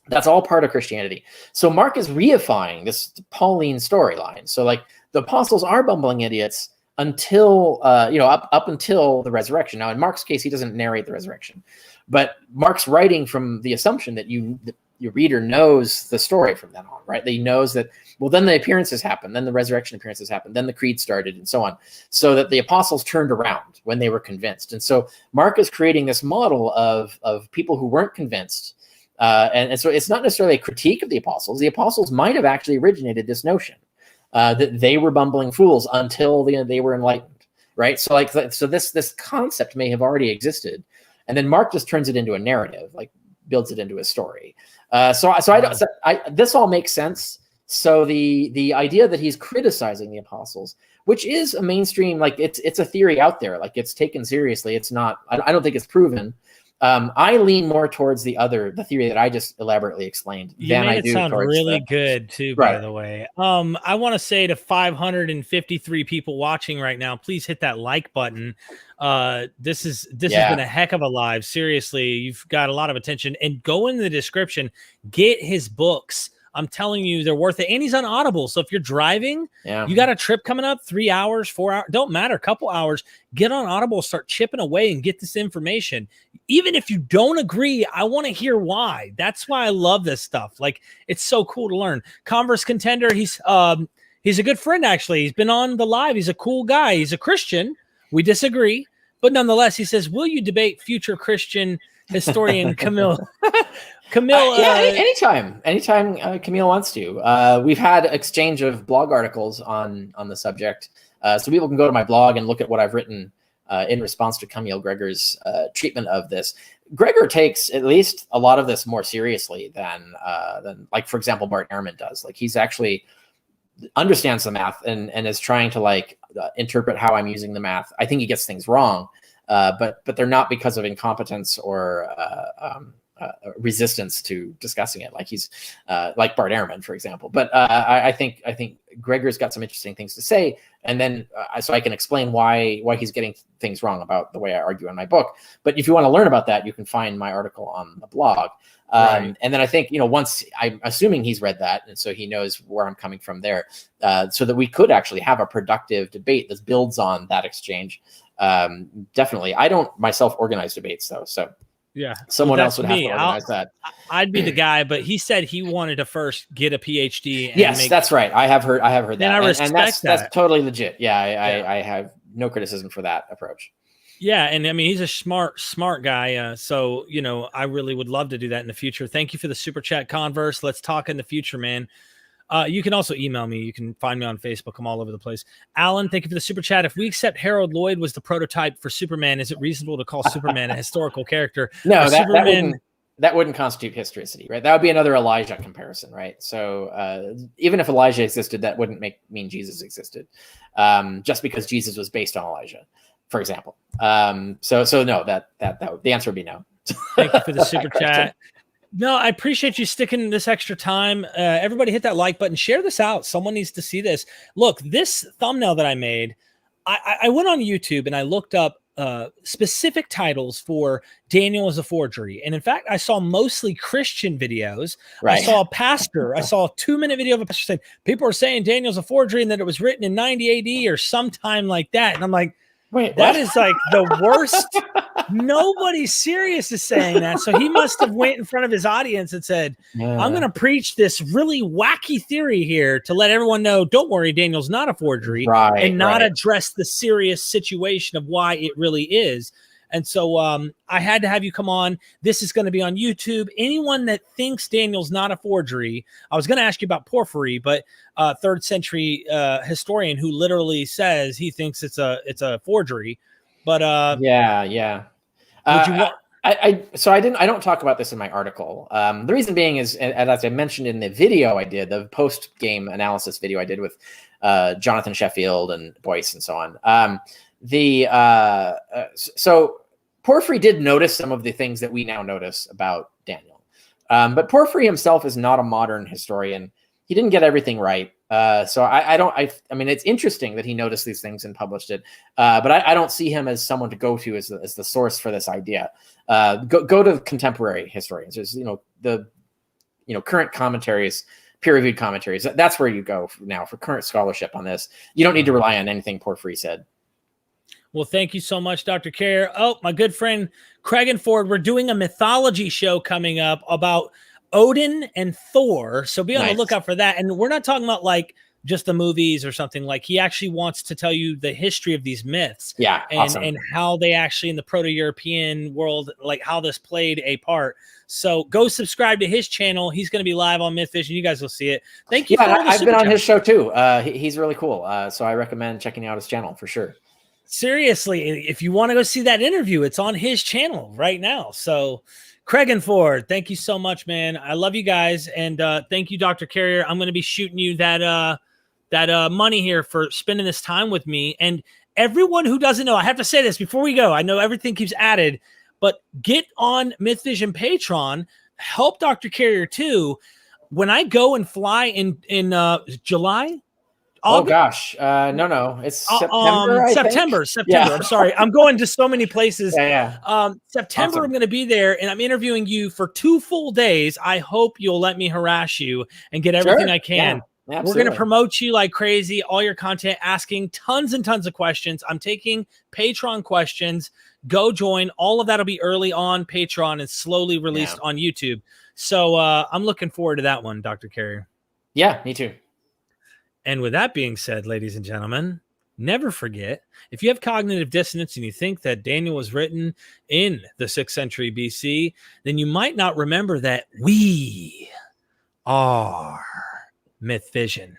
That's all part of Christianity. So Mark is reifying this Pauline storyline. So like the apostles are bumbling idiots until, up until the resurrection. Now in Mark's case, he doesn't narrate the resurrection, but Mark's writing from the assumption that your reader knows the story from then on, right? That he knows that, well, then the appearances happened, then the resurrection appearances happened, then the creed started, and so on, so that the apostles turned around when they were convinced. And so Mark is creating this model of people who weren't convinced. And so it's not necessarily a critique of the apostles. The apostles might have actually originated this notion that they were bumbling fools until they were enlightened, right? So this concept may have already existed. And then Mark just turns it into a narrative, like builds it into a story. This all makes sense. So the idea that he's criticizing the apostles, which is a mainstream, like it's a theory out there, like it's taken seriously. It's not, I don't think it's proven. I lean more towards the theory that I just elaborately explained. You made it sound really good too, by the way. I want to say to 553 people watching right now, please hit that like button. This has been a heck of a live. Seriously, you've got a lot of attention. And go in the description, get his books. I'm telling you, they're worth it. And he's on Audible. So if you're driving, you got a trip coming up, 3 hours, 4 hours, don't matter, a couple hours, get on Audible, start chipping away and get this information. Even if you don't agree, I want to hear why. That's why I love this stuff. Like, it's so cool to learn. Converse Contender, he's a good friend, actually. He's been on the live. He's a cool guy. He's a Christian. We disagree. But nonetheless, he says, will you debate future Christian historian Camille? Anytime Camille wants to. We've had exchange of blog articles on the subject, so people can go to my blog and look at what I've written in response to Camille Gregor's treatment of this. Gregor takes at least a lot of this more seriously than like, for example, Bart Ehrman does. Like, he's actually understands the math and is trying to like interpret how I'm using the math. I think he gets things wrong, but they're not because of incompetence or resistance to discussing it. Like he's like Bart Ehrman, for example. But I think Gregor's got some interesting things to say, and then so I can explain why he's getting things wrong about the way I argue in my book. But if you want to learn about that, you can find my article on the blog. Right. And then I think, once I'm assuming he's read that, and so he knows where I'm coming from there, so that we could actually have a productive debate that builds on that exchange. Definitely. I don't myself organize debates though. So yeah, someone else would have to organize that. I'd be the guy, but he said he wanted to first get a PhD. And yes, that's right. I have heard that. And I respect that. That's totally legit. Yeah, I have no criticism for that approach. Yeah, and I mean, he's a smart guy. So, I really would love to do that in the future. Thank you for the super chat, Converse. Let's talk in the future, man. You can also email me. You can find me on Facebook. I'm all over the place. Alan, thank you for the super chat. If we accept Harold Lloyd was the prototype for Superman, is it reasonable to call Superman a historical character? No, that wouldn't constitute historicity, right? That would be another Elijah comparison, right? So even if Elijah existed, that wouldn't mean Jesus existed, just because Jesus was based on Elijah, for example. So no, that the answer would be no. Thank you for the super chat. No, I appreciate you sticking this extra time. Everybody hit that like button. Share this out. Someone needs to see this. Look, this thumbnail that I made, I went on YouTube and I looked up specific titles for Daniel as a forgery. And in fact, I saw mostly Christian videos. Right. I saw a pastor. I saw a 2-minute video of a pastor saying, people are saying Daniel's a forgery and that it was written in 90 AD or sometime like that. And I'm like, wait, that is like the worst. Nobody serious is saying that. So he must have went in front of his audience and said, I'm going to preach this really wacky theory here to let everyone know, don't worry, Daniel's not a forgery, and not address the serious situation of why it really is. And so I had to have you come on. This is going to be on YouTube. Anyone that thinks Daniel's not a forgery, I was going to ask you about Porphyry, but 3rd century historian who literally says he thinks it's a forgery. But yeah. I don't talk about this in my article. The reason being is, as I mentioned in the video I did, the post-game analysis video I did with Jonathan Sheffield and Boyce and so on. So Porphyry did notice some of the things that we now notice about Daniel. But Porphyry himself is not a modern historian. He didn't get everything right. So I mean, it's interesting that he noticed these things and published it. But I don't see him as someone to go to as the source for this idea. Go to contemporary historians. There's, the current commentaries, peer-reviewed commentaries. That's where you go now for current scholarship on this. You don't need to rely on anything Porphyry said. Well, thank you so much, Dr. Carrier. Oh, my good friend Craig and Ford, we're doing a mythology show coming up about Odin and Thor. So be on the lookout for that. And we're not talking about like just the movies or something. Like, he actually wants to tell you the history of these myths. Yeah. And, awesome. And how they actually in the Proto-European world, like how this played a part. So go subscribe to his channel. He's going to be live on Myth Vision. You guys will see it. Thank you. Yeah, I've been on his show too. He's really cool. So I recommend checking out his channel for sure. Seriously, if you want to go see that interview, it's on his channel right now. So Craig and Ford, thank you so much, man. I love you guys. And thank you, Dr. Carrier. I'm going to be shooting you that money here for spending this time with me. And everyone who doesn't know, I have to say this before we go. I know everything keeps added, but get on Myth Vision Patreon. Help Dr. Carrier too. When I go and fly in July, August? Oh gosh, no, it's September. September. Yeah. I'm sorry, I'm going to so many places. Yeah. September, awesome. I'm going to be there, and I'm interviewing you for 2 full days. I hope you'll let me harass you and get everything I can. Yeah, we're going to promote you like crazy. All your content, asking tons and tons of questions. I'm taking Patreon questions. Go join. All of that'll be early on Patreon and slowly released on YouTube. So I'm looking forward to that one, Dr. Carrier. Yeah, me too. And with that being said, ladies and gentlemen, never forget, if you have cognitive dissonance and you think that Daniel was written in the 6th century BC, then you might not remember that we are Myth Vision.